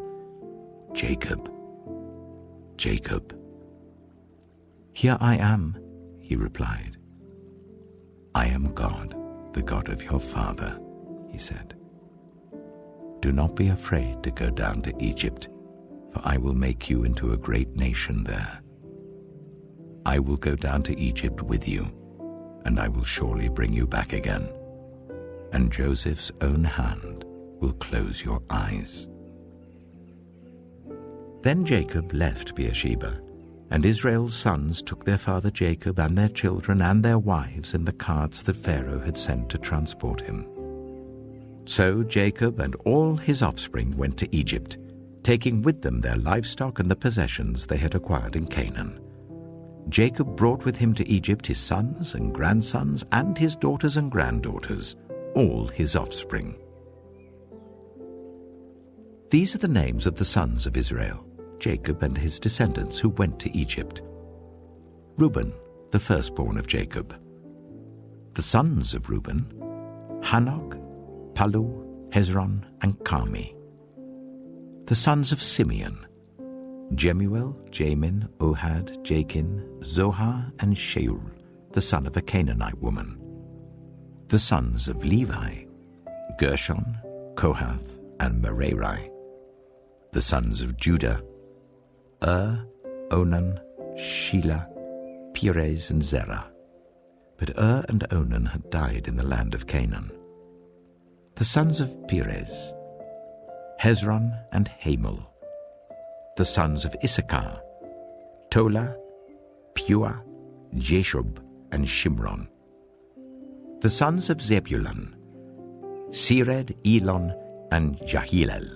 "Jacob, Jacob." "Here I am," he replied. "I am God, the God of your father," he said. "Do not be afraid to go down to Egypt, for I will make you into a great nation there. I will go down to Egypt with you, and I will surely bring you back again, and Joseph's own hand will close your eyes." Then Jacob left Beersheba, and Israel's sons took their father Jacob and their children and their wives in the carts that Pharaoh had sent to transport him. So Jacob and all his offspring went to Egypt, taking with them their livestock and the possessions they had acquired in Canaan. Jacob brought with him to Egypt his sons and grandsons and his daughters and granddaughters, all his offspring. These are the names of the sons of Israel, Jacob and his descendants who went to Egypt. Reuben, the firstborn of Jacob. The sons of Reuben: Hanok, Palu, Hezron, and Carmi. The sons of Simeon: Jemuel, Jamin, Ohad, Jachin, Zohar, and Shaul, the son of a Canaanite woman. The sons of Levi: Gershon, Kohath, and Merari. The sons of Judah: Onan, Shelah, Perez, and Zerah. But and Onan had died in the land of Canaan. The sons of Perez: Hezron and Hamul. The sons of Issachar: Tola, Pua, Jeshub, and Shimron. The sons of Zebulun: Sered, Elon, and Jahilel.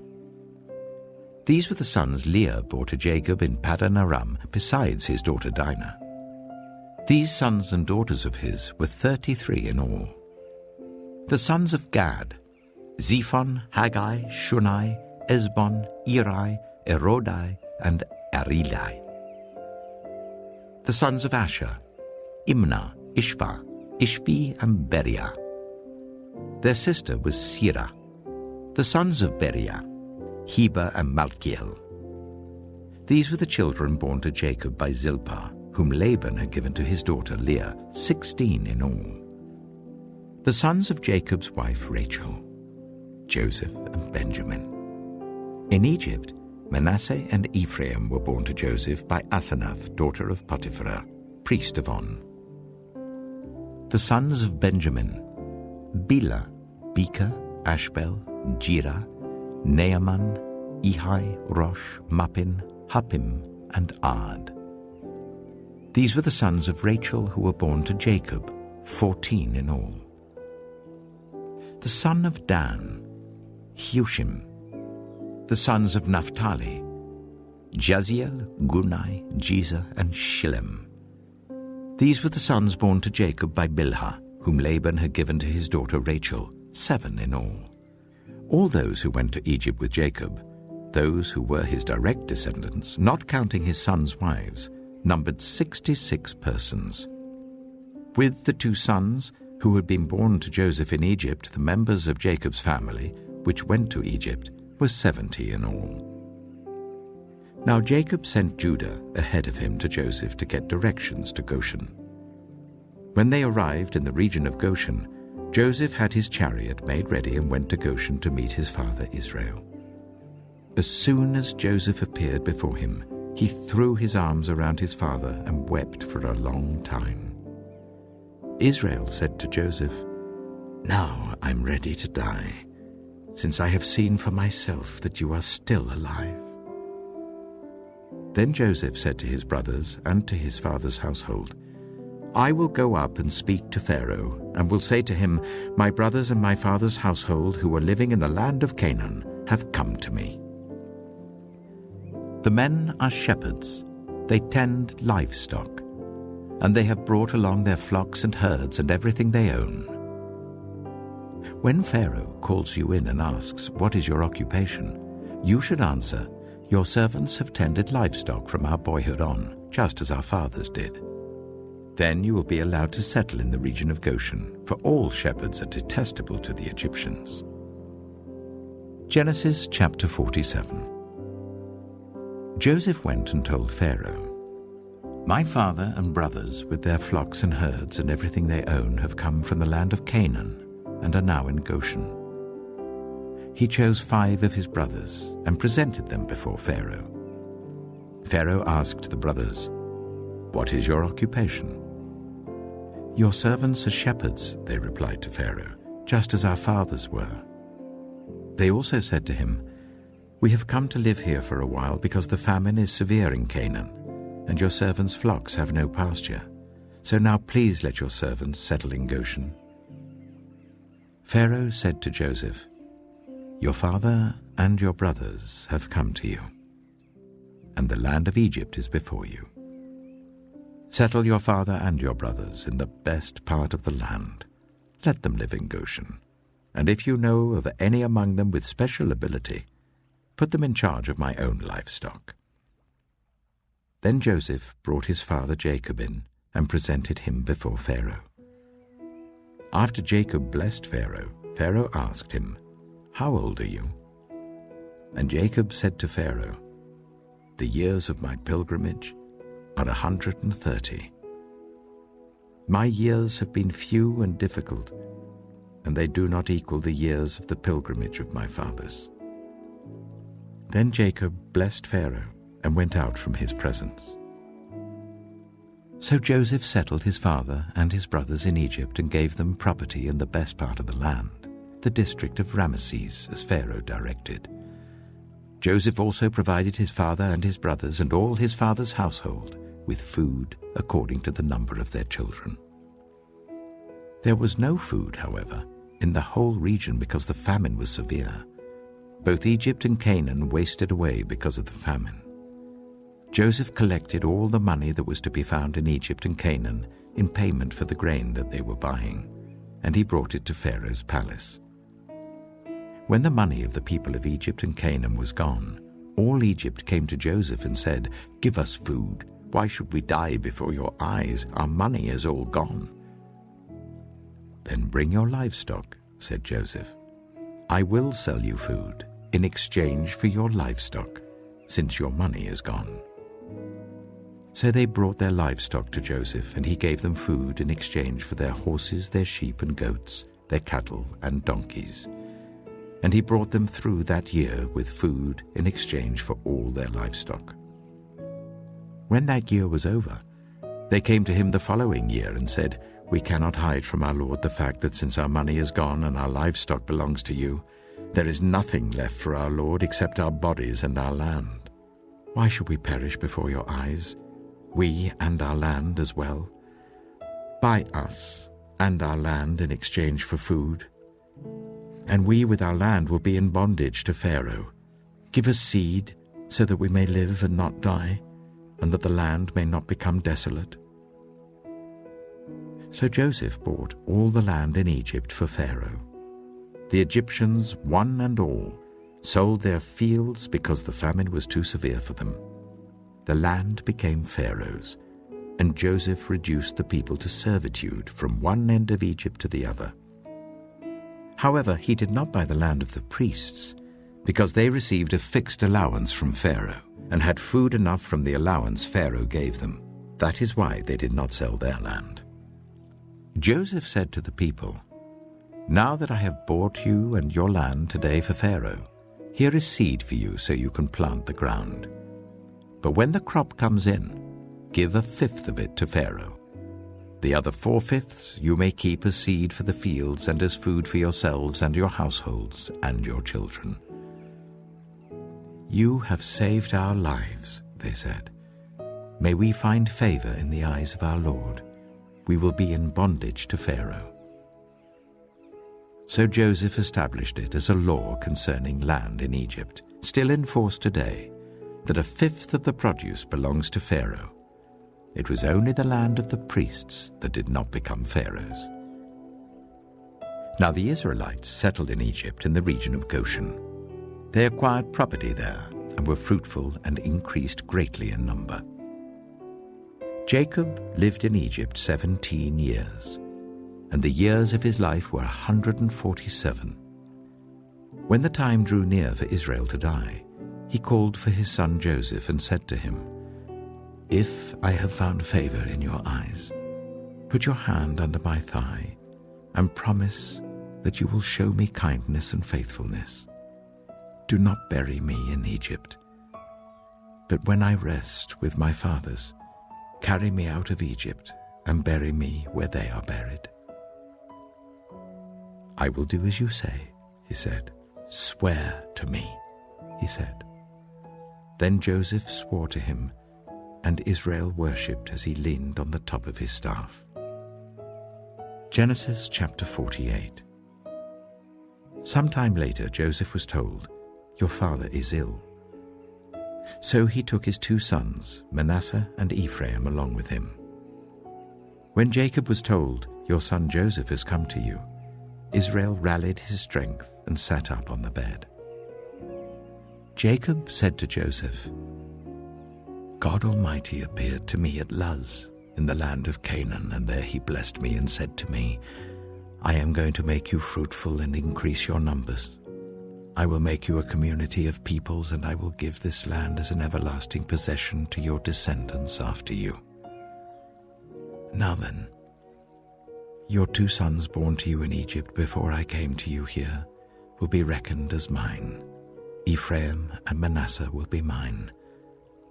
These were the sons Leah bore to Jacob in Padan Aram, besides his daughter Dinah. These sons and daughters of his were 33 in all. The sons of Gad: Zephon, Haggai, Shunai, Esbon, Eri, Erodai, and Arilai. The sons of Asher: Imnah, Ishva, Ishvi, and Beriah. Their sister was Sirah. The sons of Beriah: Heber and Malchiel. These were the children born to Jacob by Zilpah, whom Laban had given to his daughter Leah, 16 in all. The sons of Jacob's wife Rachel: Joseph and Benjamin. In Egypt, Manasseh and Ephraim were born to Joseph by Asenath, daughter of Potiphar, priest of On. The sons of Benjamin: Bela, Becher, Ashbel, Jerah, Naaman, Ehi, Rosh, Muppim, Huppim, and Ard. These were the sons of Rachel who were born to Jacob, 14 in all. The son of Dan: Hushim. The sons of Naphtali: Jaziel, Gunai, Jezer, and Shillem. These were the sons born to Jacob by Bilhah, whom Laban had given to his daughter Rachel, 7 in all. All those who went to Egypt with Jacob, those who were his direct descendants, not counting his sons' wives, numbered 66 persons. With the 2 sons who had been born to Joseph in Egypt, the members of Jacob's family, which went to Egypt, were 70 in all. Now Jacob sent Judah ahead of him to Joseph to get directions to Goshen. When they arrived in the region of Goshen, Joseph had his chariot made ready and went to Goshen to meet his father Israel. As soon as Joseph appeared before him, he threw his arms around his father and wept for a long time. Israel said to Joseph, "Now I'm ready to die, since I have seen for myself that you are still alive." Then Joseph said to his brothers and to his father's household, "I will go up and speak to Pharaoh, and will say to him, 'My brothers and my father's household who are living in the land of Canaan have come to me. The men are shepherds, they tend livestock, and they have brought along their flocks and herds and everything they own. When Pharaoh calls you in and asks, 'What is your occupation?' you should answer, 'Your servants have tended livestock from our boyhood on, just as our fathers did.' Then you will be allowed to settle in the region of Goshen, for all shepherds are detestable to the Egyptians." Genesis chapter 47. Joseph went and told Pharaoh, "My father and brothers with their flocks and herds and everything they own have come from the land of Canaan and are now in Goshen." He chose 5 of his brothers and presented them before Pharaoh. Pharaoh asked the brothers, "What is your occupation?" "Your servants are shepherds," they replied to Pharaoh, "just as our fathers were." They also said to him, "We have come to live here for a while because the famine is severe in Canaan, and your servants' flocks have no pasture. So now please let your servants settle in Goshen." Pharaoh said to Joseph, "Your father and your brothers have come to you, and the land of Egypt is before you. Settle your father and your brothers in the best part of the land. Let them live in Goshen, and if you know of any among them with special ability, put them in charge of my own livestock." Then Joseph brought his father Jacob in and presented him before Pharaoh. After Jacob blessed Pharaoh, Pharaoh asked him, "How old are you?" And Jacob said to Pharaoh, "The years of my pilgrimage are 130. My years have been few and difficult, and they do not equal the years of the pilgrimage of my fathers." Then Jacob blessed Pharaoh and went out from his presence. So Joseph settled his father and his brothers in Egypt and gave them property in the best part of the land, the district of Ramesses, as Pharaoh directed. Joseph also provided his father and his brothers and all his father's household with food according to the number of their children. There was no food, however, in the whole region because the famine was severe. Both Egypt and Canaan wasted away because of the famine. Joseph collected all the money that was to be found in Egypt and Canaan in payment for the grain that they were buying, and he brought it to Pharaoh's palace. When the money of the people of Egypt and Canaan was gone, all Egypt came to Joseph and said, "Give us food. Why should we die before your eyes? Our money is all gone." "Then bring your livestock," said Joseph. "I will sell you food in exchange for your livestock, since your money is gone." So they brought their livestock to Joseph, and he gave them food in exchange for their horses, their sheep and goats, their cattle and donkeys. And he brought them through that year with food in exchange for all their livestock. When that year was over, they came to him the following year and said, "We cannot hide from our lord the fact that since our money is gone and our livestock belongs to you, there is nothing left for our lord except our bodies and our land. Why should we perish before your eyes, we and our land as well? Buy us and our land in exchange for food, and we with our land will be in bondage to Pharaoh. Give us seed so that we may live and not die, and that the land may not become desolate." So Joseph bought all the land in Egypt for Pharaoh. The Egyptians, one and all, sold their fields because the famine was too severe for them. The land became Pharaoh's, and Joseph reduced the people to servitude from one end of Egypt to the other. However, he did not buy the land of the priests, because they received a fixed allowance from Pharaoh, and had food enough from the allowance Pharaoh gave them. That is why they did not sell their land. Joseph said to the people, "Now that I have bought you and your land today for Pharaoh, here is seed for you so you can plant the ground. But when the crop comes in, give 1/5 of it to Pharaoh. The other 4/5 you may keep as seed for the fields and as food for yourselves and your households and your children." "You have saved our lives," they said. "May we find favor in the eyes of our Lord. We will be in bondage to Pharaoh." So Joseph established it as a law concerning land in Egypt, still in force today, that 1/5 of the produce belongs to Pharaoh. It was only the land of the priests that did not become Pharaoh's. Now the Israelites settled in Egypt in the region of Goshen. They acquired property there and were fruitful and increased greatly in number. Jacob lived in Egypt 17 years, and the years of his life were 147. When the time drew near for Israel to die, he called for his son Joseph and said to him, "If I have found favor in your eyes, put your hand under my thigh and promise that you will show me kindness and faithfulness. Do not bury me in Egypt, but when I rest with my fathers, carry me out of Egypt and bury me where they are buried." "I will do as you say," he said. "Swear to me," he said. Then Joseph swore to him, and Israel worshipped as he leaned on the top of his staff. Genesis chapter 48. Sometime later Joseph was told, "Your father is ill." So he took his 2 sons, Manasseh and Ephraim, along with him. When Jacob was told, "Your son Joseph has come to you," Israel rallied his strength and sat up on the bed. Jacob said to Joseph, "God Almighty appeared to me at Luz in the land of Canaan, and there he blessed me and said to me, 'I am going to make you fruitful and increase your numbers. I will make you a community of peoples, and I will give this land as an everlasting possession to your descendants after you. Now then, your 2 sons born to you in Egypt before I came to you here will be reckoned as mine. Ephraim and Manasseh will be mine,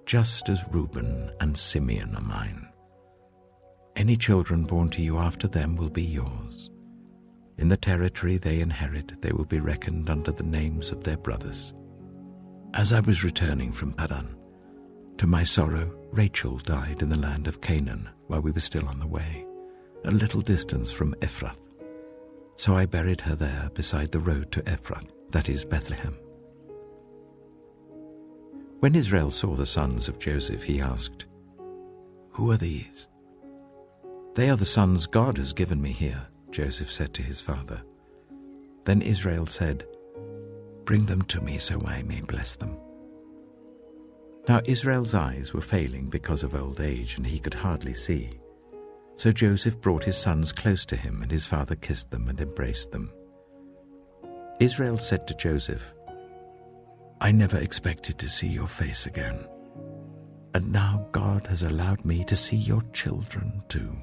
just as Reuben and Simeon are mine. Any children born to you after them will be yours. In the territory they inherit, they will be reckoned under the names of their brothers. As I was returning from Padan, to my sorrow, Rachel died in the land of Canaan while we were still on the way, a little distance from Ephrath. So I buried her there beside the road to Ephrath, that is Bethlehem. When Israel saw the sons of Joseph, he asked, "Who are these?" "They are the sons God has given me here," Joseph said to his father. Then Israel said, "Bring them to me so I may bless them." Now Israel's eyes were failing because of old age, and he could hardly see. So Joseph brought his sons close to him, and his father kissed them and embraced them. Israel said to Joseph, "I never expected to see your face again, and now God has allowed me to see your children too."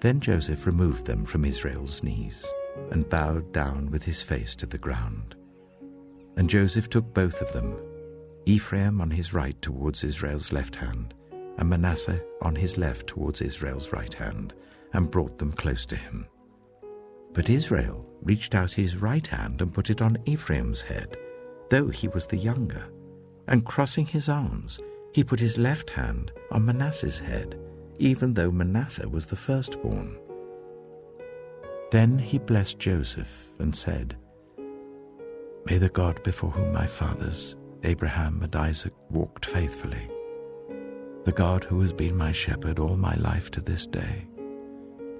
Then Joseph removed them from Israel's knees and bowed down with his face to the ground. And Joseph took both of them, Ephraim on his right towards Israel's left hand, and Manasseh on his left towards Israel's right hand, and brought them close to him. But Israel reached out his right hand and put it on Ephraim's head, though he was the younger, and crossing his arms, he put his left hand on Manasseh's head, even though Manasseh was the firstborn. Then he blessed Joseph and said, "May the God before whom my fathers, Abraham and Isaac, walked faithfully, the God who has been my shepherd all my life to this day,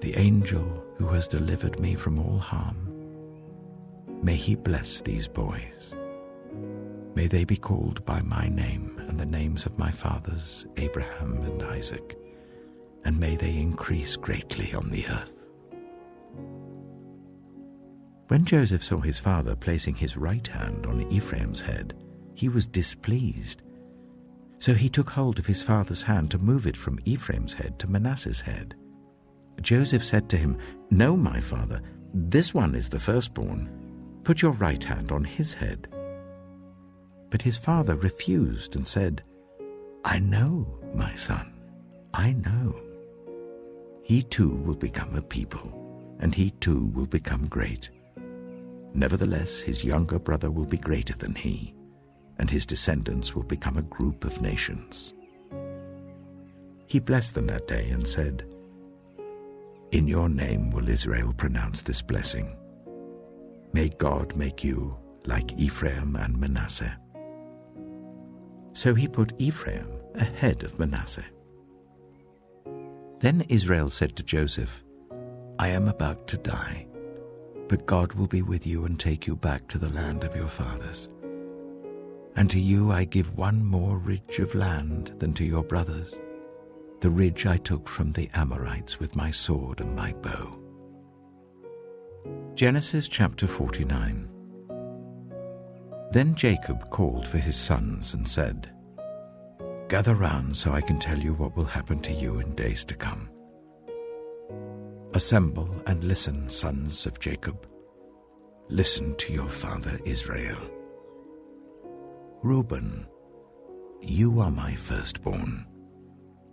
the angel who has delivered me from all harm, may he bless these boys. May they be called by my name and the names of my fathers, Abraham and Isaac, and may they increase greatly on the earth." When Joseph saw his father placing his right hand on Ephraim's head, he was displeased. So he took hold of his father's hand to move it from Ephraim's head to Manasseh's head. Joseph said to him, "No, my father, this one is the firstborn. Put your right hand on his head." But his father refused and said, "I know, my son, I know. He too will become a people, and he too will become great. Nevertheless, his younger brother will be greater than he, and his descendants will become a group of nations." He blessed them that day and said, "In your name will Israel pronounce this blessing. May God make you like Ephraim and Manasseh." So he put Ephraim ahead of Manasseh. Then Israel said to Joseph, "I am about to die, but God will be with you and take you back to the land of your fathers. And to you I give one more ridge of land than to your brothers, the ridge I took from the Amorites with my sword and my bow." Genesis chapter 49. Then Jacob called for his sons and said, "Gather round so I can tell you what will happen to you in days to come. Assemble and listen, sons of Jacob. Listen to your father Israel. Reuben, you are my firstborn,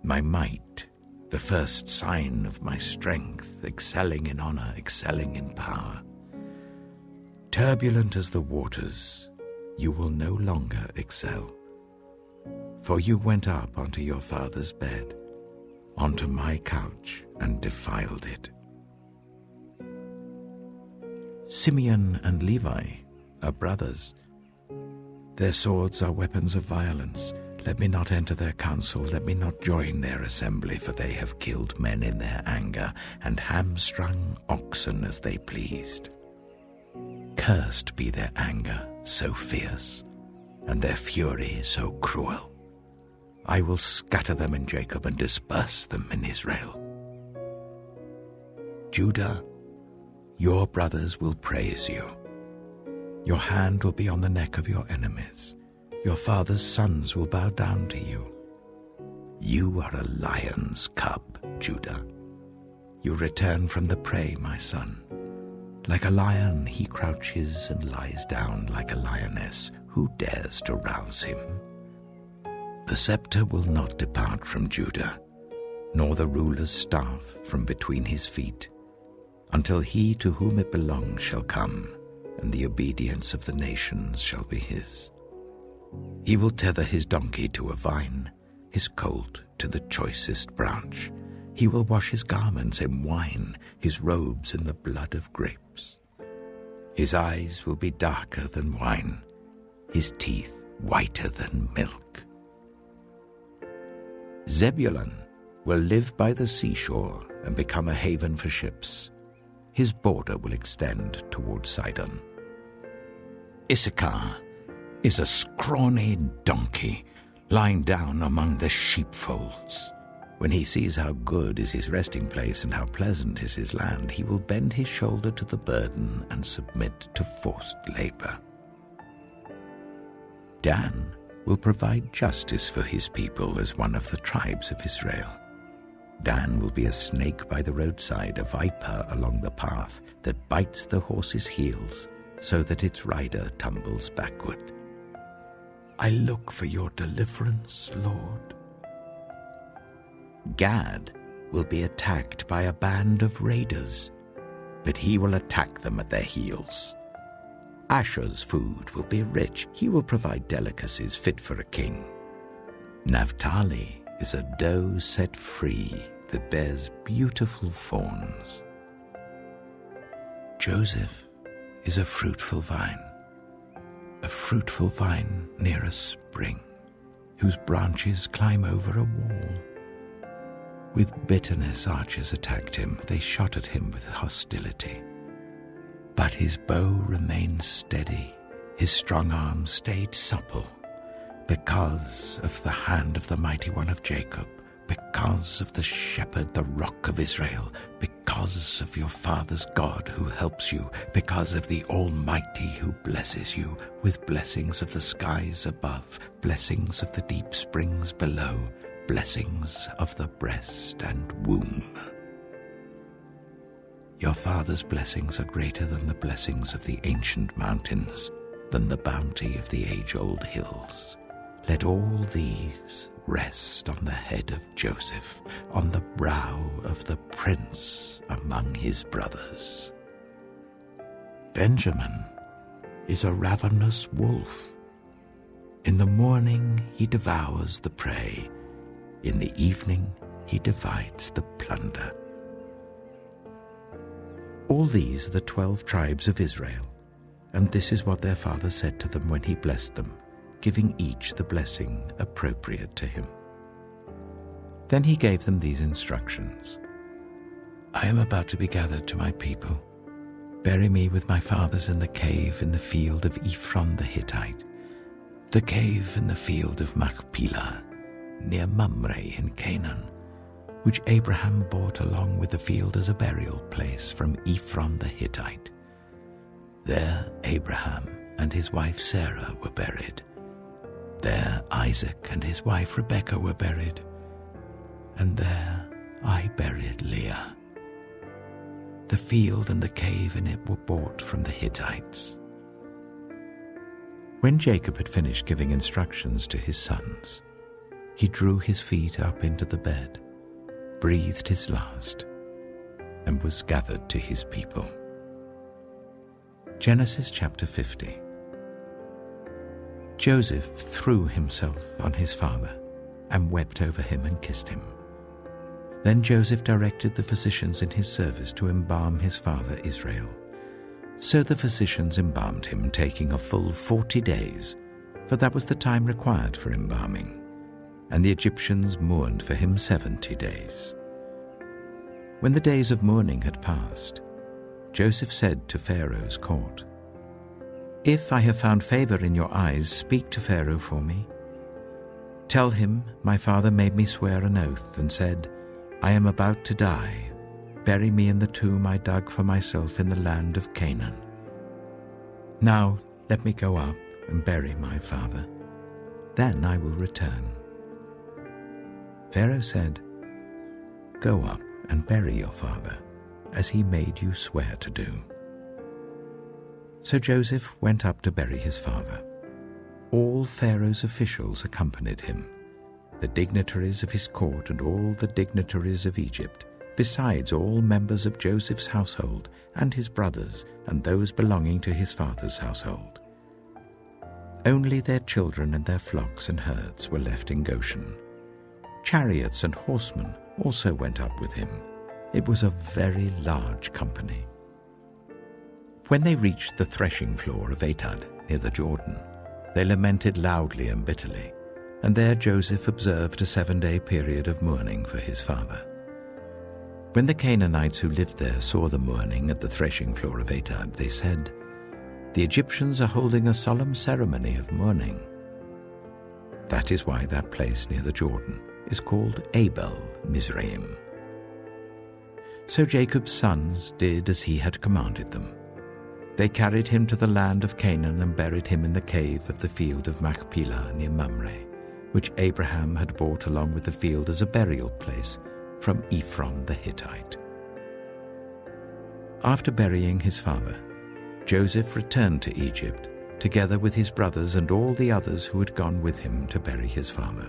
my might, the first sign of my strength, excelling in honor, excelling in power. Turbulent as the waters, you will no longer excel. For you went up onto your father's bed, onto my couch, and defiled it. Simeon and Levi are brothers. Their swords are weapons of violence. Let me not enter their council, let me not join their assembly, for they have killed men in their anger, and hamstrung oxen as they pleased. Cursed be their anger, so fierce, and their fury so cruel. I will scatter them in Jacob and disperse them in Israel. Judah, your brothers will praise you. Your hand will be on the neck of your enemies. Your father's sons will bow down to you. You are a lion's cub, Judah. You return from the prey, my son. Like a lion he crouches and lies down like a lioness. Who dares to rouse him? The scepter will not depart from Judah, nor the ruler's staff from between his feet, until he to whom it belongs shall come, and the obedience of the nations shall be his. He will tether his donkey to a vine, his colt to the choicest branch. He will wash his garments in wine, his robes in the blood of grapes. His eyes will be darker than wine, his teeth whiter than milk. Zebulun will live by the seashore and become a haven for ships. His border will extend toward Sidon. Issachar is a scrawny donkey lying down among the sheepfolds. When he sees how good is his resting place and how pleasant is his land, he will bend his shoulder to the burden and submit to forced labor. Dan will provide justice for his people as one of the tribes of Israel. Dan will be a snake by the roadside, a viper along the path that bites the horse's heels so that its rider tumbles backward. I look for your deliverance, Lord. Gad will be attacked by a band of raiders, but he will attack them at their heels. Asher's food will be rich. He will provide delicacies fit for a king. Naphtali is a doe set free that bears beautiful fawns. Joseph is a fruitful vine near a spring, whose branches climb over a wall. With bitterness archers attacked him. They shot at him with hostility. But his bow remained steady, his strong arm stayed supple, because of the hand of the mighty one of Jacob, because of the shepherd, the rock of Israel, because of your father's God who helps you, because of the Almighty who blesses you with blessings of the skies above, blessings of the deep springs below, blessings of the breast and womb. Your father's blessings are greater than the blessings of the ancient mountains, than the bounty of the age-old hills. Let all these rest on the head of Joseph, on the brow of the prince among his brothers. Benjamin is a ravenous wolf. In the morning he devours the prey. In the evening he divides the plunder. All these are the 12 tribes of Israel, and this is what their father said to them when he blessed them, giving each the blessing appropriate to him. Then he gave them these instructions. I am about to be gathered to my people. Bury me with my fathers in the cave in the field of Ephron the Hittite, the cave in the field of Machpelah, near Mamre in Canaan, which Abraham bought along with the field as a burial place from Ephron the Hittite. There Abraham and his wife Sarah were buried. There Isaac and his wife Rebekah were buried. And there I buried Leah. The field and the cave in it were bought from the Hittites. When Jacob had finished giving instructions to his sons, he drew his feet up into the bed, breathed his last, and was gathered to his people. Genesis chapter 50. Joseph threw himself on his father and wept over him and kissed him. Then Joseph directed the physicians in his service to embalm his father Israel. So the physicians embalmed him, taking a full 40 days, for that was the time required for embalming. And the Egyptians mourned for him 70 days. When the days of mourning had passed, Joseph said to Pharaoh's court, If I have found favor in your eyes, speak to Pharaoh for me. Tell him, my father made me swear an oath and said, I am about to die. Bury me in the tomb I dug for myself in the land of Canaan. Now Let me go up and bury my father. Then I will return." Pharaoh said, "Go up and bury your father, as he made you swear to do." So Joseph went up to bury his father. All Pharaoh's officials accompanied him, the dignitaries of his court and all the dignitaries of Egypt, besides all members of Joseph's household and his brothers and those belonging to his father's household. Only their children and their flocks and herds were left in Goshen. Chariots and horsemen also went up with him. It was a very large company. When they reached the threshing floor of Atad near the Jordan, they lamented loudly and bitterly, and there Joseph observed a 7-day period of mourning for his father. When the Canaanites who lived there saw the mourning at the threshing floor of Atad, they said, "The Egyptians are holding a solemn ceremony of mourning." That is why that place near the Jordan is called Abel Mizraim. So Jacob's sons did as he had commanded them. They carried him to the land of Canaan and buried him in the cave of the field of Machpelah near Mamre, which Abraham had bought along with the field as a burial place from Ephron the Hittite. After burying his father, Joseph returned to Egypt, together with his brothers and all the others who had gone with him to bury his father.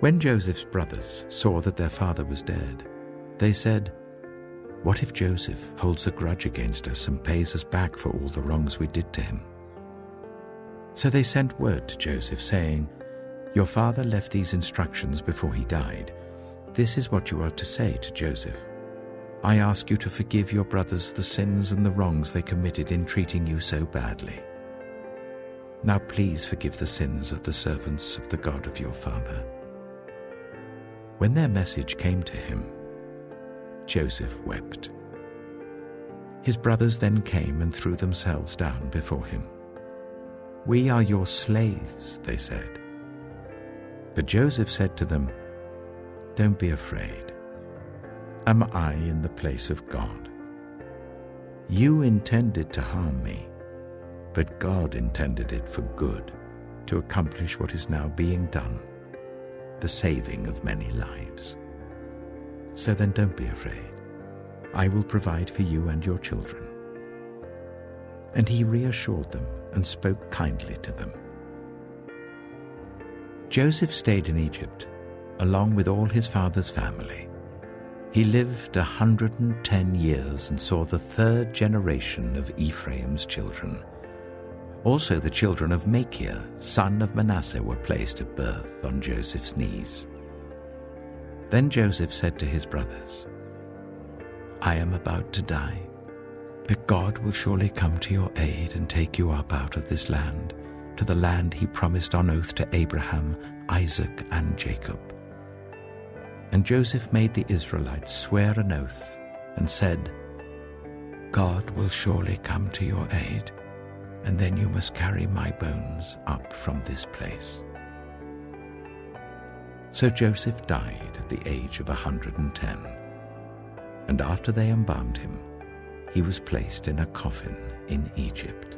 When Joseph's brothers saw that their father was dead, they said, "What if Joseph holds a grudge against us and pays us back for all the wrongs we did to him?" So they sent word to Joseph, saying, "Your father left these instructions before he died. This is what you are to say to Joseph. I ask you to forgive your brothers the sins and the wrongs they committed in treating you so badly. Now please forgive the sins of the servants of the God of your father." When their message came to him, Joseph wept. His brothers then came and threw themselves down before him. "We are your slaves," they said. But Joseph said to them, "Don't be afraid. Am I in the place of God? You intended to harm me, but God intended it for good, to accomplish what is now being done, the saving of many lives. So then don't be afraid. I will provide for you and your children." And he reassured them and spoke kindly to them. Joseph stayed in Egypt, along with all his father's family. He lived 110 years and saw the 3rd generation of Ephraim's children. Also the children of Machir, son of Manasseh, were placed at birth on Joseph's knees. Then Joseph said to his brothers, "I am about to die, but God will surely come to your aid and take you up out of this land, to the land he promised on oath to Abraham, Isaac, and Jacob." And Joseph made the Israelites swear an oath and said, "God will surely come to your aid, and then you must carry my bones up from this place." So Joseph died at the age of 110, and after they embalmed him, he was placed in a coffin in Egypt.